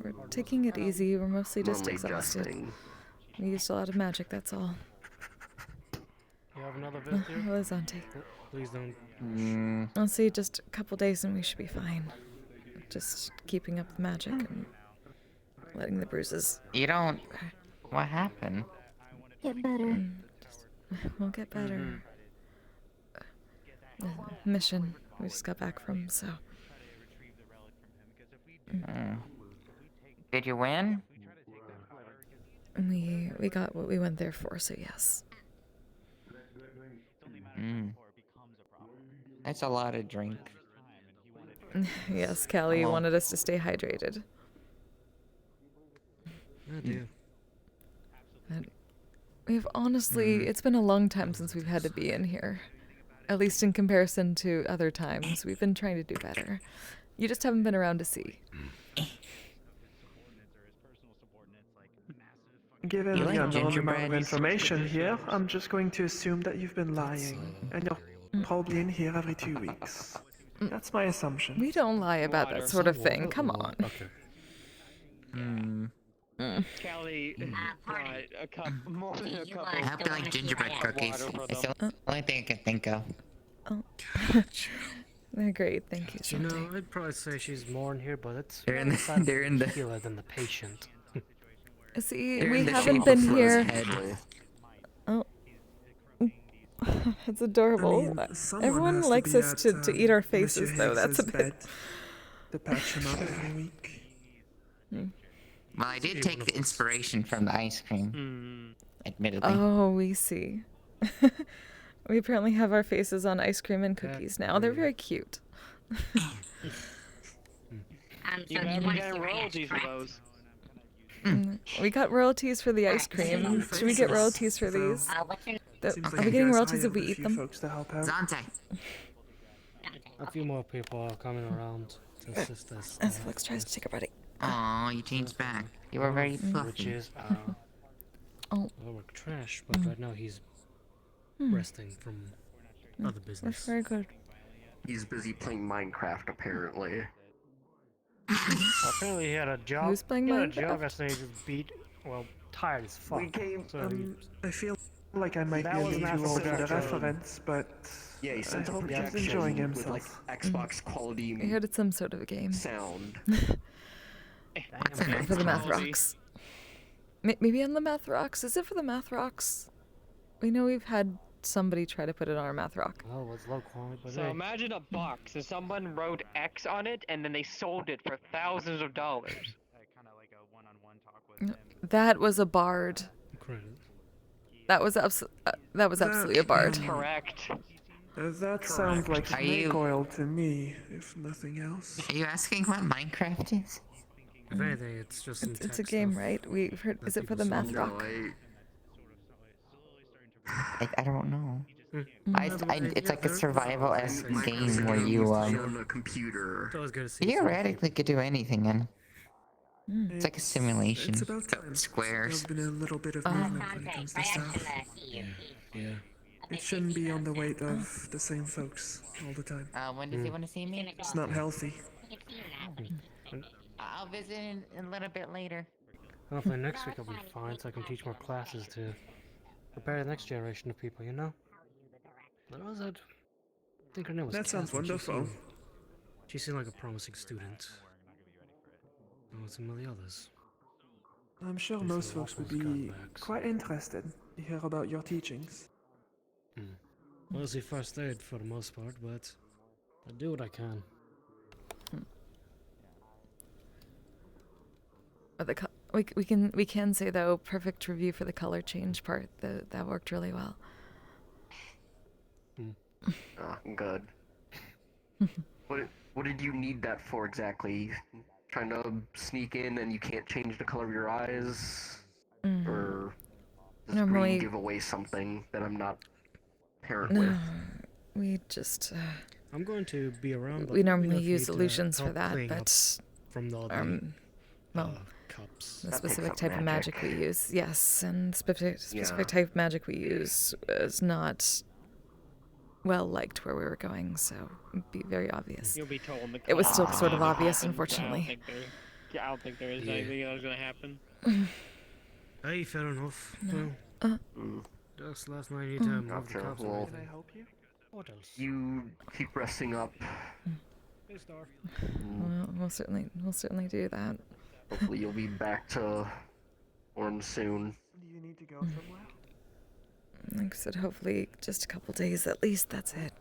We're taking it easy. We're mostly just Only exhausted. adjusting. We used a lot of magic, that's all. You have another visitor? Hello, Zante. Please don't. I'll see you just a couple days and we should be fine. Just keeping up the magic and letting the bruises... You don't... What happened? Get better. We'll get better. Mission we just got back from, so... Did you win? We got what we went there for, so yes. That's a lot of drink. Yes, Callie wanted us to stay hydrated. Oh dear. And we've honestly, it's been a long time since we've had to be in here. At least in comparison to other times. We've been trying to do better. You just haven't been around to see. Given You the like unknown amount gingerbread? of information here, I'm just going to assume that you've been lying, and you're probably in here every 2 weeks. That's my assumption. We don't lie about that sort of thing. Come on. Okay. Callie brought a cup, more than a cup. I hope you like gingerbread cookies. It's the only thing I can think of. They're great, thank you, You know, Zante. I'd probably say she's more in here, but it's They're in more the- sad they're in the- healer than the patient. See, They're we in the haven't shape been of Flo's here. head. Oh. It's adorable. I mean, someone Everyone has to likes be us at, to eat our Monsieur faces, though. That's a Higgs's bit... bed to patch him up every week. Well, I did take the inspiration from the ice cream. Admittedly. Oh, we see. We apparently have our faces on ice cream and cookies now. They're very cute. You so better you be want to getting see royalties for correct? those. We got royalties for the ice cream. Should we get royalties for these? What's your Seems Are like we you getting guys royalties if hired we a eat few them? folks to help out. Zante. A few more people are coming around to assist us. As Felix tries to take a bite. Aw, you changed back. You were very Which fluffy. is Oh. Trash, but right now he's resting from other That's business. very good. He's busy playing Minecraft, apparently. Apparently he had a job. Who's playing he had a Minecraft? job yesterday. He just beat, well, tired as fuck. We came, So I feel like I might That be a was bit an too old for the actual reference, but yeah, he I sent a hope he's projection enjoying with like himself. Xbox quality I heard it's some sort of a game. sound. What's in it? For the math rocks. Maybe on the math rocks. Is it for the math rocks? We know we've had somebody try to put it on our math rock. Oh, it's low quality, but So hey. imagine a box and someone wrote X on it and then they sold it for thousands of dollars. That was a bard. That was absolutely a bard. Correct. That sounds like Are snake you- oil to me, if nothing else. Are you asking what Minecraft is? If anything, it's just some It's a tech game, stuff. right? We've heard. Is it for the math No, rock? I don't know. Mm. It's like a survival-esque game where Used you, to be on a computer. It's always good to see theoretically could do anything, and it's like a simulation. It's about time. Squares. There's been a little bit of movement when it comes to staff. Yeah. It shouldn't be on the weight of the same folks all the time. When does he want to see me? It's not healthy. I'll visit in a little bit later. Hopefully next week I'll be fine, so I can teach more classes to prepare the next generation of people, you know? What was it? I think her name was That sounds Catherine. wonderful. She seemed like a promising student. And with some of the others. I'm sure Before most folks would waffles got be back. quite interested to hear about your teachings. Mostly first aid for the most part, but I do what I can. But we can say though, perfect review for the color change part. That worked really well. Oh, good. What did you need that for exactly? Trying to sneak in and you can't change the color of your eyes? Or does Normally- green give away something that I'm not parent No, with? we just. I'm going to be around. But We normally let me know if you use need, illusions for help that, cleaning up but from all the well, cups. the That takes specific up type of magic magic. we use, yes, and specific Yeah. type of magic we use is not well liked where we were going, so it'd be very obvious. You'll be told in the It was still class sort of if it obvious, happens, unfortunately. I don't think there is Yeah. anything else gonna happen. Hey, fair enough. No. Well, just last night you time of the Gotcha. cops. Well, Can I help you? What else? you keep resting up. Hey, Star. We'll certainly do that. Hopefully you'll be back to form soon. Do you need to go somewhere? Like I said, hopefully just a couple days at least. That's it.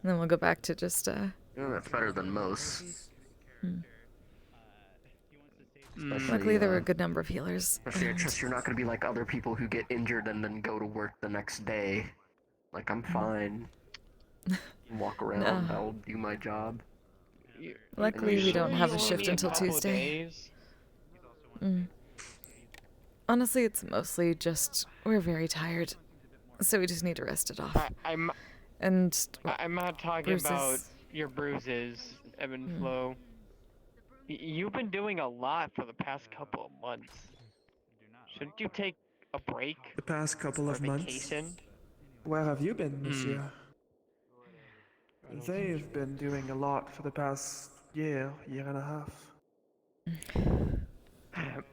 And then we'll go back to just Yeah, that's better than most. Luckily, there were a good number of healers. Especially I and- trust you're not going to be like other people who get injured and then go to work the next day. Like, I'm fine. Walk around, No. I'll do my job. Luckily, we don't have a shift until Tuesday. Honestly, it's mostly just we're very tired, so we just need to rest it off. I'm not talking bruises. about your bruises, ebb and flow. You've been doing a lot for the past couple of months. Shouldn't you take a break? The past couple or of months. vacation? Where have you been, monsieur? They've been doing a lot for the past year and a half.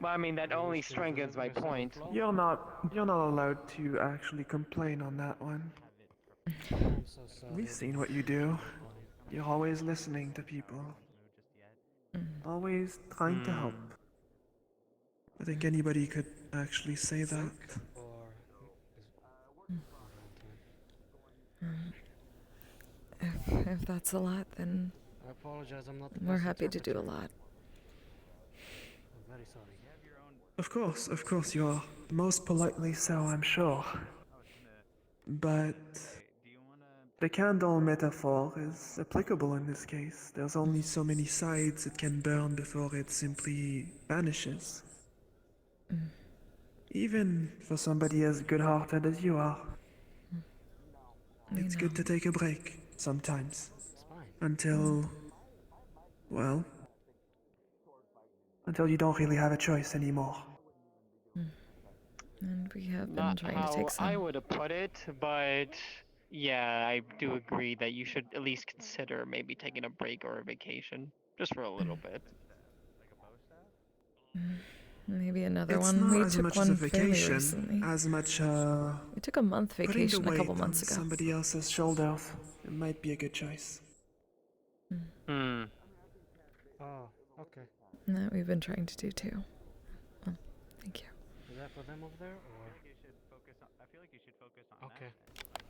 Well, I mean, that only strengthens my point. You're not allowed to actually complain on that one. We've seen what you do. You're always listening to people. Always trying to help. I think anybody could actually say that. If that's a lot, then I apologize, I'm not the we're best happy to do a interpreter. lot. I'm very sorry. Of course you are. Most politely so, I'm sure. But The candle metaphor is applicable in this case. There's only so many sides it can burn before it simply vanishes. Even for somebody as good-hearted as you are. It's good to take a break sometimes. Until, well, until you don't really have a choice anymore. And we have been Not trying to how take some. I would have put it, but yeah, I do agree that you should at least consider maybe taking a break or a vacation, just for a little bit. Maybe another It's one. not We as took much as a one fairly vacation, recently. as much We took a month putting the vacation a weight couple on months ago. somebody else's shoulders. It might be a good choice. Hmm. Oh, okay. That we've been trying to do too. Oh, thank you. Is that for them over there, or? I feel like you should focus on Okay.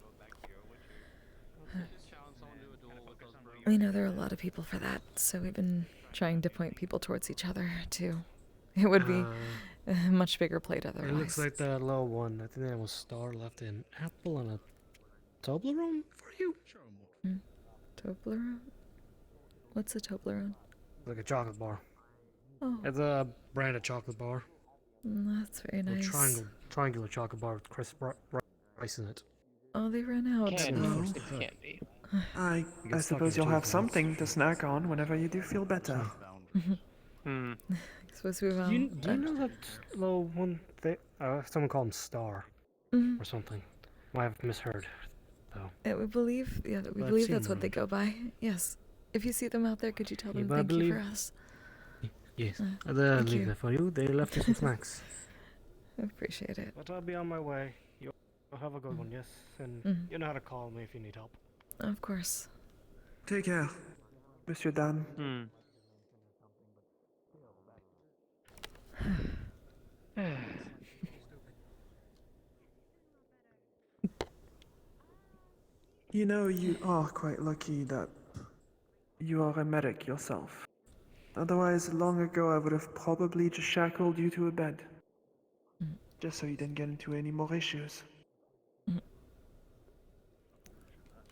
go back to your Witcher. We know there are a lot of people for that, so we've been trying to point people towards each other too. It would be a much bigger plate otherwise. It looks like the low one. I think that was Star left an apple and a Toblerone for you. Toblerone? What's a Toblerone? Like a chocolate bar. Oh. It's a branded chocolate bar. That's very nice. Triangular chocolate bar with crisp rice in it. Oh, they ran out. Candy. Well, It's candy. I suppose you'll have something to snack on whenever you do feel better. Hmm. Suppose we've Do you know that low one thing? Someone called him Star or something. Might have misheard, though. We believe, we I've believe seen that's what them. they go by. Yes. If you see them out there, could you tell them but I thank you for believe- us? Yes, thank I'll leave you. that for you. They left you some snacks. I appreciate it. But I'll be on my way. You'll have a good one, yes? And you know how to call me if you need help. Of course. Take care, Monsieur Dan. Hmm. You know, you are quite lucky that you are a medic yourself. Otherwise, long ago I would have probably just shackled you to a bed. Just so you didn't get into any more issues. Oh,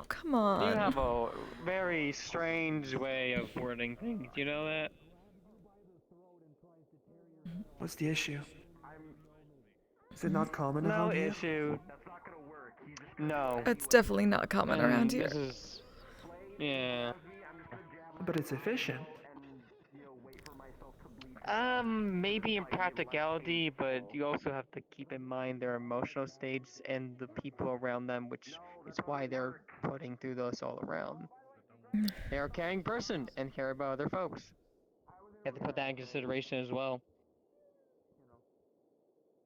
come on. You have a very strange way of wording things. You know that? What's the issue? Is it not common No around here? issue. No. It's definitely not common around here. This is. Yeah. But it's efficient. Maybe in practicality, but you also have to keep in mind their emotional states and the people around them, which is why they're putting through those all around. They're a caring person and care about other folks. You have to put that in consideration as well.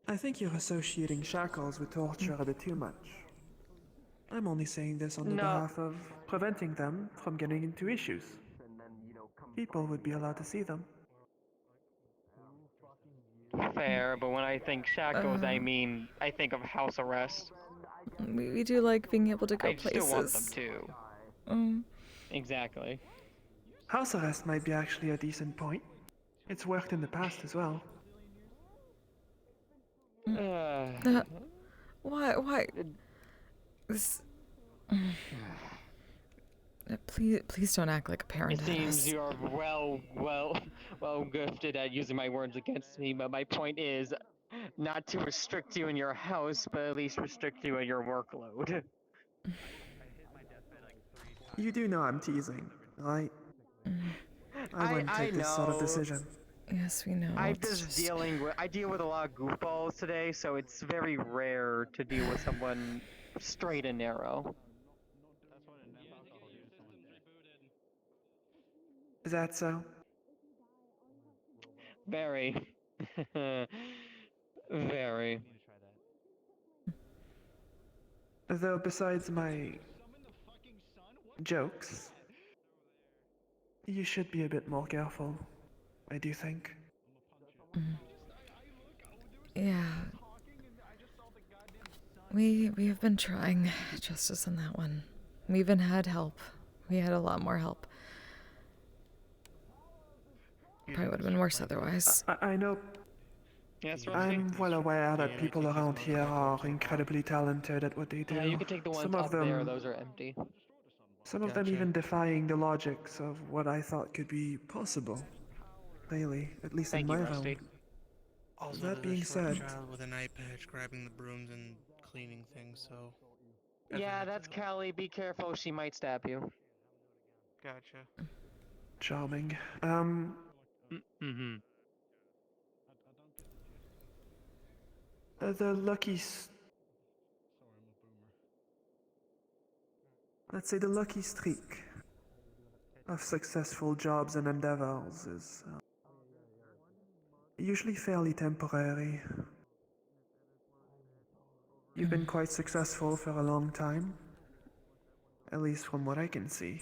I think you're associating shackles with torture a bit too much. I'm only saying this on the No. behalf of preventing them from getting into issues. People would be allowed to see them. Fair, but when I think shackles, I mean, I think of house arrest. We do like being able to go I places. still want them too. Exactly. House arrest might be actually a decent point. It's worked in the past as well. Why? This. Please don't act like a parent. It seems you are well gifted at using my words against me, but my point is not to restrict you in your house, but at least restrict you in your workload. You do know I'm teasing, right? I wouldn't take this sort of decision. Yes, we know. I deal with a lot of goofballs today, so it's very rare to deal with someone straight and narrow. Is that so? Very. Very. Though besides my jokes, you should be a bit more careful, I do think. Yeah. We have been trying justice on that one. We even had help. We had a lot more help. Probably would have been worse otherwise. I know. Yes, I'm well aware that people around here are incredibly talented at what they do. Yeah, you can take the ones Some of up them, there, those are empty. Some of them even defying the logics of what I thought could be possible. Really, at least in Thank my you, realm. Rusty. Also, That there's being a short said, child with an eye patch grabbing the brooms and cleaning things, so... Yeah, that's Callie. Be careful, she might stab you. Gotcha. charming. Mm-hmm. The lucky... Let's say the lucky streak of successful jobs and endeavors is usually fairly temporary. You've been quite successful for a long time, at least from what I can see.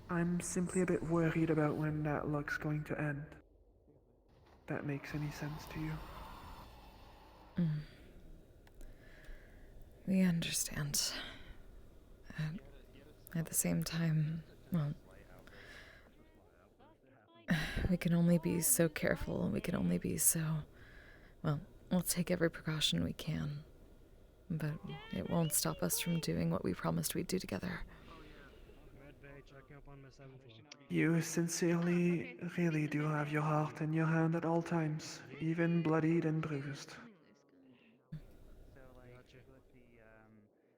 I'm simply a bit worried about when that luck's going to end. If that makes any sense to you. We understand. At the same time, well, we can only be so careful, we can only be so... Well, we'll take every precaution we can, but it won't stop us from doing what we promised we'd do together. You sincerely really do have your heart in your hand at all times, even bloodied and bruised.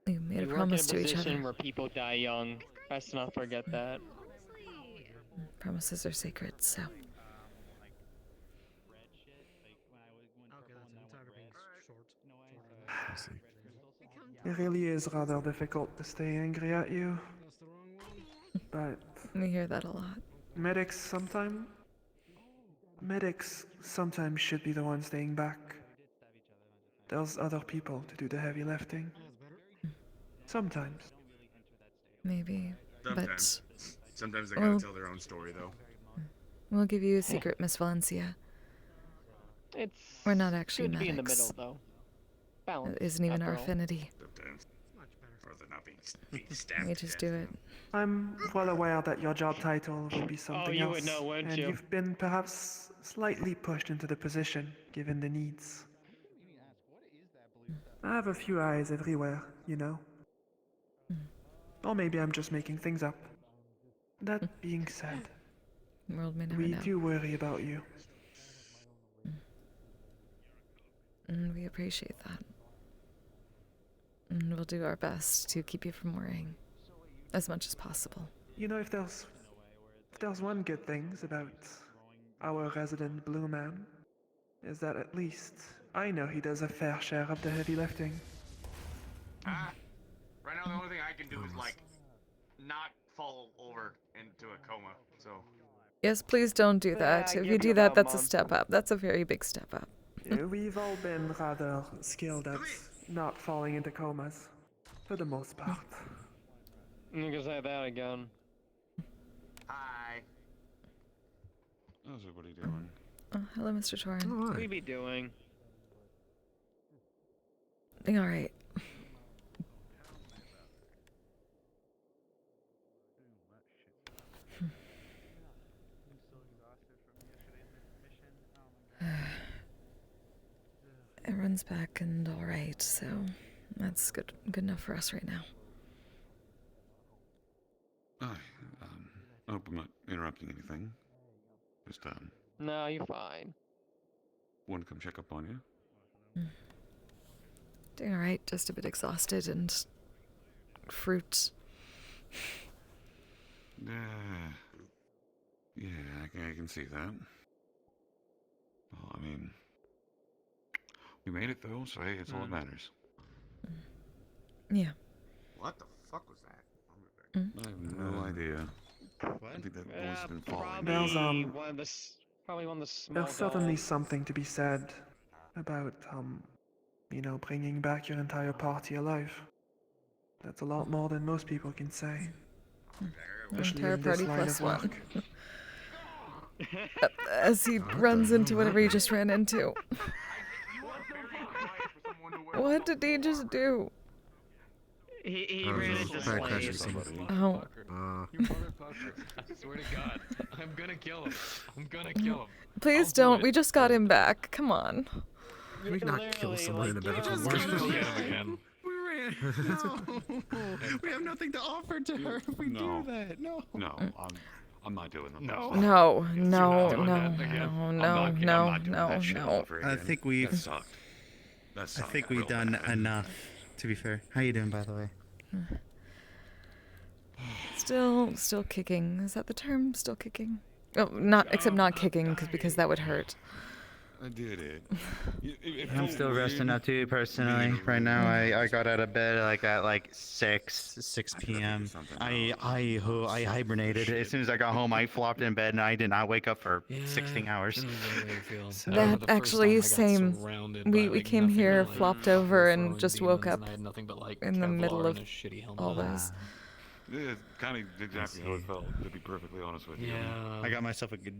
We made a You work in a promise to each position other. where people die young. Let's not forget that. Promises are sacred, so... It really is rather difficult to stay angry at you, but... We hear that a lot. Medics sometimes should be the ones staying back. There's other people to do the heavy lifting. Sometimes. Maybe, Sometimes. but... Sometimes they gotta Well, tell their own story, though. We'll give you a secret, Miss Valencia. We're not actually good to be in the medics. middle, though. Balance. It isn't even after our all. affinity. Sometimes. Rather not being stabbed. We just do it. I'm well aware that your job title would be something you else, would know, wouldn't and you? you've been perhaps slightly pushed into the position, given the needs. I have a few eyes everywhere, you know. Or maybe I'm just making things up. That being said, The world may never we know. do worry about you. And we appreciate that. And we'll do our best to keep you from worrying as much as possible. You know, if there's one good thing about our resident Blue Man, is that at least I know he does a fair share of the heavy lifting. Right now, the only thing I can do is, like, not fall over into a coma, so... Yes, please don't do that. If you do that, that's a step up. That's a very big step up. We've all been rather skilled at not falling into comas, for the most part. You can say that again. Hi. How's everybody doing? Oh, hello, Mr. Torin. What we be doing? All right. Everyone's back and all right, so that's good enough for us right now. I hope I'm not interrupting anything. Just, No, you're fine. wanted to come check up on you. Doing all right, just a bit exhausted and fruit. Yeah, I can see that. Well, I mean, we made it though, so hey, it's all that matters. Yeah. What the fuck was that? I have no idea. I think that voice has been following. There's, Probably one of the small There's certainly dolls. something to be said about, you know, bringing back your entire party alive. That's a lot more than most people can say. Especially Entire in this party line plus of work. As he runs into whatever he just ran into. What did he just do? He ran into slaves. Oh. You motherfucker. I swear to God. I'm gonna kill him. I'm gonna kill him. Please don't. We just got him back. Come on. We not kill someone in a medical We're gonna kill him again. We No, we have nothing to offer to her if we do that. No. No, I'm not doing that. No, You're no, not doing no, that again. no, I'm no, not no, doing no, that shit all no. over I again. think we've. That sucked. That I sucked think we've real done bad. enough. To be fair, how you doing, by the way? Still kicking. Is that the term? Still kicking? Oh, not except not kicking, because that would hurt. I did it. I'm still resting up too, personally. Right now, I got out of bed at 6 p.m. I hibernated. As soon as I got home, I flopped in bed and I did not wake up for 16 hours. So, That actually same. We came here, flopped over, and just woke up in the middle of all this. Yeah, kind of exactly how it felt, to be perfectly honest with you. Yeah. I got myself a good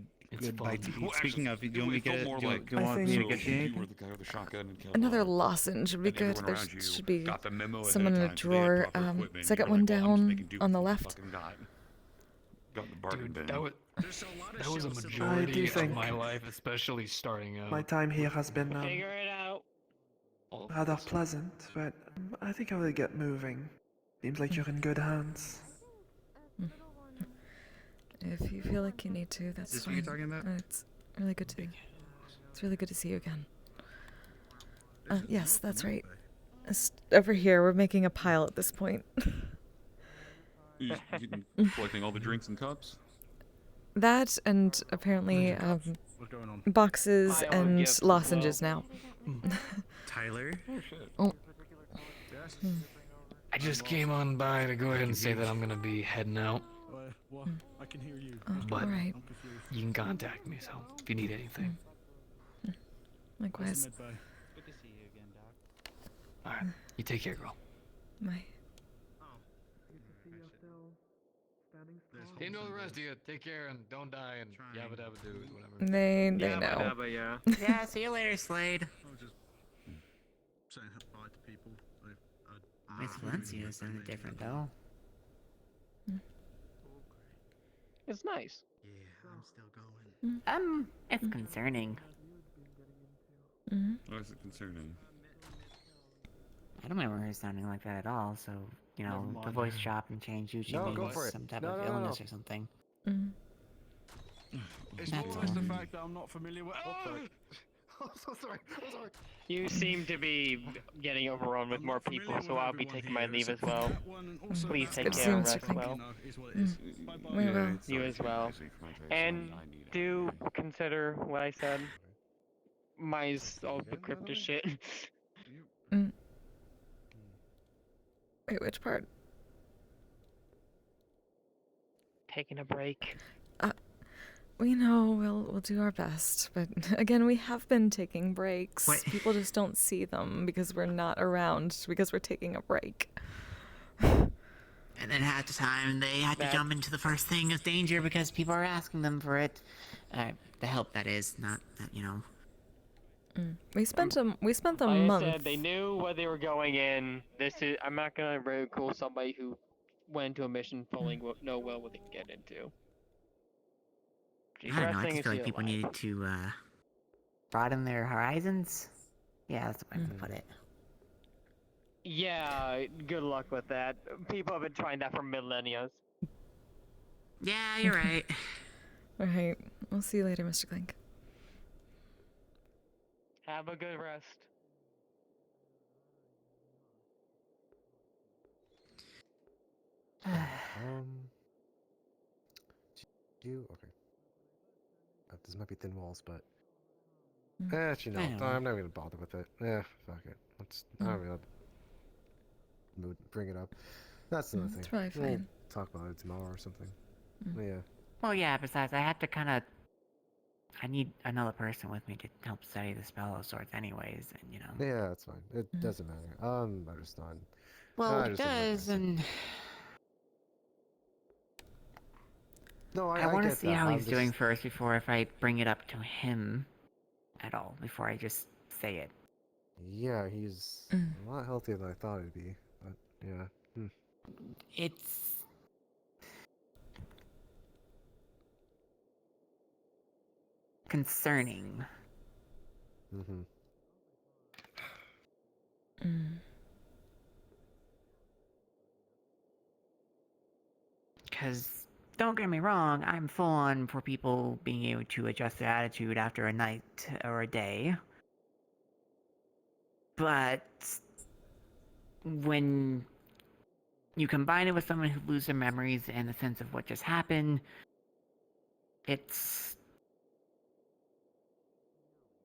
bite to eat. Well, Speaking actually, of, do you want me to get? Do you want me to get you you anything? were the guy with the shotgun and killed Another lozenge would be and good. everyone There around you should be got the memo ahead some of in a time, so they had drawer. proper equipment, Second you're one like, well, I'm just down making do on with the what I left. fucking got in the bargain bin. That was a I do majority of think my life, especially starting out. my time here has been Figure it out. rather pleasant, but I think I will get moving. Seems like you're in good hands. If you feel like you need to, that's Is this fine. what you're talking about? It's really good to. It's really good to see you again. Yes, that's right. Over here, we're making a pile at this point. You collecting all the drinks and cups? That and apparently boxes Pile of and gifts as lozenges well. now. Tyler? Oh shit. Oh. I just came on by to go ahead and say that I'm gonna be heading out. I can hear you. But alright. you can contact me, so if you need anything. Likewise. Good to see you again, Doc. Alright, you take care, girl. Bye. Hey, know the rest of you. Take care and don't die and yabba dabba doo, whatever. They Yeah, know. yeah. Yeah, see you later, Slade. I was just saying hi to people. Miss Valencia sounded different, though. It's nice. Yeah, I'm still going. It's concerning. Why is it concerning? I don't remember her sounding like that at all, so, you know, the voice drop and change usually No, go means for it. some type No, of no, no, illness no. or something. It's That's more or less the all. fact that I'm not familiar with. I'm so sorry. I'm sorry. You seem to be getting overrun with more people, so I'll be taking my leave as well. Please take Good to see care you, and Mr. rest Clink. well. We will. it's You not as well. easy for my face, And I need it. do consider what I said. Mine's all the crypto shit. Wait, which part? Taking a break. We know we'll do our best, but again, we have been taking breaks. What? People just don't see them because we're not around because we're taking a break. And then half the time, they have to jump into the first thing of danger because people are asking them for it. The help, that is, not, you know. We spent a Like month. I said, they knew what they were going in. I'm not gonna ridicule somebody who went into a mission fully know well what they can get into. I don't know, I Wrestling just is feel like your people life. needed to, broaden their horizons. Yeah, that's the way to put it. Yeah, good luck with that. People have been trying that for millennia. Yeah, you're right. Alright, we'll see you later, Mr. Clink. Have a good rest. Okay. This might be thin walls, but actually I no. know. I'm not gonna bother with it. Yeah, fuck it. I don't really bring it up. That's another thing. It's probably We'll fine. talk about it tomorrow or something. Yeah. Well, yeah, besides, I have to kind of... I need another person with me to help study the spell of sorts anyways, and, you know... Yeah, that's fine. It doesn't matter. I just not. Well, I it just don't like does, that. and... No, I want to get see that. how I'm he's doing just- first before if I bring it up to him at all, before I just say it. Yeah, he's a lot healthier than I thought he'd be. But yeah. It's... concerning. Because, don't get me wrong, I'm full on for people being able to adjust their attitude after a night or a day. But when you combine it with someone who loses their memories and the sense of what just happened, it's...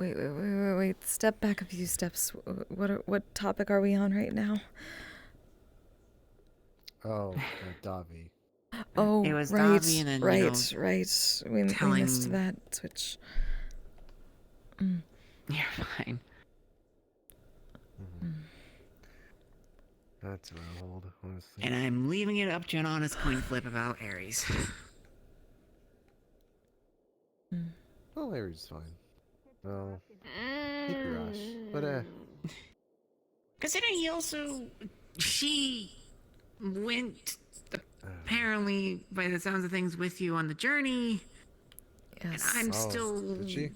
Wait. Step back a few steps. What topic are we on right now? Oh, Davi. Oh, it was right, Davi and then, right. We telling... missed that switch. You're fine. That's old, honestly. And I'm leaving it up to an honest coin flip about Ares. Well, Aries is fine. Well, he Rush, but Considering he also... She went, apparently, by the sounds of things, with you on the journey. Yes. And I'm still... Did she? It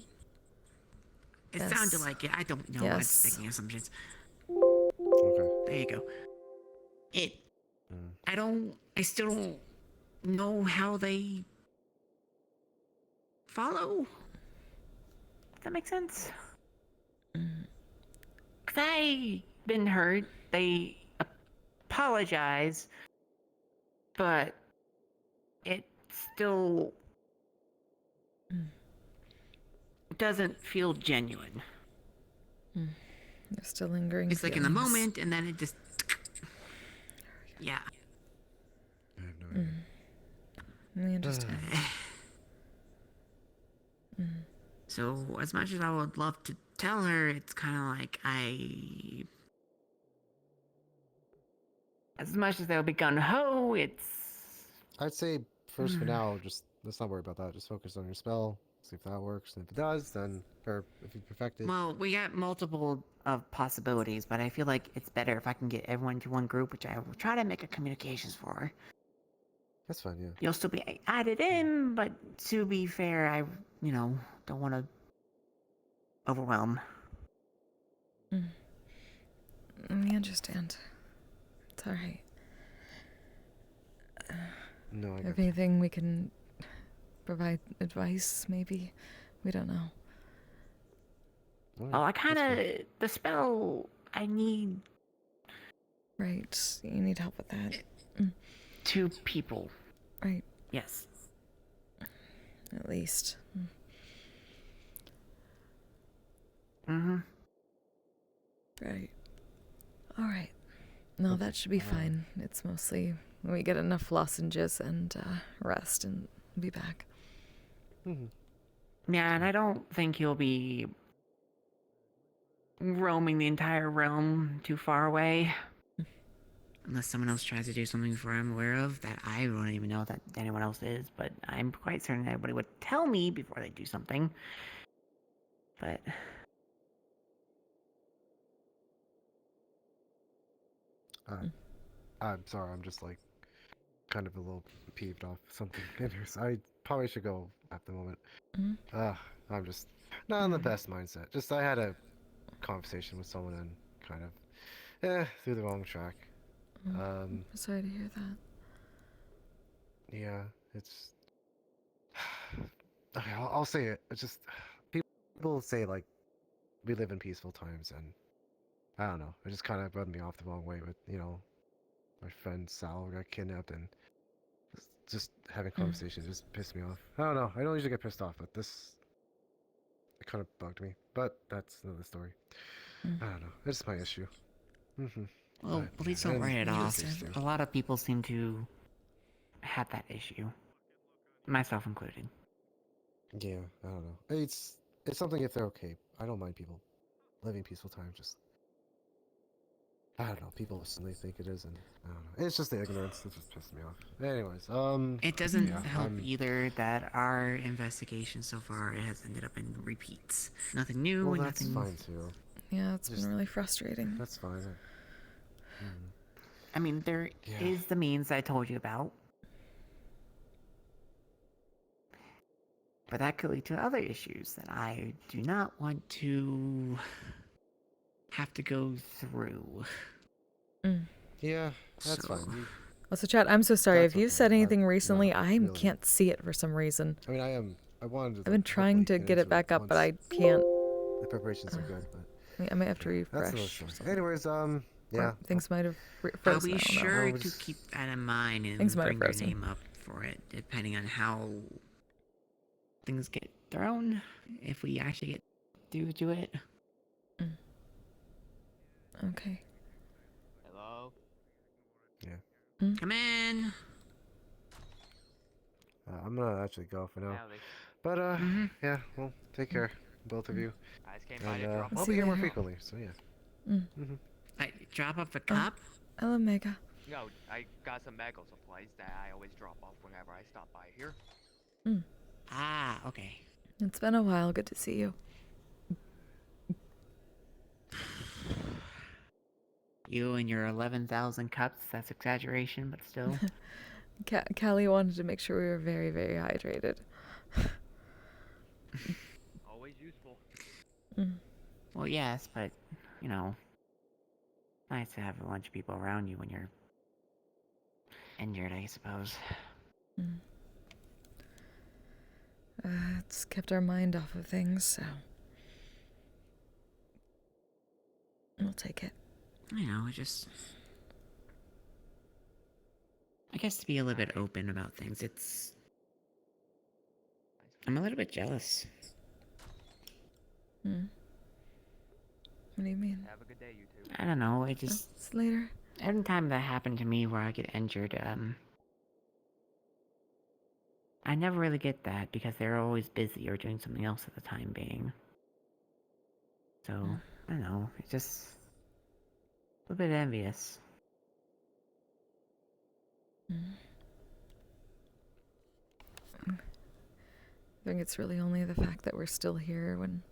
Yes. sounded like it. I don't know. I'm just making assumptions. Okay. There you go. I still don't know how they follow. Does that make sense? Because I've been hurt. They apologize, but it still doesn't feel genuine. There's still lingering It's like in the moment, and then it just... Yeah. I have no idea. We understand. So, as much as I would love to tell her, it's kind of like As much as they'll be gung-ho, it's... I'd say first for now, just let's not worry about that. Just focus on your spell, see if that works, and if it does, then, or if you perfect it. Well, we got multiple of possibilities, but I feel like it's better if I can get everyone to one group, which I will try to make a communications for. That's fine, yeah. You'll still be added in, but to be fair, I, don't want to overwhelm. We understand. It's alright. No, I If anything, we can provide advice, maybe. We don't know. Well, I kind of... The spell, I need... Right. You need help with that. 2 people. Right. Yes. At least. Right. Alright. No, that should be fine. It's mostly we get enough lozenges and rest and be back. Yeah, and I don't think he'll be roaming the entire realm too far away. unless someone else tries to do something before I'm aware of that I don't even know that anyone else is, but I'm quite certain everybody would tell me before they do something. But... I'm sorry, I'm just like kind of a little peeved off something. I probably should go at the moment. I'm just not in the best mindset. Just I had a conversation with someone and kind of through the wrong track. Sorry to hear that. Yeah, it's okay. I'll say it. It's just people say like we live in peaceful times, and I don't know. It just kind of rubbed me off the wrong way with my friend Sal got kidnapped, and just having conversations just pissed me off. I don't know. I don't usually get pissed off, but it kind of bugged me. But that's another story. I don't know. It's my issue. Well, please don't write it off. A lot of people seem to have that issue, myself included. Yeah, I don't know. It's something if they're okay. I don't mind people living peaceful times. Just I don't know. People certainly think it is, and I don't know. It's just the ignorance that just pissed me off. Anyways, it doesn't help either that our investigation so far has ended up in repeats. Nothing new. Well, and that's nothing... fine too. Yeah, it's been really frustrating. That's fine. I mean, there is the means I told you about. But that could lead to other issues that I do not want to have to go through. Yeah, that's fine. Also, Chad, I'm so sorry. That's If you've okay. said anything I'm recently, not I really- can't see it for some reason. I mean, I wanted to. I've been trying to get it back up, but I can't. The preparations are good, but I might have to that's another refresh. story. Or something. Anyways, Or yeah. things might have I'll frozen. be I don't know. sure to keep that in mind Things and might have bring your frozen. name up for it, depending on how things get thrown. If we actually get through to it. Okay. Hello? Yeah. Come in. I'm gonna actually go for now. Howdy. But yeah. Well, take care, both of you. I just came by And to drop I'll off be here a more cup. frequently. So yeah. Like, drop off a cup? Hello, Mega. No, I got some medical supplies that I always drop off whenever I stop by here. Ah, okay. It's been a while. Good to see you. You and your 11,000 cups, that's exaggeration, but still. Callie wanted to make sure we were very, very hydrated. Always useful. Well, yes, but, you know, nice to have a bunch of people around you when you're injured, I suppose. It's kept our mind off of things, so we'll take it. You know, I guess to be a little bit open about things, I'm a little bit jealous. What do you mean? Have a good day, you two. I don't know, it just... It's later. Every time that happened to me where I get injured, I never really get that because they're always busy or doing something else at the time being. So, I don't know, it's just a little bit envious. I think it's really only the fact that we're still here when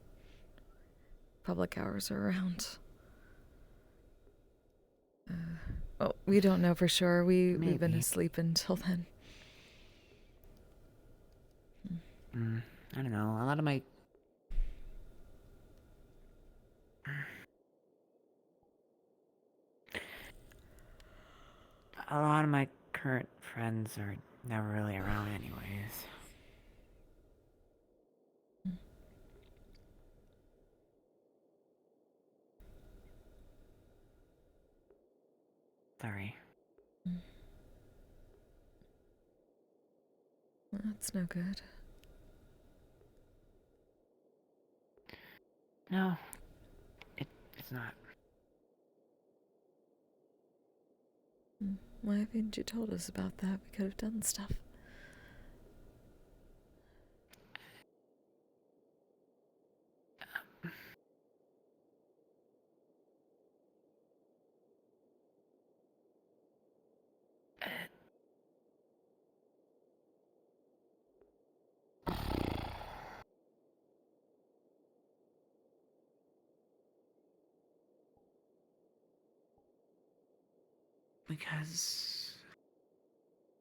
public hours are around. Well, we don't know for sure. We've been Maybe. asleep until then. I don't know, a lot of my... A lot of my current friends are never really around anyways. Sorry. That's no good. No, it's not. Why haven't you told us about that? We could have done stuff. Because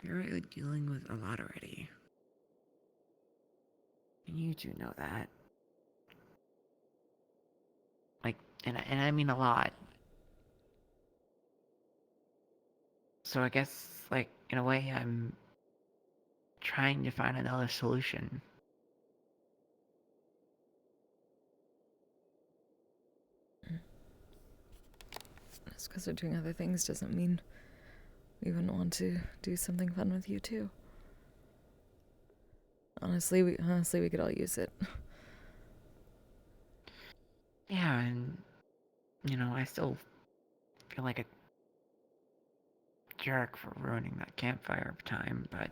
you're really dealing with a lot already. And you do know that. Like, and I mean a lot. So I guess, like, in a way, I'm trying to find another solution. Just because we're doing other things doesn't mean we wouldn't want to do something fun with you too. Honestly, we could all use it. Yeah, and, you know, I still feel like a jerk for ruining that campfire time, but...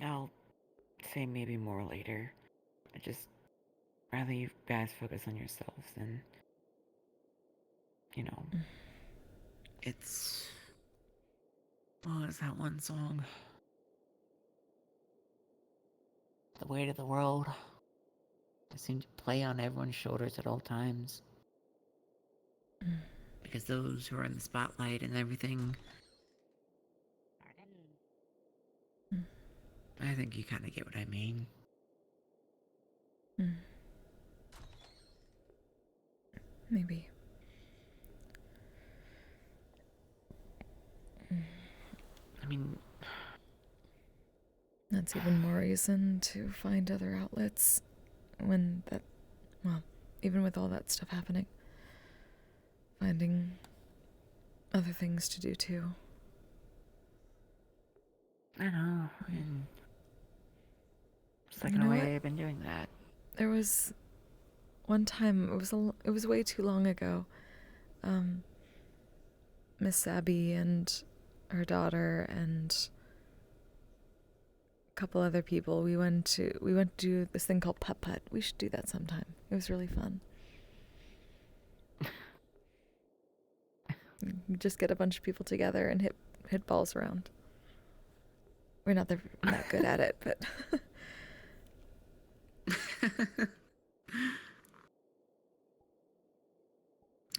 I'll say maybe more later. I just rather you guys focus on yourselves than, you know, it's... What is that one song? The weight of the world. It seems to play on everyone's shoulders at all times. because those who are in the spotlight and everything. I think you kind of get what I mean. Maybe. I mean, that's even more reason to find other outlets when that, well, even with all that stuff happening, finding other things to do too. I know, and second You know away, what? I've been doing that. There was one time, it was way too long ago. Miss Abby and her daughter and a couple other people, we went to do this thing called putt putt. We should do that sometime. It was really fun. You just get a bunch of people together and hit balls around. We're not that good at it, but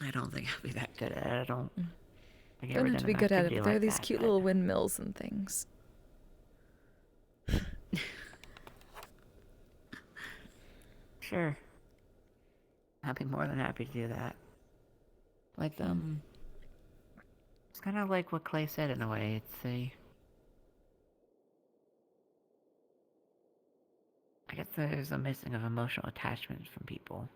I don't think I'll be that good at it. I don't. I've don't never have done to be an good at it. activity But there are like these that, cute but- little windmills and things. Sure. I'd be more than happy to do that. Like it's kind of like what Clay said in a way. I guess there's a missing of emotional attachment from people.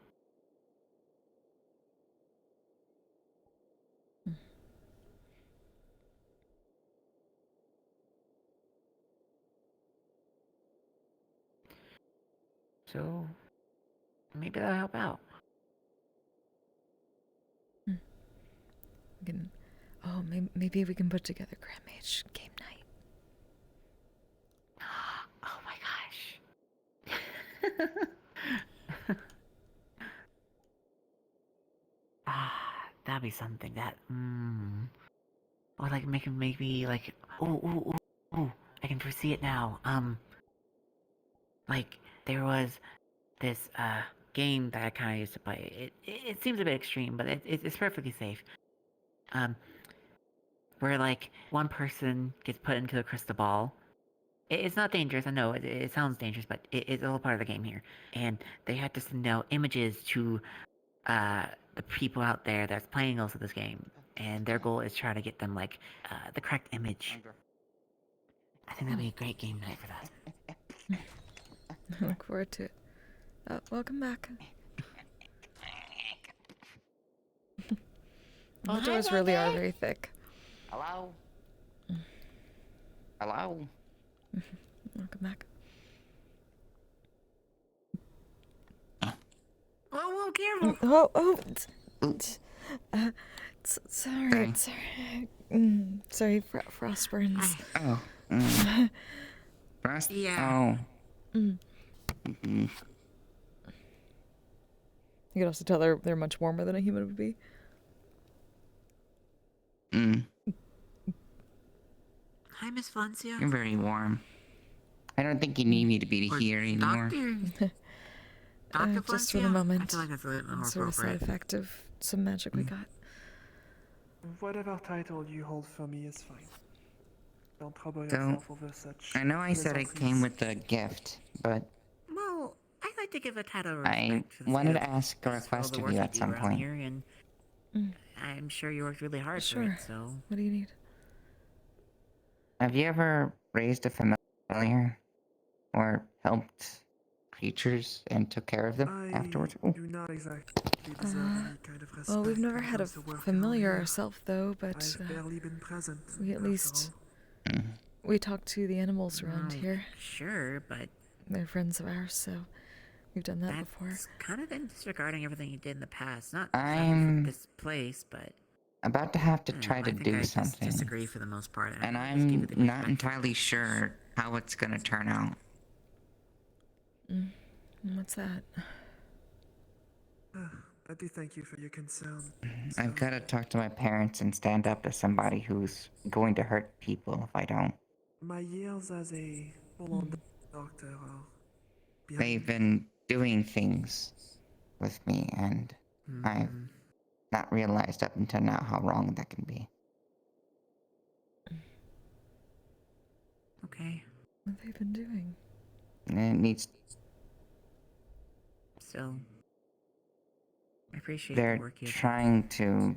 So maybe that'll help out. Maybe we can put together Grand Mage game night. Oh my gosh. That'd be something that or like maybe like oh, I can foresee it now. Like there was this game that I kind of used to play. It seems a bit extreme, but it's perfectly safe. Where like one person gets put into a crystal ball. It's not dangerous. I know it sounds dangerous, but it's all part of the game here. And they have to send out images to the people out there that's playing also this game, and their goal is try to get them like the correct image. I think that'd be a great game night for that. I look forward to it. Welcome back. The doors really are very thick. Hello? Hello? Welcome back. Whoa, careful! Sorry. Sorry, frost burns. Frost? Yeah. You could also tell they're much warmer than a human would be. Hi, Miss Valencia. You're very warm. I don't think you need me to be here anymore. Doctor Just for the Valencia? moment. I feel like that's a little more Sort of side appropriate. effect of some magic we got. Whatever title you hold for me is fine. Don't trouble So, yourself over such. I know I said it came with a gift, but Well, I'd like to give a title of I respect to the wanted sake to ask a all request the of work you you at do some around point. here, and I'm sure you worked really hard for Sure. it, so... What do you need? Have you ever raised a familiar or helped creatures and took care of them afterwards? I do not exactly deserve any kind of respect. Well, we've never when it had a comes to work familiar around here. ourselves, though, but I've barely been present. we at after least all. we talk to the animals around here. Sure, but... They're friends of ours, so we've done that before. That's kind of been disregarding everything you did in the past. Not I'm for this place, but... about to have to try I to think do I just something, disagree for the most part. and I'll just give you I'm the not respect. entirely sure how it's gonna turn out. What's that? I do thank you for your concern. I've gotta talk to my parents and stand up to somebody who's going to hurt people if I don't. My years as a full-on doctor are They've been doing things with me, and I've not realized up until now how wrong that can be. Okay. What have they been doing? And it needs. So. I appreciate the work you do.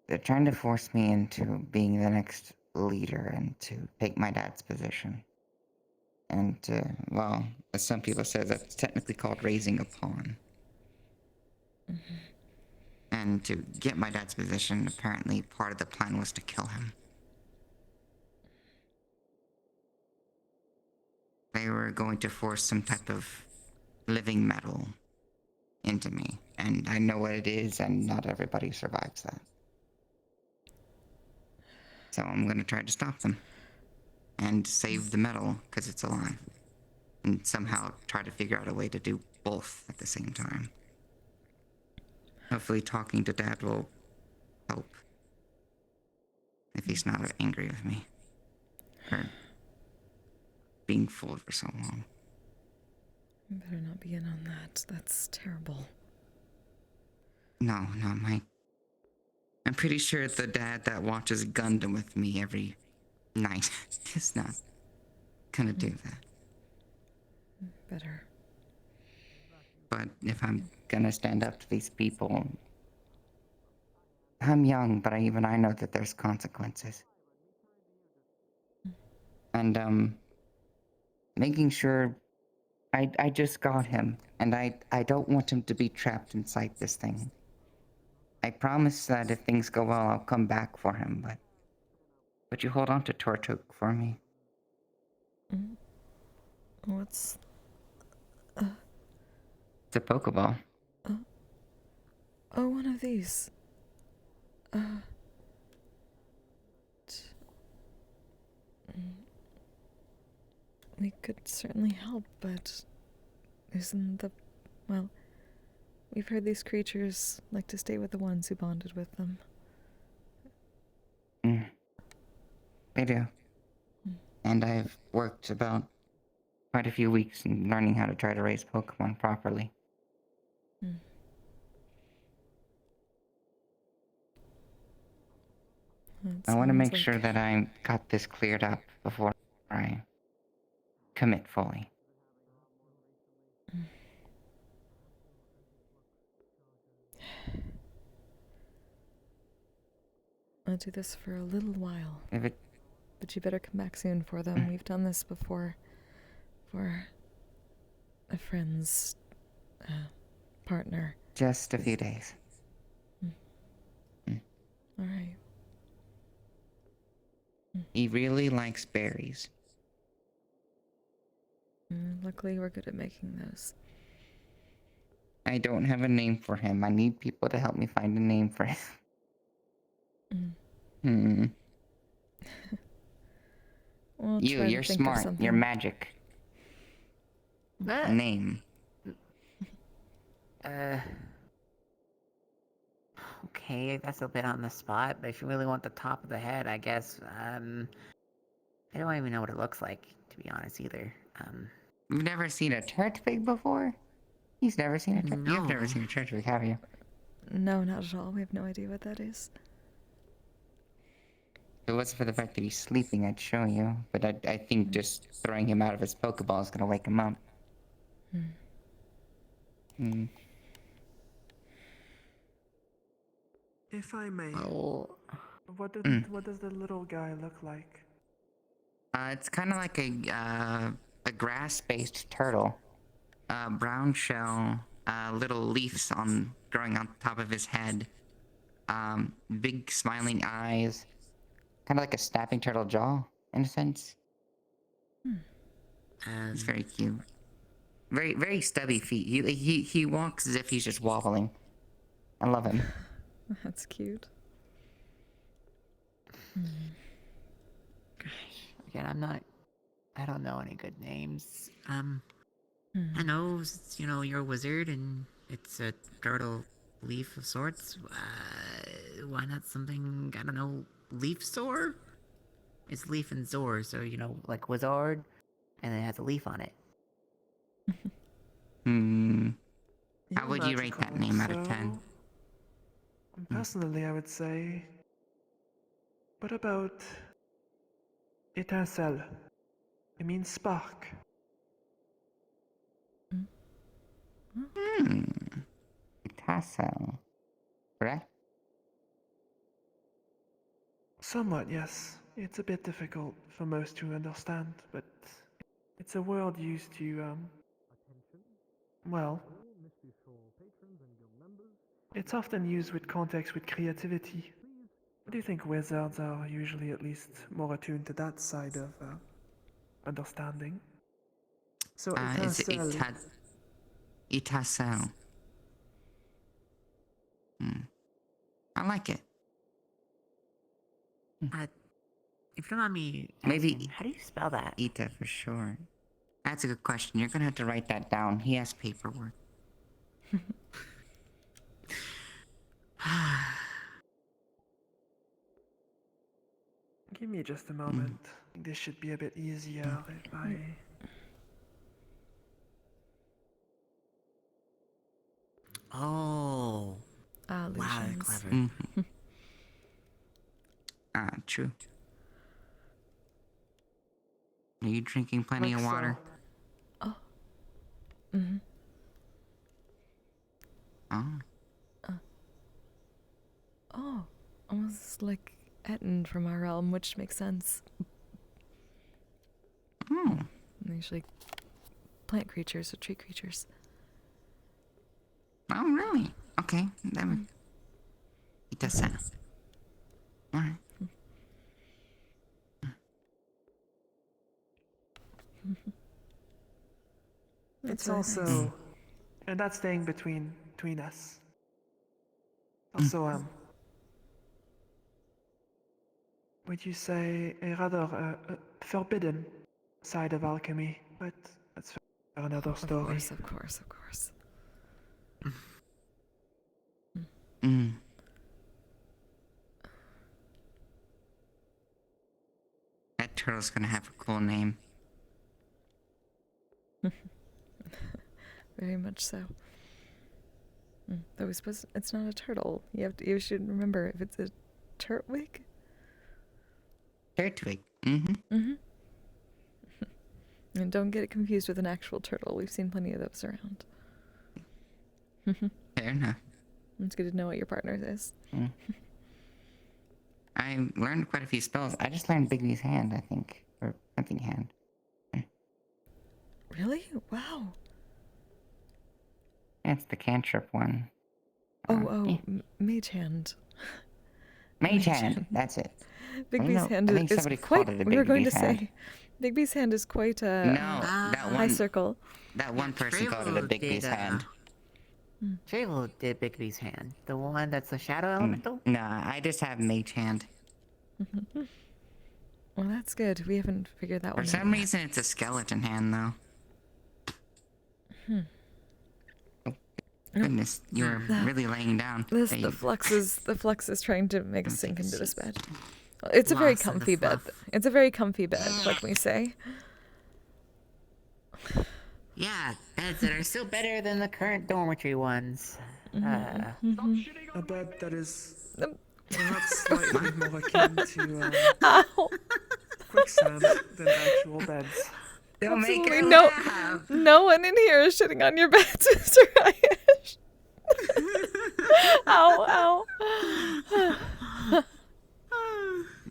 They're trying to force me into being the next leader and to take my dad's position. And, well, as some people say, that's technically called raising a pawn. And to get my dad's position, apparently part of the plan was to kill him. They were going to force some type of living metal into me. And I know what it is, and not everybody survives that. So I'm going to try to stop them. And save the metal, because it's alive. And somehow try to figure out a way to do both at the same time. Hopefully talking to Dad will help. If he's not angry with me. For being fooled for so long. You better not be in on that. That's terrible. No, not Mike. I'm pretty sure the dad that watches Gundam with me every night is not gonna do that. Better. But if I'm gonna stand up to these people, I'm young, but I know that there's consequences. And, making sure I just got him, and I don't want him to be trapped inside this thing. I promise that if things go well, I'll come back for him, but would you hold on to Tortuk for me? What's... It's a Pokeball. Oh, one of these. We could certainly help, but isn't the... Well, we've heard these creatures like to stay with the ones who bonded with them. They do. And I've worked about quite a few weeks in learning how to try to raise Pokemon properly. I want to make sure that I got this cleared up before I commit fully. I'll do this for a little while. But you better come back soon for them. We've done this before. For a friend's partner. Just a few days. Alright. He really likes berries. Luckily, we're good at making those. I don't have a name for him. I need people to help me find a name for him. We'll You're smart. You're magic. Name. Okay, that's a bit on the spot, but if you really want the top of the head, I guess, I don't even know what it looks like, to be honest, either. You've never seen a Turtwig before? He's never seen a Turtwig? No. You've never seen a Turtwig, have you? No, not at all. We have no idea what that is. If it wasn't for the fact that he's sleeping, I'd show you. But I think just throwing him out of his Pokeball is gonna wake him up. If I may, what does the little guy look like? It's kind of like a grass-based turtle. Brown shell, little leaves growing on top of his head. Big smiling eyes. Kind of like a snapping turtle jaw, in a sense. It's very cute. Very, very stubby feet. He walks as if he's just wobbling. I love him. That's cute. Again, I don't know any good names. I know, you're a wizard and it's a turtle leaf of sorts. Why not something, I don't know, leaf soar? It's leaf and zor, so, like wizard, and it has a leaf on it. How would you rate that name out of 10? Personally, I would say, what about étincelle? It means spark. Tassel. Correct? Somewhat, yes. It's a bit difficult for most to understand, but it's a word used to, well, it's often used with context with creativity. I do think wizards are usually at least more attuned to that side of understanding. So It's étincelle. Itasel. I like it. If you don't mind me Maybe asking, how do you spell that? Ita for sure. That's a good question. You're gonna have to write that down. He has paperwork. Give me just a moment. This should be a bit easier if I... Oh. Wow, they're Illusions. clever. True. Are you drinking plenty of water? Oh. Mm-hmm. Oh. Oh. Almost like Etten from our realm, which makes sense. Oh. They're usually plant creatures or tree creatures. Oh, really? Okay. It does sound. Alright. It's really also... nice. And that's staying between us. Also, would you say a rather forbidden side of alchemy, but that's for another story. Of course. That turtle's gonna have a cool name. Very much so. Though we suppose it's not a turtle. You should remember if it's a turtwig. Turtwig. And don't get it confused with an actual turtle. We've seen plenty of those around. Fair enough. It's good to know what your partner is. I learned quite a few spells. I just learned Bigby's hand, I think. Or something hand. Really? Wow. It's the cantrip one. Mage hand. Mage hand. That's it. Bigby's hand I think is somebody quite. called it a We were going to Bigby's hand. say, Bigby's hand is quite a that high one circle. That one person called it a Bigby's hand. Travel did Bigby's hand. The one that's the shadow elemental? Nah, I just have mage hand. Well, that's good. We haven't figured that For one out. some reason, it's a skeleton hand, though. Goodness, you were really laying down. The flux is trying to make us sink into this bed. It's a very Loss of the comfy bed. fluff. It's a very comfy bed, what can we say? Yeah, beds that are still better than the current dormitory ones. A bed that is perhaps slightly more akin to quicksand than actual beds. Don't make Absolutely her no, laugh. no one in here is shitting on your beds, Mr. Ryesh. Ow.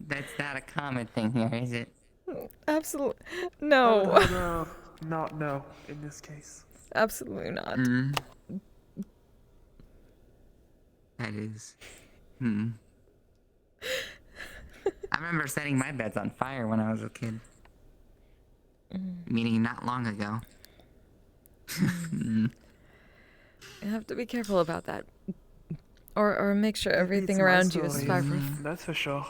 That's not a common thing here, is it? Absolutely. I would No. rather not know in this case. Absolutely not. That is. I remember setting my beds on fire when I was a kid. Meaning not long ago. You have to be careful about that. Or make sure everything It's my around you is story, fireproof. That's for sure.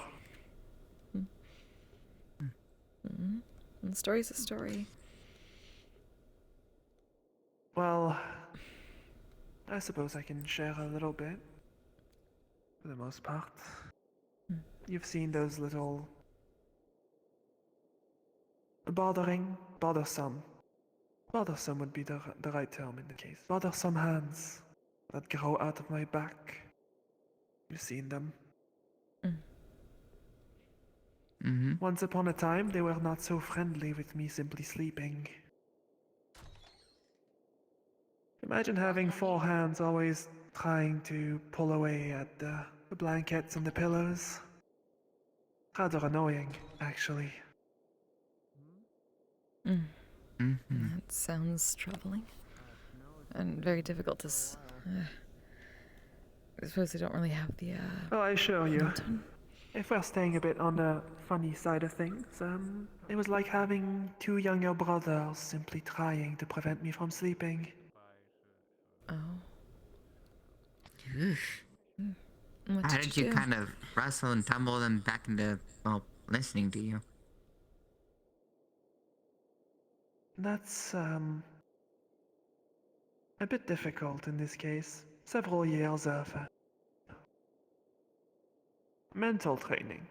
And the story's a story. Well, I suppose I can share a little bit. For the most part. You've seen those little... bothersome. Bothersome would be the right term in the case. Bothersome hands that grow out of my back. You've seen them. Mm-hmm. Once upon a time, they were not so friendly with me simply sleeping. Imagine having 4 hands always trying to pull away at the blankets and the pillows. Rather annoying, actually. That sounds troubling. And very difficult to I suppose they don't really have the, Oh, I assure you. Milton. If we're staying a bit on the funny side of things, it was like having 2 younger brothers simply trying to prevent me from sleeping. Oh. What How did did you you do? kind of wrestle and tumble them back into, well, listening to you? That's, a bit difficult in this case. Several years of mental training.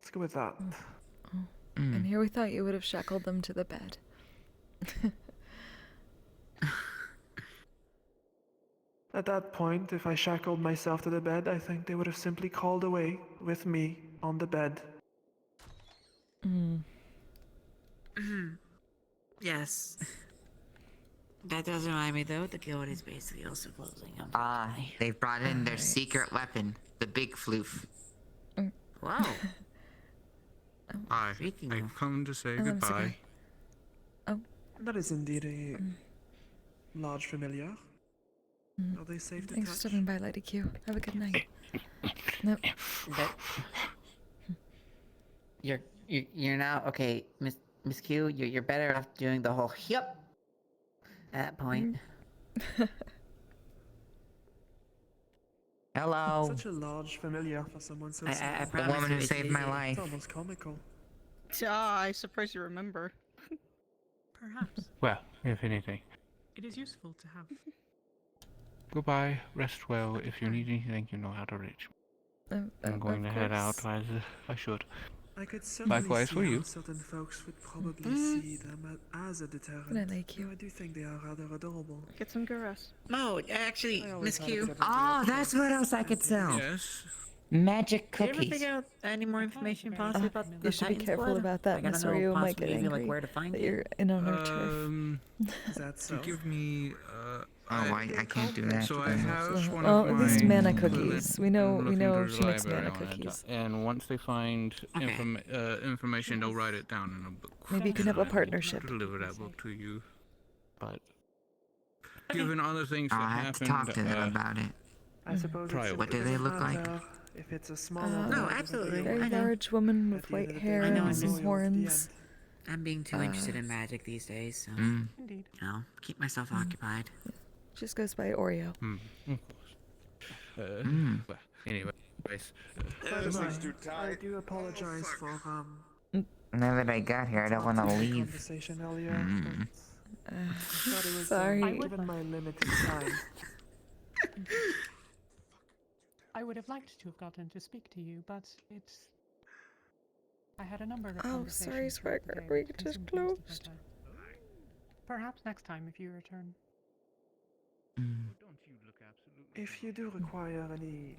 Let's go with that. And here we thought you would have shackled them to the bed. At that point, if I shackled myself to the bed, I think they would have simply crawled away with me on the bed. Yes. That does remind me, though, the guild is basically also closing up. They've brought in their secret weapon, the big floof. Wow. Hi, I've come to say goodbye. That is indeed a large familiar. Are they safe to Thanks for touch? stopping by, Lady Q. Have a good night. Nope. You're now okay, Miss Q. You're better off doing the whole yep at that point. Hello. Such a large familiar for someone so small. The woman who saved my life. It's almost comical. I suppose you remember. Perhaps. Well, if anything. It is useful to have. Goodbye, rest well. If you need anything, you know how to reach me. I'm going to head out as I should. I could certainly Likewise see for you. how certain folks would probably see them as a deterrent. Good, like you. Though I do think they are rather adorable. Get some good rest. No, actually, Miss Q. Oh, that's what else I could sell. Yes. Magic Did you ever cookies. figure out any more information possibly about the You should be Titan's careful blood? about that, Like, I Miss don't know, Ryu might possibly get even, angry like, where to find that it? you're in on our turf. Is that so? To give me, I can't do that. So I have one Well, of at my... least mana cookies. We know looking through she the makes library mana on it, cookies. And once they find information, they'll write it down in a book. Maybe you can have a And I will partnership. Deliver that book to you. But given other things that I have to happened, talk to them about it. I suppose Try it's it. What do they look like? If it's a small No, absolutely. Very I know. large woman with white hair I know, and I'm some just- horns. I'm being too interested in magic these days, so Indeed. keep myself occupied. Just goes by Oreo. Of course. Well, anyways. I do apologize for Now that I got here, I don't want to leave. conversation earlier. But I thought it was Sorry. given my limited time. I would have liked to have gotten to speak to you, but it's. I had a number of Oh, conversations sorry, throughout the Swagger. day We which just consumed most of my closed. time. Perhaps next time if you return. If you do require any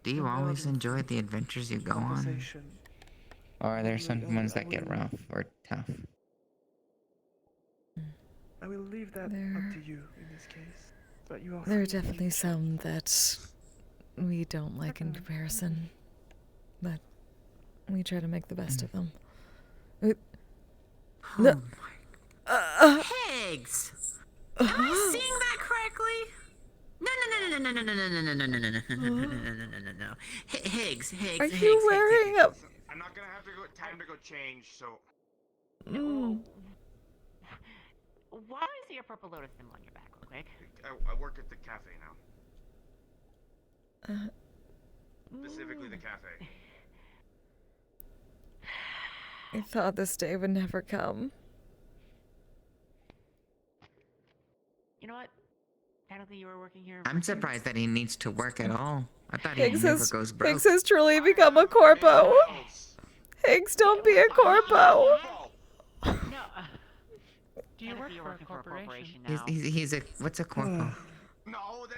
Do you always enjoy the adventures you go on? conversation, Or are there some ones that get rough or tough? I will leave that up to you in this case. But you are There are free to definitely leave. some that we don't like in comparison, but we try to make the best of them. No. Higgs! Am I seeing that correctly? No. Higgs. Are you wearing a? I'm not gonna have to go time to go change, so Why is there a purple lotus symbol on your back, real quick? I work at the cafe now. Specifically the cafe. I thought this day would never come. You know what? Technically, you were working here. I'm surprised that he needs to work at all. I thought he Higgs never has, goes broke. Higgs has truly become a corpo. Higgs, don't be a corpo. Do you work for a corporation? He's a what's a corpo?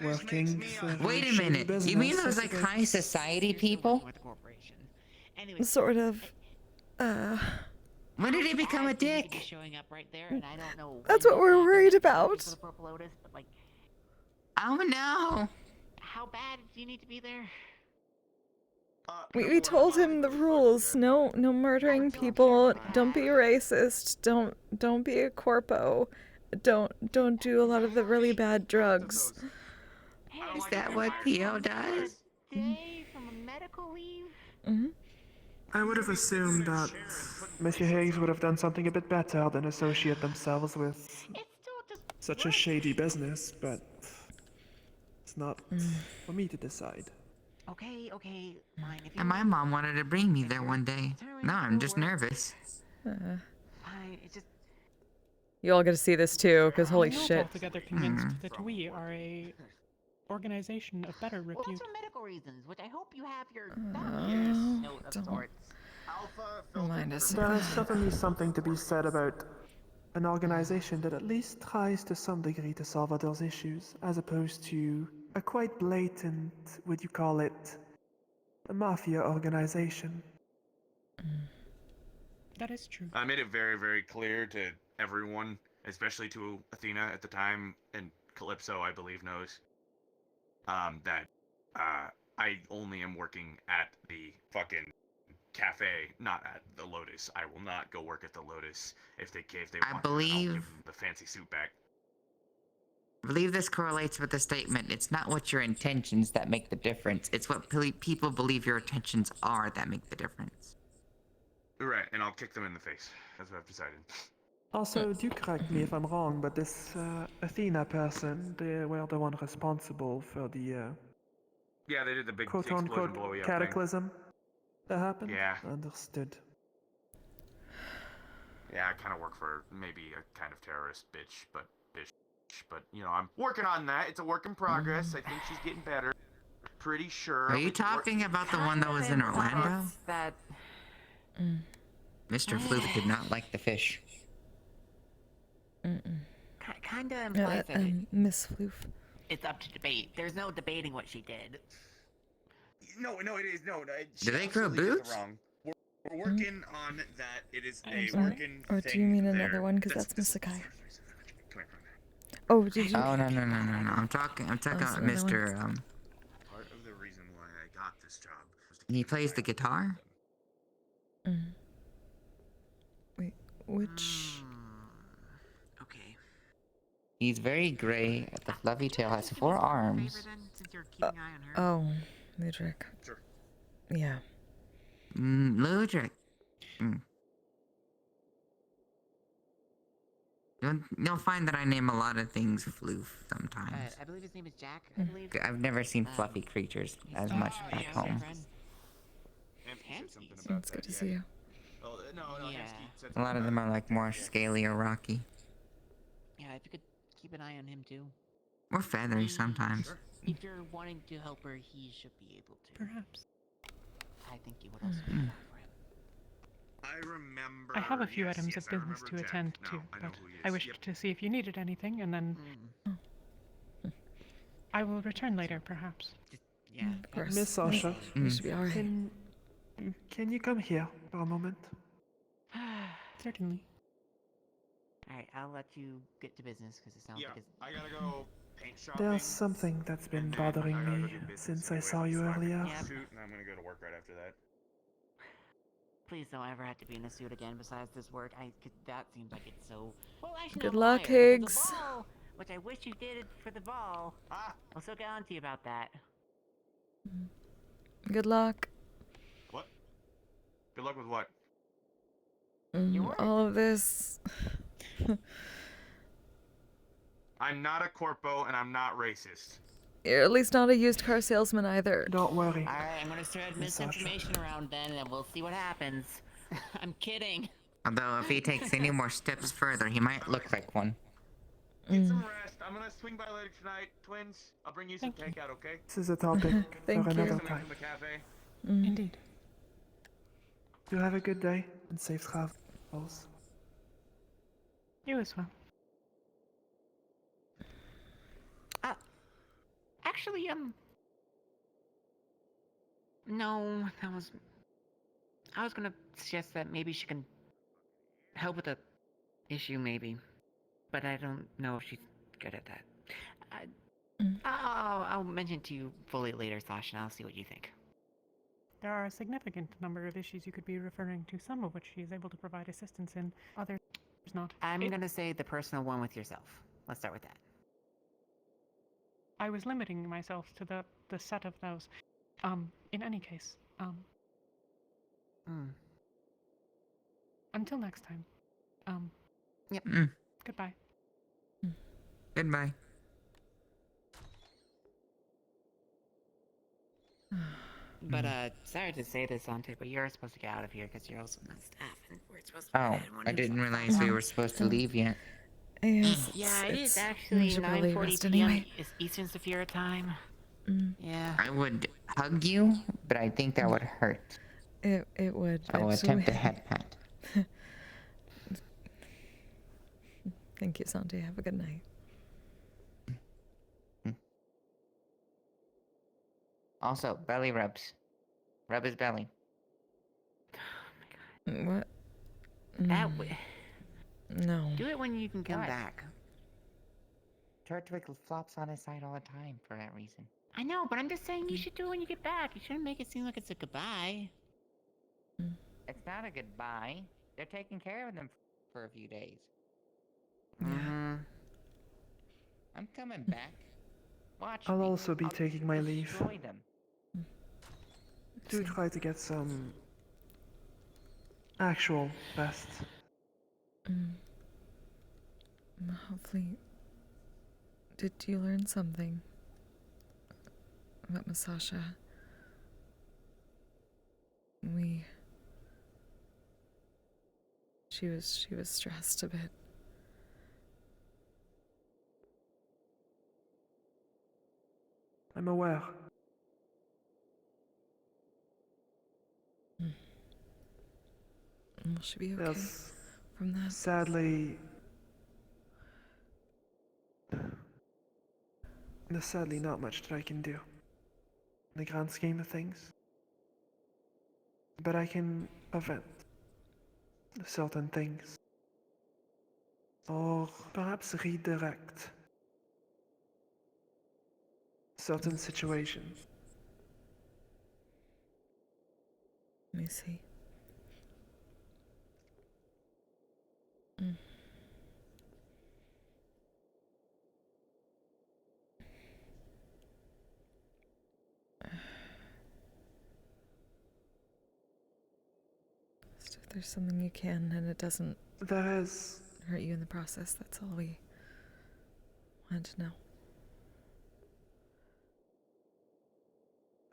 working for Wait a shady minute. business. You mean I those like suppose. high society people? Sort of. When did he become a dick? Showing up right there, and I don't know. That's what we're worried about. For the Purple Lotus, but like, Oh no. how bad do you need to be there? We told him the rules. No murdering people. Don't be racist. Don't be a corpo. Don't do a lot of the really bad drugs. Is that what Theo does? Day from a medical leave. I would have assumed that Monsieur Hayes would have done something a bit better than associate themselves with such a shady business, but it's not for me to decide. Okay, fine. If And my mom wanted to bring me there one day. Now I'm just nervous. Fine, it's just. You all get to see this too, because holy I'm not shit. altogether convinced that we are a organization of better Well, repute. that's for medical reasons, which I hope you have your Oh, note of don't sorts. remind us of There is that. certainly something to be said about an organization that at least tries to some degree to solve others' issues, as opposed to a quite blatant, would you call it, a mafia organization. That is true. I made it very, very clear to everyone, especially to Athena at the time, and Calypso, I believe, knows, that I only am working at the fucking cafe, not at the Lotus. I will not go work at the Lotus if they want. I I'll believe- give them the fancy suit back. I believe this correlates with the statement, it's not what your intentions that make the difference. It's what people believe your intentions are that make the difference. Right, and I'll kick them in the face. That's what I've decided. Also, do correct me if I'm wrong, but this Athena person, they were the one responsible for the Yeah, they did the big explosion quote-unquote blowy up cataclysm that happened? Yeah. Understood. Yeah, I kind of work for maybe a kind of terrorist bitch, but you know, I'm working on that. It's a work in progress. I think she's getting better. Pretty sure. Are you talking about the one that was in Orlando? That. Mr. Floof did not like the fish. Kinda implies that Miss Floof. it's up to debate. There's no debating what she did. No, it is. No, Do they grow absolutely gets it boots? wrong. We're working on that. It is I'm a sorry. working Or thing do you mean there. another one? Because that's Miss Sakai. Come here. Oh, did you? Oh no. I'm talking Oh, about so another Mr. Part of the reason why I got this job was to He plays the guitar? Wait, which? Okay. He's very gray at the fluffy tail, has 4 arms. Since you're keeping an eye on her. Oh, Ludwig. Sure. Yeah. Ludwig. You'll find that I name a lot of things Floof sometimes. I believe his name is Jack. I believe. I've never seen fluffy creatures as much back home. It's good to see you. Oh, no, Yeah. A lot of them are like more scaly or rocky. Yeah, if you could keep an eye on him too. Or feathery sometimes. If you're wanting to help her, he should be able to. Perhaps. I think you would also be able for him. I remember. I have a few items yes, of I business to remember Jack attend now. to, I know but who he I is. wished Yep. to see if you needed anything, and then I will return later, perhaps. Yeah. Of course. Miss Sasha, You should be alright. can you come here for a moment? Certainly. Alright, I'll let you get to business because it sounds like it's. I gotta go paint shopping. There's something that's been and then I bothering gotta go me do business since I anyway, saw you so I can earlier. Yeah. shoot, and I'm gonna go to work right after that. Please don't ever have to be in a suit again besides this work. That seems like it's so. Well, actually, Good not luck, fire, but the Higgs. ball, which I wish you did for the ball. I'll still get on to you about that. Good luck. What? Good luck with what? All of this. I'm not a corpo, and I'm not racist. You're at least not a used car salesman either. Don't worry. Alright, I'm gonna spread Miss Sasha. misinformation around then, and we'll see what happens. I'm kidding. Although if he takes any more steps further, he might look like one. Get some rest. I'm gonna swing by later tonight, twins. I'll bring you some takeout, okay? This is a topic Thank for you. another Something time. from the cafe. Indeed. You have a good day and safe travels. You as well. Actually, no, that was. I was gonna suggest that maybe she can help with the issue, maybe, but I don't know if she's good at that. I'll mention it to you fully later, Sasha, and I'll see what you think. There are a significant number of issues you could be referring to, some of which she is able to provide assistance in, others not. I'm gonna say the personal one with yourself. Let's start with that. I was limiting myself to the set of those. In any case, until next time. Yep. Goodbye. Goodbye. But sorry to say this, Ante, but you're supposed to get out of here because you're also not staff, and we're supposed to. Oh, I didn't realize we were supposed to leave yet. Yes, Yeah, it is we actually should probably 9:40 rest p.m. anyway. Eastern Saphira time. Yeah. I would hug you, but I think that would hurt. It would. I will attempt a head pat. Thank you, Santi. Have a good night. Also, belly rubs. Rub his belly. What? That No. Do it when you can come What? back. Turtwig flops on his side all the time for that reason. I know, but I'm just saying you should do it when you get back. You shouldn't make it seem like it's a goodbye. It's not a goodbye. They're taking care of them for a few days. Mm-hmm. I'm coming back. Watch I'll me. also be I'll taking my leave. destroy them. Do try to get some actual rest. Hopefully. Did you learn something about Masasha? She was stressed a bit. I'm aware. Will she be okay There's from that? sadly there's sadly not much that I can do in the grand scheme of things. But I can prevent certain things. Or perhaps redirect certain situations. Let me see. Just if there's something you can and it doesn't There is hurt you in the process, that's all we wanted to know.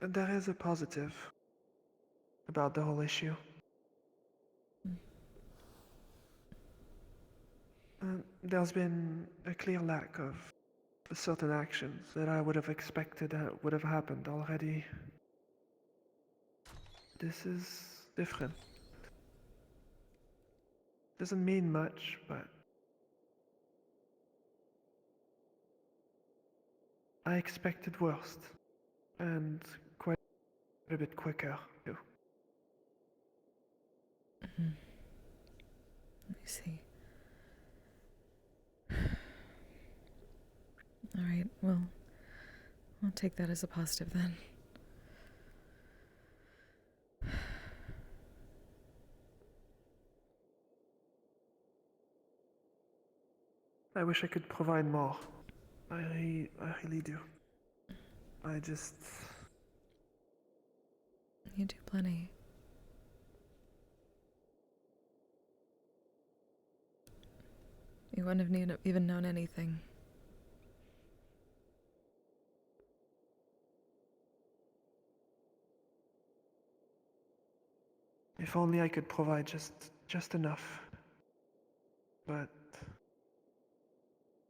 There is a positive about the whole issue. There's been a clear lack of certain actions that I would have expected would have happened already. This is different. Doesn't mean much, but I expected worst, and quite a bit quicker too. Let me see. Alright, well, I'll take that as a positive then. I wish I could provide more. I really do. I just... You do plenty. You wouldn't have even known anything. If only I could provide just enough. But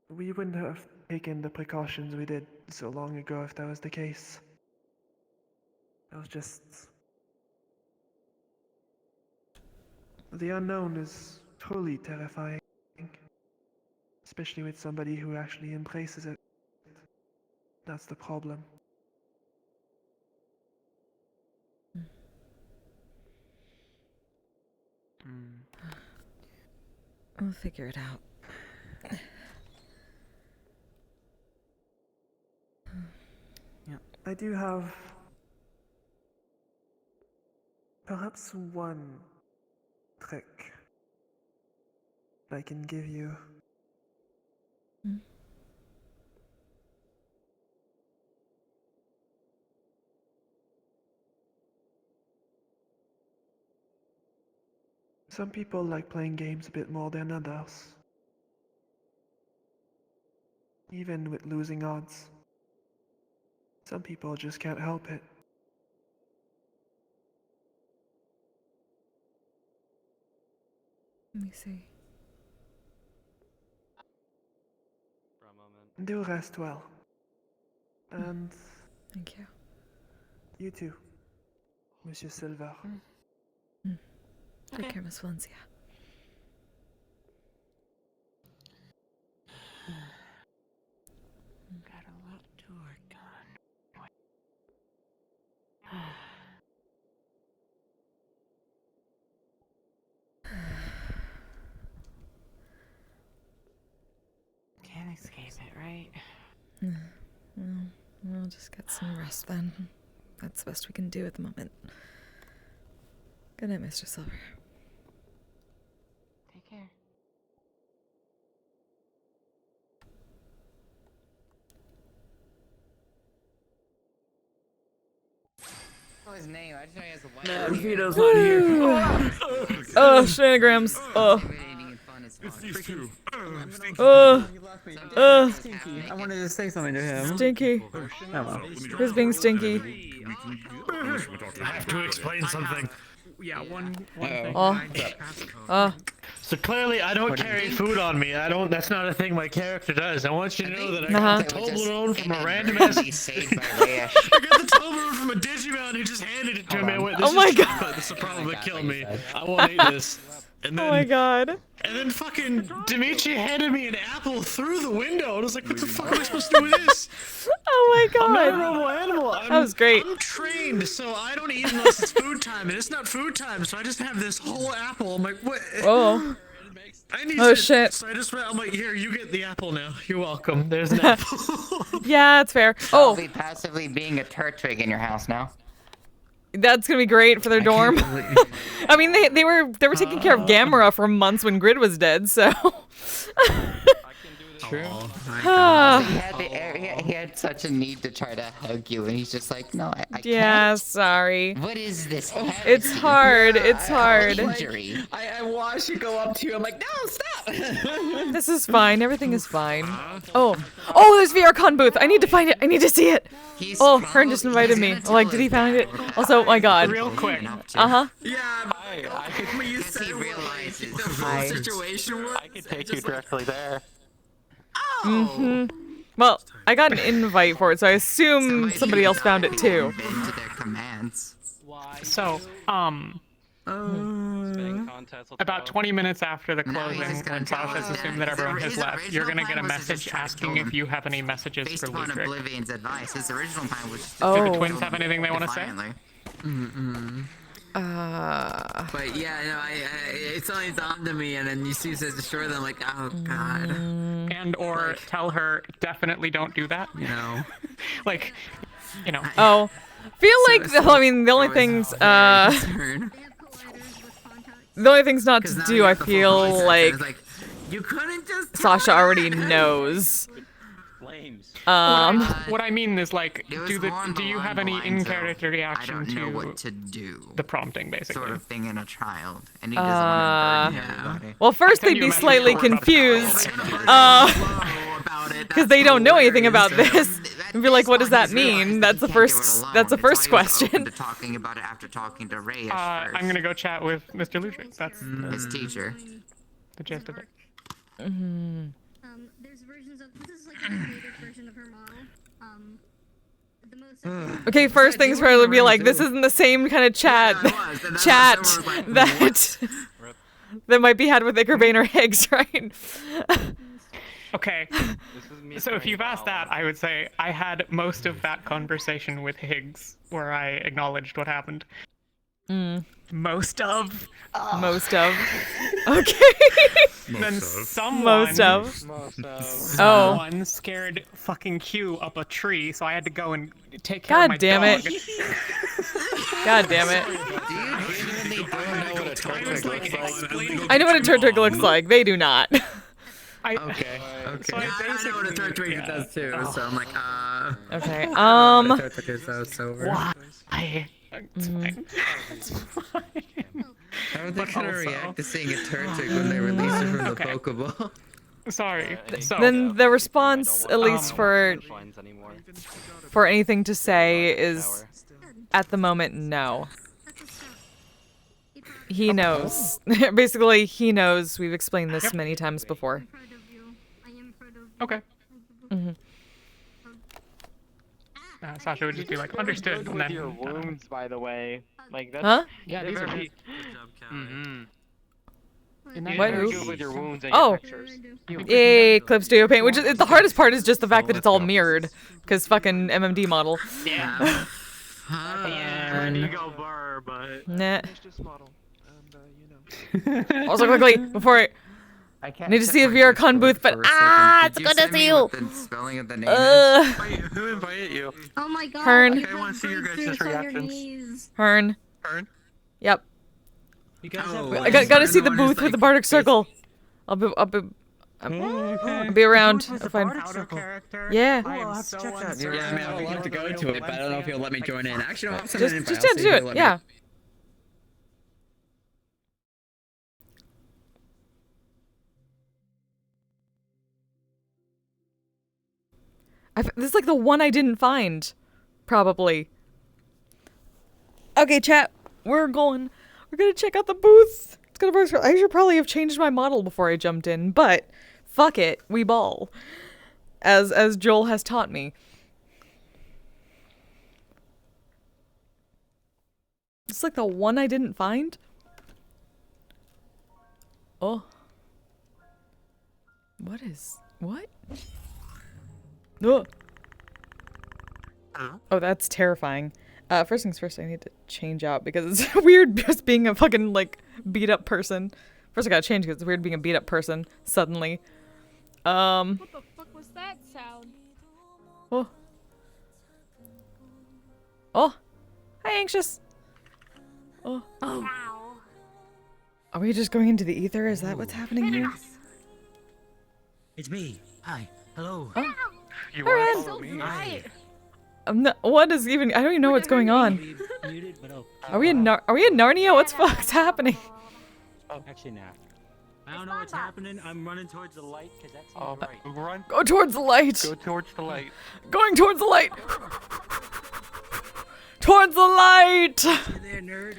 we wouldn't have taken the precautions we did so long ago if that was the case. It was just... The unknown is truly terrifying. Especially with somebody who actually embraces it. That's the problem. We'll figure it out. I do have perhaps one trick I can give you. Some people like playing games a bit more than others. Even with losing odds. Some people just can't help it. Let me see. Do rest well. And Thank you. you too, Monsieur Silver. Take care, Miss Valencia. Got a lot to work on. Can't escape it, right? We'll just get some rest then. That's the best we can do at the moment. Good night, Mr. Silver. Take care. Oh, his name. I just know he has a white Man, beard. Vito's not here. Oh, shenanigans. Oh. It's these two. Stinky. I wanted to say something to him. Stinky. Oh well. Who's being stinky? I have to explain something. Yeah, one thing. Oh. So clearly, I don't carry food on me. That's not a thing my character does. I want you to know that I got the Toblerone from a random ass. I got the Toblerone from a Digimon who just handed it to me. I went, this is chocolate. This will probably kill me. I won't eat this. And then, oh my god. And then fucking Dimitri handed me an apple through the window, and I was like, what the fuck am I supposed to do with this? Oh my god. I'm not a normal animal. That was great. I'm trained, so I don't eat unless it's food time, and it's not food time, so I just have this whole apple. I'm like, what? Oh. I need Oh to, shit. So I'm like, here, you get the apple now. You're welcome. There's an apple. Yeah, that's fair. I'll Oh. be passively being a turtwig in your house now. That's gonna be great for their dorm. I mean, they were taking care of Gamera for months when Grid was dead, so. True. He had such a need to try to hug you, and he's just like, no, I can't. Yeah, sorry. What is this? It's hard. It's hard. Injury. I watched you go up to you. I'm like, no, stop. This is fine. Everything is fine. Oh, there's VRCon booth. I need to find it. I need to see it. Hearn just invited me. Oh, like, did he find it? Also, oh my god. Real quick. Uh-huh. Yeah, I could. When you said the full situation was, I could take you directly there. Mm-hmm. Well, I got an invite for it, so I assume somebody else found it too. To their commands. So, about 20 minutes after the closing, when Sasha's assumed that everyone has left, you're gonna get a message asking if you have any messages Based for upon Ludwig. Oblivion's advice, his original plan was just Oh. Do the twins have anything they want to say? defiantly. But yeah, no, it suddenly dawned on me, and then you see it says destroy them, like, oh god. And or tell her, definitely don't do that. You know. Like, you know. Oh. Feel like, the only things, the only things not to do, I feel like, you couldn't just Sasha already knows. What I mean is, like, do you have any in-character I reaction don't know to what to do. the prompting, basically? Sort of thing in a child, and he doesn't want to burden everybody. Well, first they'd be slightly confused, because they don't know anything about this, and be like, what does that mean? That's the first question. Talking about it after talking to Ray I'm gonna go chat with Mr. Ludwig. That's his teacher. The gist of it. There's versions of this is like a later version of her model. The most Okay, first things first, would be like, this isn't the same kind of chat that might be had with Ickerbane or Higgs, right? Okay. So if you've asked that, I would say I had most of that conversation with Higgs, where I acknowledged what happened. Most of. Most of. Okay. Then someone. Most of. Someone scared fucking Q up a tree, so I had to go and take care of my God damn it. dog. God damn it. I know what a turtwig looks like. They do not. Okay. So I know what a turtwig does too, so I'm like, Okay. What a turtwig is sober. Why? It's fine. How are they gonna react to seeing a turtwig when they release it from the Pokeball? Sorry. So Then the response, at least for anything to say, is at the moment no. He knows. Basically, he knows. We've explained this many times before. Okay. Mm-hmm. Sasha would just be like, understood, and then. Your wounds, by the way, like that's. Huh? Yeah, these are. What? Good with your wounds and your Oh, pictures. yay, Clip Studio Paint. Which is the hardest part is just the fact that it's all mirrored, because fucking MMD model. Yeah. Fun. Ego bar, but. Nah. Also, quickly before I need to see the VRCon booth, but it's good to see you. The spelling of the name Wait, who invited you? Oh my god. Hearn. Okay, I want to see your guys' reactions. Hearn. Hearn? Yep. You guys I gotta see the booth with the Bardic Circle. I'll be around. I'll find. Yeah. Yeah, I mean, I would love to go to it, but I don't know if you'll let me join in. Actually, I'll send Just an invite. yeah, do it. Yeah. This is like the one I didn't find, probably. Okay, chat. We're gonna check out the booth. It's gonna. I should probably have changed my model before I jumped in, but fuck it, we ball. As Joel has taught me. It's like the one I didn't find. Oh. What? Oh, that's terrifying. First things first, I need to change out because it's weird just being a fucking, like, beat up person. First I gotta change because it's weird being a beat up person suddenly. What the fuck was that sound? Oh. Oh. Hi, Anxious. Oh. Are we just going into the ether? Is that what's happening here? It's me. Hi. Hello. Oh. You Hi, want to follow me? Hi. What is even? I don't even know what's going on. Are we in Narnia? What's happening? Actually, nah. I don't know what's happening. I'm running towards the light because that seems right. Run. Go towards the light. Go towards the light. Going towards the light. Towards the light. You there, nerd?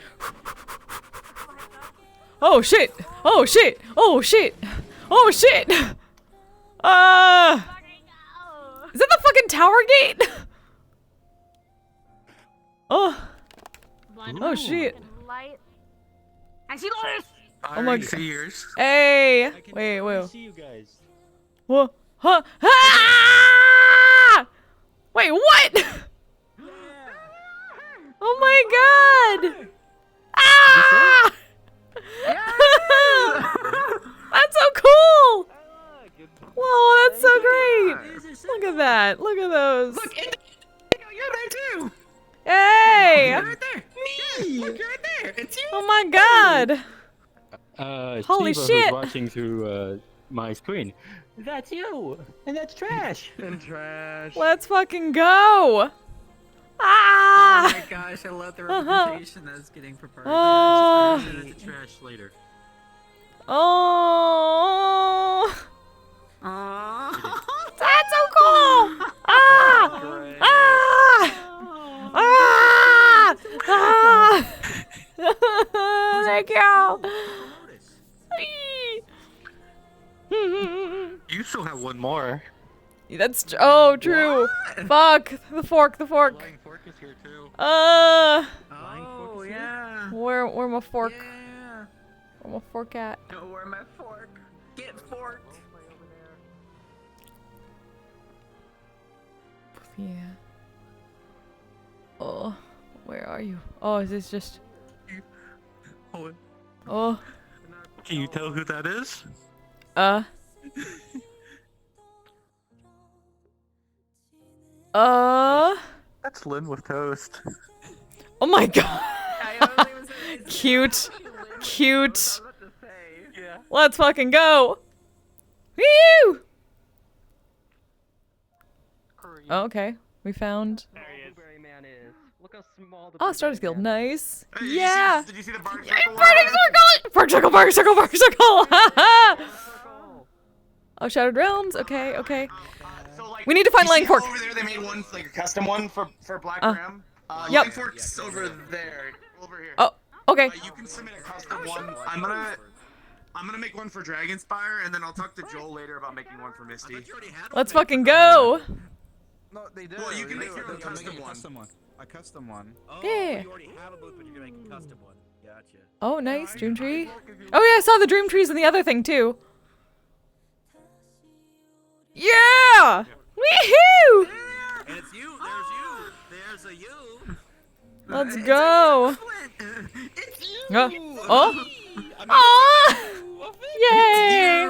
Oh shit! Oh shit! Oh shit! Oh shit! Is that the fucking tower gate? Oh. Oh shit. I see Lotus! Oh my god. See yours. Hey! Wait. See you guys. Whoa. Huh? Ah! Wait, what? Oh my god! Ah! That's so cool! Whoa, that's so great! Look at that. Look at those. Look, you're there too! Hey! You're right there! Me! Look, you're right there! It's you! Oh my god! Holy Steve, shit! who's watching through my screen. That's you! And that's trash! And trash. Let's fucking go! Ah! Oh my gosh, I love the representation that's getting prepared. Oh. Send it to trash later. Oh! That's so cool! Ah! Ah! Ah! Ah! Thank you! You still have one more. That's true. Fuck the fork. Flying fork is here too. Oh yeah. Where my fork? Yeah. Where my fork at? Oh, where my fork? Get forked. Yeah. Oh, where are you? Oh, is this just... Oh. Can you tell who that is? That's Lynn with toast. Oh my god. Cute. Cute. Let's fucking go. Woo! Oh, okay. We found... Oh, Stardust Guild. Nice. Yeah. Did you see the bark circle? Bark circle, bark circle, bark circle. Oh, Shattered Realms. Okay, okay. We need to find Lion Fork. Over there, they made one, like a custom one for Black Ram. Yep. Lion Fork's over there. Over here. Oh, okay. You can submit a custom one. I'm gonna make one for Dragonspire, and then I'll talk to Joel later about making one for Misty. Let's fucking go. No, they do. Well, you can make your own custom custom one. A custom one. Oh, Yeah. you already have a booth, but you're gonna make a custom one. Gotcha. Oh, nice. Dream Tree. Oh, yeah, I saw the Dream Trees in the other thing, too. Yeah! Woohoo! And it's you. There's you. There's a you. Let's go. Oh. Oh. Yay.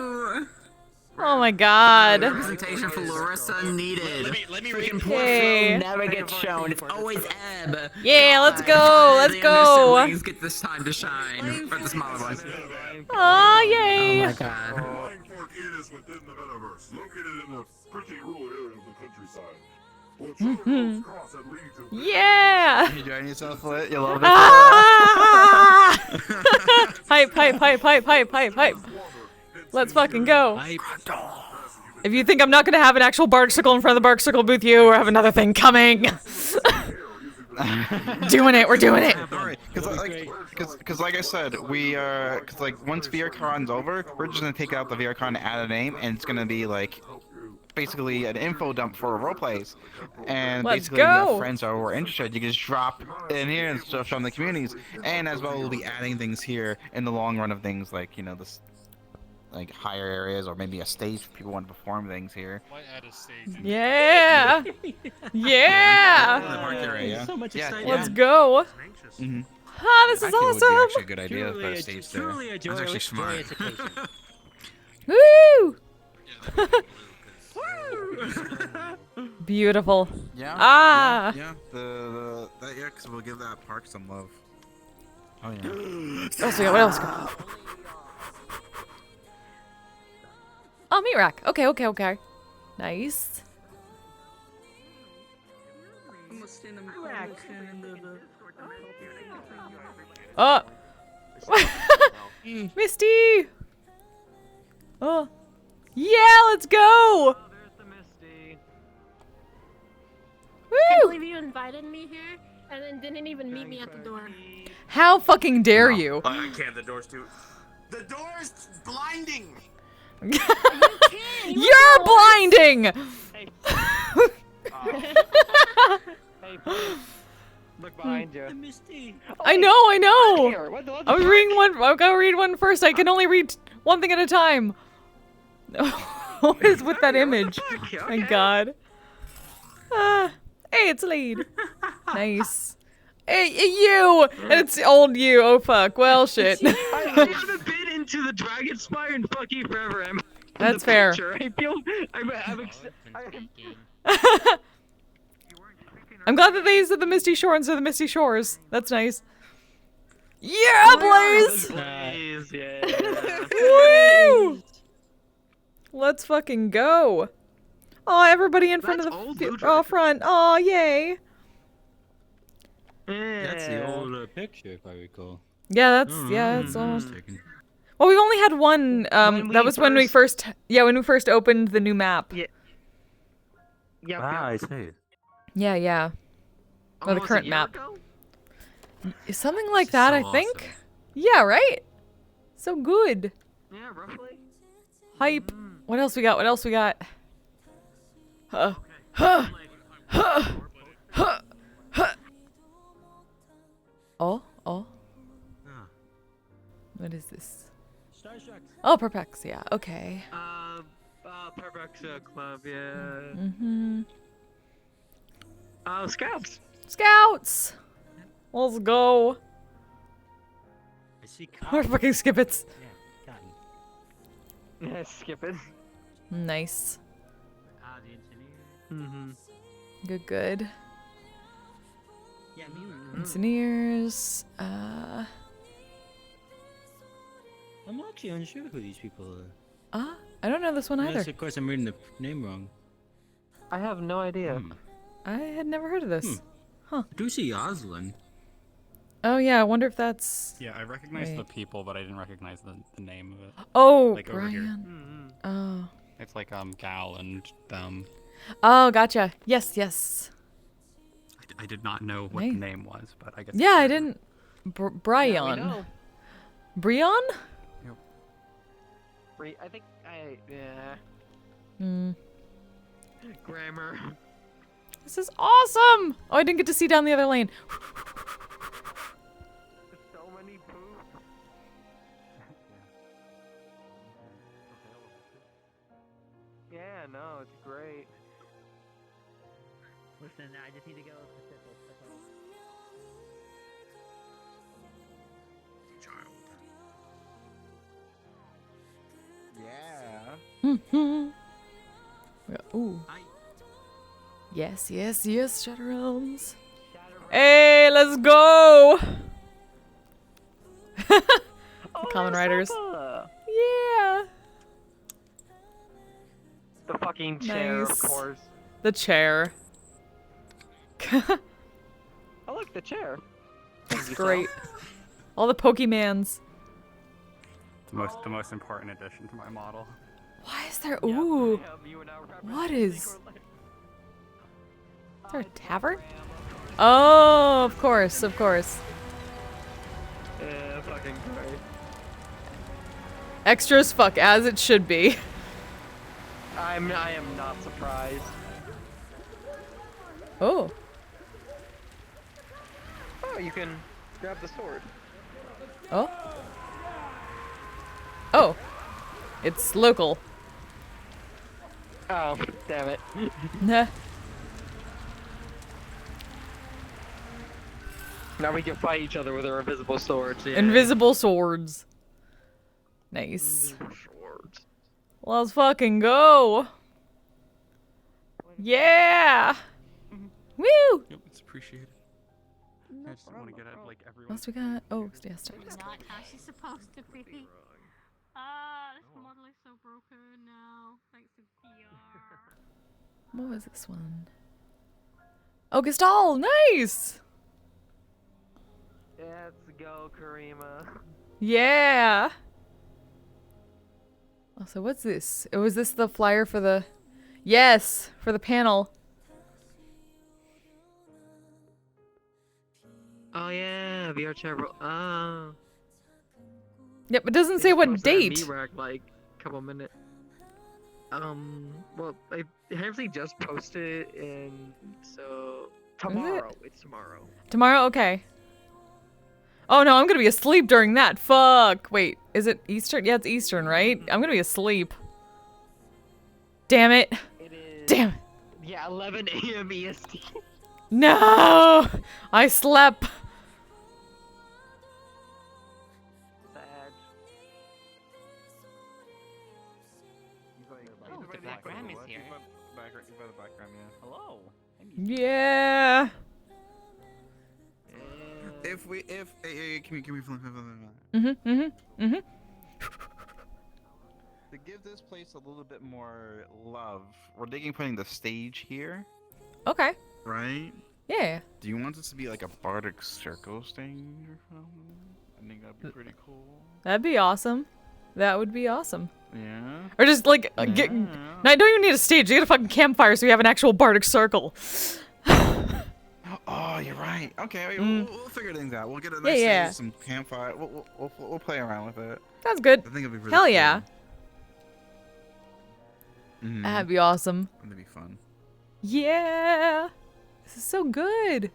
Oh my god. Representation for Larissa needed. Let me Freaking poor Hey. Phil never gets shown. It's always Ebb. Yeah, let's go. Let's go. Siblings get this time to shine. Or the smaller ones. Oh, yay. Oh my god. Lion Fork is within the metaverse, located in a pretty rural area of the countryside. Yeah. You enjoying yourself, Lit? You love it? Ah! Hype, hype, hype, hype, hype, hype, hype. Let's fucking go. If you think I'm not gonna have an actual Barksicle in front of the Barksicle booth, you have another thing coming. Doing it, we're doing it. Because like I said, because like once VRCon's over, we're just gonna take out the VRCon and add a name, and it's gonna be like basically an info dump for roleplays. And Let's basically, go. if friends are interested, you can just drop in here and stuff from the communities. And as well, we'll be adding things here in the long run of things like this. Like higher areas, or maybe a stage if people want to perform things here. Yeah. Yeah. So much Let's go. Mm-hmm. Ah, this is Actually, would be awesome. actually a good idea to put a stage there. That's actually smart. Woo! Beautiful. Yeah. Ah. Yeah. Yeah, because we'll give that park some love. Oh yeah. What else we got? What else we got? Oh, meat rack. Okay, okay, okay. Nice. Oh. Misty. Oh. Yeah, let's go. I can't believe you invited me here and then didn't even meet me at the door. How fucking dare you? I can't. The door's too. The door's blinding. You're blinding. Hey, look behind you. I know. I was reading one. I'll go read one first. I can only read one thing at a time. What is with that image? My God. Hey, it's Lead. Nice. Hey, you! And it's old you. Oh fuck. Well, shit. I haven't been into the Dragonspire in fucking forever. That's fair. I feel. I'm glad that they said the Misty Shore instead of the Misty Shores. That's nice. Yeah, Blaze! Blaze, yeah. Woo! Let's fucking go. Oh, everybody in front of the front. Oh, yay. That's the old picture, if I recall. Yeah, that's almost. Well, we've only had one. That was when we first. Yeah, when we first opened the new map. Yeah. Yeah. Ah, I see. Yeah, yeah. Or the current map. Something like that, I think. Yeah, right? So good. Yeah, roughly. Hype. What else we got? What else we got? Oh. What is this? Oh, Perplexia. Okay. Perplexia Club, yeah. Mm-hmm. Scouts. Scouts! Let's go. I see Or cotton. fucking skip it. Yeah, cotton. Yeah, skip it. Nice. Ah, the engineer. Mm-hmm. Good, good. Yeah, me. Engineers. I'm actually unsure who these people are. I don't know this one either. Unless, of course, I'm reading the name wrong. I have no idea. I had never heard of this. Huh. I do see Oslin. Oh yeah, I wonder if that's... Yeah, I recognize the Wait. people, but I didn't recognize the name of it. Oh, like over here. Brian. Oh. It's like Gal and them. Oh, gotcha. Yes, yes. I did not know what Nice. the name was, but I guess. Yeah, I didn't... Brian. know. Brian? I think yeah. Hmm. Grammar. This is awesome! Oh, I didn't get to see down the other lane. So many poops. Yeah, no, it's great. Listen, I just need to go Pacific. Yeah. Ooh. Yes, yes, yes, Shadowrealms. Hey, let's go! Common Riders. Yeah! The fucking chair, Nice. of course. The chair. I like the chair. That's great. All the Pokemans. The most important addition to my model. Why is there? Ooh. What is? Is there a tavern? Oh, of course, of course. Yeah, fucking great. Extra as fuck, as it should be. I am not surprised. Oh. Oh, you can grab the sword. Oh. Oh. It's local. Oh, damn it. Nah. Now we can fight each other with our invisible swords. Yeah. Invisible swords. Nice. Swords. Let's fucking go. Yeah. Woo. Yep, it's appreciated. I just want to get at like everyone. What else we got? Oh, yeah, start. Not how she's supposed to be. This model is so broken now. Thanks to VR. What was this one? Oh, Gestal, nice. Let's go, Karima. Yeah. Also, what's this? Was this the flyer for the... Yes, for the panel. Oh yeah, VRChat. Oh. Yep, it doesn't say what date. VRChat, like a couple minutes. Well, I actually just posted it, and so tomorrow. It's tomorrow. Tomorrow? Okay. Oh no, I'm gonna be asleep during that. Fuck. Wait, is it Eastern? Yeah, it's Eastern, right? I'm gonna be asleep. Damn it. Damn it. Yeah, 11 a.m. EST. No! I slept. Sad. Oh, the Black Ram is here. Hello. Yeah. Can we Mm-hmm. to give this place a little bit more love, we're putting the stage here. Okay. Right? Yeah. Do you want this to be like a Bardic Circle stage or something? I think that'd be pretty cool. That'd be awesome. That would be awesome. Yeah. Or just like get. No, I don't even need a stage. Get a fucking campfire so we have an actual Bardic circle. Oh, you're right. Okay, we'll figure things out. We'll get a nice stage, some campfire. We'll play around with it. That's good. I think it'll be really Hell cool. yeah. Mhm. That'd be awesome. That'd be fun. Yeah. This is so good.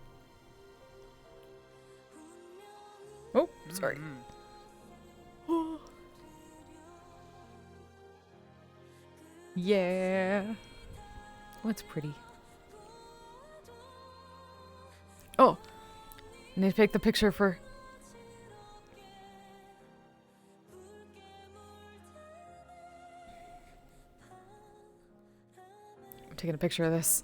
Oh, sorry. Yeah. What's pretty? Oh, I need to take the picture for. I'm taking a picture of this.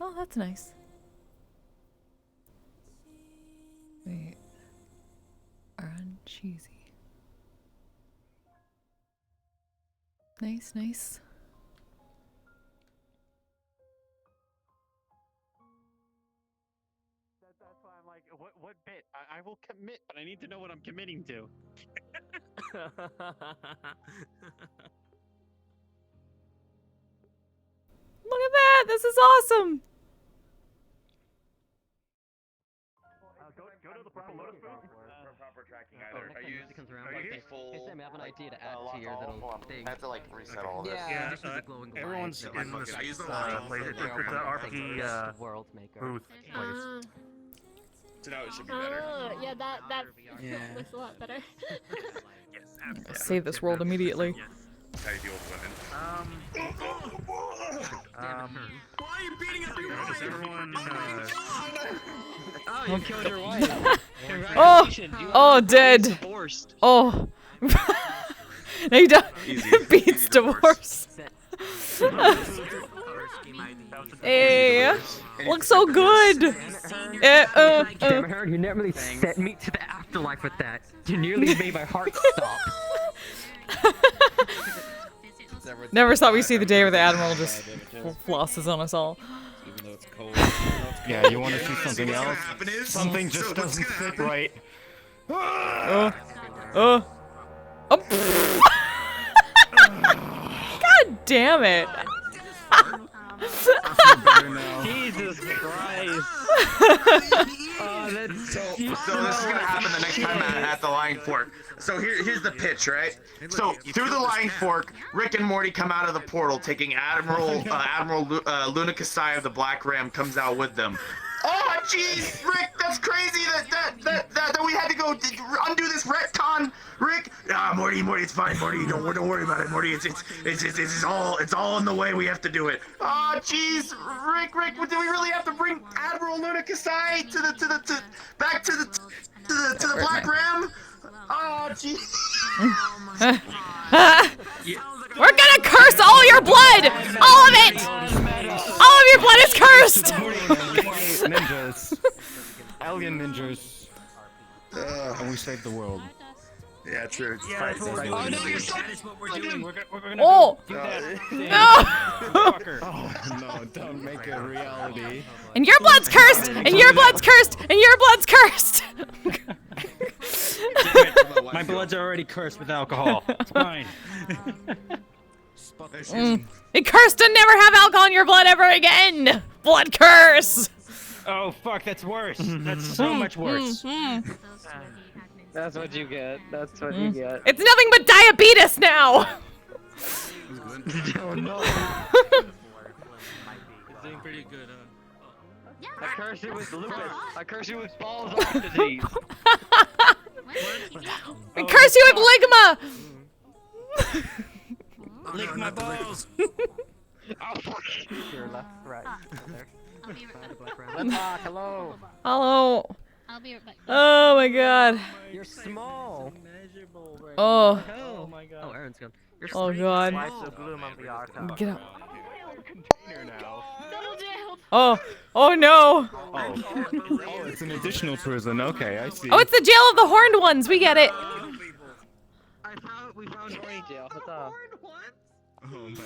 Oh, that's nice. They are uncheesy. Nice, nice. That's why I'm like, what bit? I will commit, but I need to know what I'm committing to. Look at that! This is awesome! Go to the proper lotus food. Proper tracking either. I use Hey Sam, I have an idea to add to your little thing. I have to like reset all this. Yeah, everyone's in I use the place. It's the RP world maker. booth place. So now it should be better. Oh, yeah, that Yeah. looks a lot better. Save this world immediately. That's how you deal with women. Why are you beating up your Does everyone? Oh, you killed your wife. Oh! Congratulations. You Oh, are dead. divorced. Oh. No, you don't. Beats divorce. Hey, looks so good. Damn her, you nearly sent me to the afterlife with that. You nearly made my heart stop. Never thought we'd see the day where the Admiral just flosses on us all. Even though it's cold. Yeah, you want to see something else? Something just doesn't fit right. God damn it. Jesus Christ. So this is gonna happen the next time at the Lying Fork. So here's the pitch, right? So through the Lying Fork, Rick and Morty come out of the portal, taking Admiral Luna Kasai of the Black Ram comes out with them. Oh jeez, Rick, that's crazy that we had to go undo this retcon, Rick. Morty, it's fine, Morty. Don't worry about it, Morty. It's all in the way. We have to do it. Oh jeez, Rick, do we really have to bring Admiral Luna Kasai back to the Black Ram? Oh jeez. We're gonna curse all your blood! All of it! All of your blood is cursed! Ninjas. Alien ninjas. And we saved the world. Yeah, true. Yeah, oh no, you're so. That is what we're doing. We're gonna Oh! do that. No! Oh no, don't make it a reality. And your blood's cursed! And your blood's cursed! And your blood's cursed! My blood's already cursed with alcohol. It's fine. Be cursed to never have alcohol in your blood ever again! Blood curse! Oh fuck, that's worse. That's so much worse. That's what you get. That's what you get. It's nothing but diabetes now! Oh no. It's doing pretty good, I curse you with lupus. I curse you with balls off disease. I curse you with ligma! Lick my balls. Your left, right. I'll be right back. Let's talk. Hello. Hello. I'll be right back. Oh my god. You're small. Oh. Oh my god. Oh, Aaron's gone. You're Oh god. Get out. Oh. Oh no. Oh, it's an additional prison. Okay, I see. Oh, it's the jail of the horned ones. We get it. We found Horny Jail. What's up?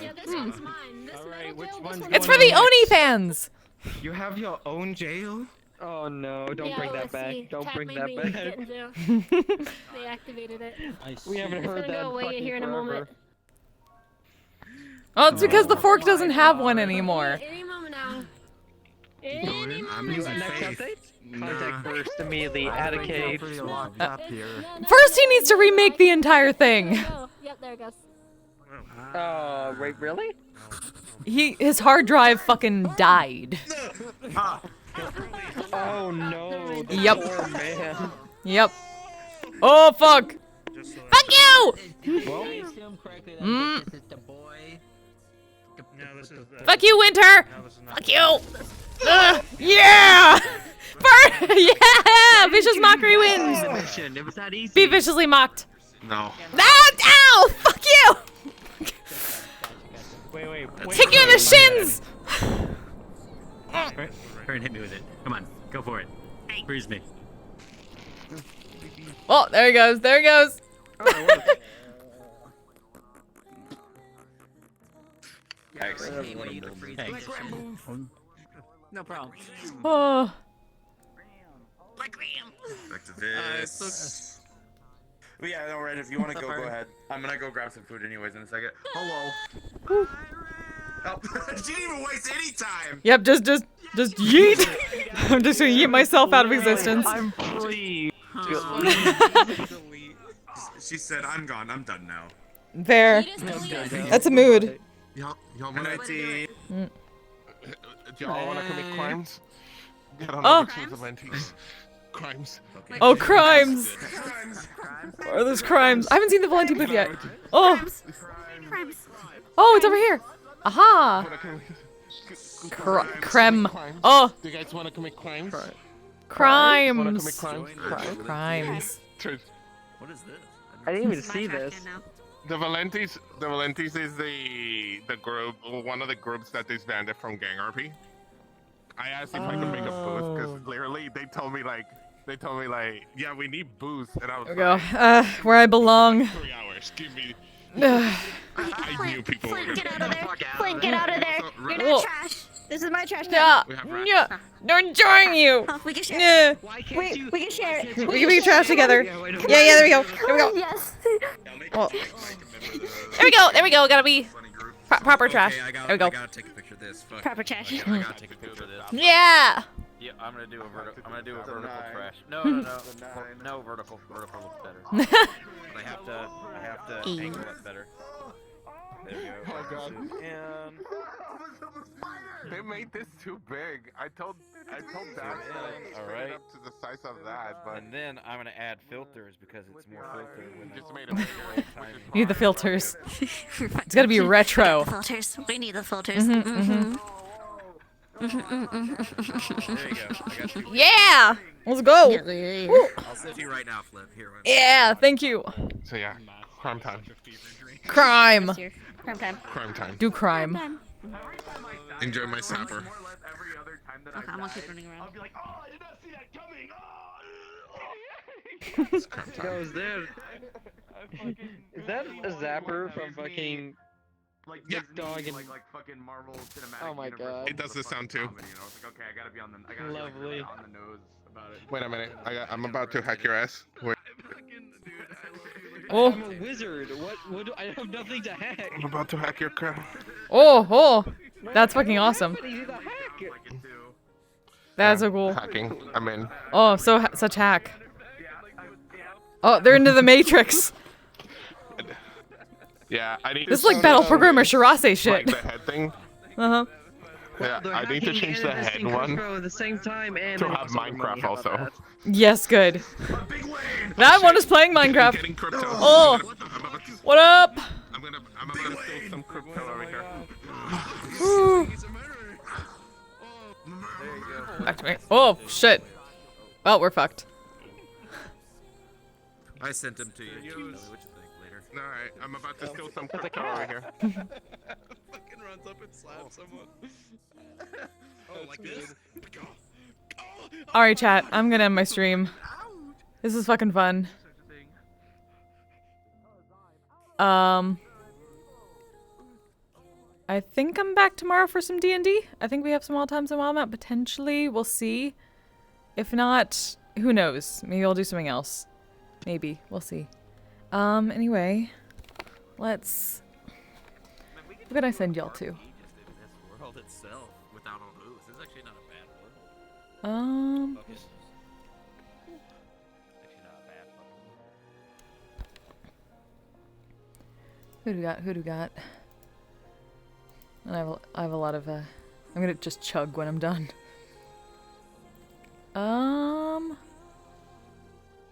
Yeah, this one's mine. This Alright, metal which jail, one's this It's for the Oni fans. You have your own jail? Oh no! Don't Yeah, bring that let's back! see. Don't Cat bring made that me back! get in jail. They activated it. We haven't It's heard gonna that go away fucking here in a forever. moment. Oh, it's because the fork doesn't have one anymore. Any moment now. I'm You losing next faith. update? Contact first immediately. Add a cave. First, he needs to remake the entire thing. Yep, there it goes. Oh, wait, really? His hard drive fucking died. Oh no! The Yep. poor man. Yep. Oh fuck! Fuck you! Mm. Fuck you, Winter! Fuck you! Yeah! Yeah! Vicious mockery wins! It was that easy. Be viciously mocked. No. Ah, ow! Fuck you! Wait. Kick you in the shins! Hurry, hit me with it. Come on, go for it. Freeze me. Oh, there he goes. There he goes. No problem. Oh. Back to this. But yeah, alright, if you want to go ahead. I'm gonna go grab some food anyways in a second. Hello. Oh, she didn't even waste any time. Yep, just yeet. I'm just gonna yeet myself out of existence. I'm free. She said, I'm gone. I'm done now. There. That's a mood. Y'all Good wanna night, T. Mm. y'all wanna commit crimes? Get on Oh. over to the Valenti's. Crimes. Oh, crimes. What are those crimes? I haven't seen the Valenti booth yet. Oh. Oh, it's over here. Aha. Creme. Oh. Do you guys wanna commit crimes? Crimes. Wanna commit crimes? Crimes. What is this? I didn't even see this. The Valenti's is the group, one of the groups that disbanded from Gang RP. I asked if I could make a booth because literally they told me like, yeah, we need booth, and I was There we go. like, Where I belong. 3 hours, give me. I knew people were gonna Get out of there. Flint, get out of there. You're Whoa. not trash. This is my trash Yeah. can. Yeah. Don't join you. Oh, we can share. Yeah. Wait, we can share it. We can be trash together. Yeah, there we go. There we go. Yes. Oh. There we go. There we go. Gotta be proper trash. There we go. I gotta take a picture of this. Fuck. Proper trash. I gotta take a picture of this. Yeah. Yeah, I'm gonna do a vertical trash. No, vertical looks better. I have to angle it better. There we go. Oh god. And They made this too big. I told Dad to alright. up to the size of that, but and then I'm gonna add filters because it's more filtered. When just made it bigger. Need the filters. It's gotta be retro. The filters. We need the filters. There you go. I got you. Yeah. Let's go. Woo. I'll send you right now, Flip. Here. Yeah. Thank you. So yeah, crime time. Crime. Crime time. Crime time. Do crime. Enjoy my sapper. Okay, I'm gonna keep running around. I'll be like, oh, I did not see that coming. It's crime time. Goes there. Is that a zapper from fucking Like Yeah. dog and like fucking Marvel Cinematic Oh my Universe God. with It does the this sound fucking too. comedy, you know? It's like, okay, I gotta be on the, I gotta be like, Lovely. really on the nose about it. Wait a minute. I'm about to hack your ass. Wait. Oh. I'm a wizard. What do, I have nothing to hack. I'm about to hack your crap. Oh. That's fucking awesome. Easy to hack. That's so cool. Hacking. I'm in. Oh, such hack. Oh, they're into the Matrix. Yeah, I need. This is like Battle Programmer Shirase Like shit. the head thing. Uh-huh. Yeah, They're I need to hacking change and the head investing one crypto at the same time and to they have also make money. Minecraft How about also. that? Yes, good. That one is playing Minecraft. Getting crypto. Oh. What up? I'm about to steal some crypto over here. Woo. Back to me. Oh, shit. Well, we're fucked. I sent him to you. What you think later? Alright, I'm about to steal some crypto over here. Fucking runs up and slaps someone. Oh, like this? Alright, chat. I'm gonna end my stream. This is fucking fun. I think I'm back tomorrow for some D&D. I think we have some All Times and Wild Map. Potentially. We'll see. If not, who knows? Maybe I'll do something else. Maybe. We'll see. Anyway. Let's... Who can I send y'all to? This world itself, without all those, is actually not a bad world. Focus. Actually not a bad world. Who do we got? Who do we got? And I have a lot of, I'm gonna just chug when I'm done.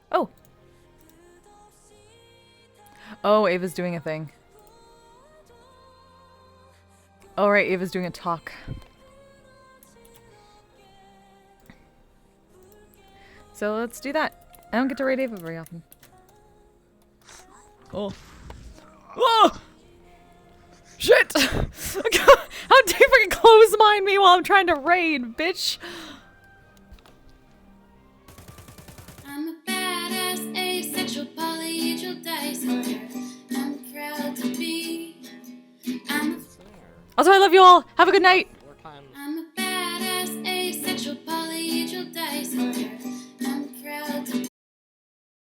Oh. Oh, Ava's doing a thing. Oh, right, Ava's doing a talk. So let's do that. I don't get to raid Ava very often. Oh. Oh! Shit! How dare you fucking close mine me while I'm trying to raid, bitch! I'm a badass, asexual, polyhedral dice hunter. I'm proud to be. Also, I love you all. Have a good night.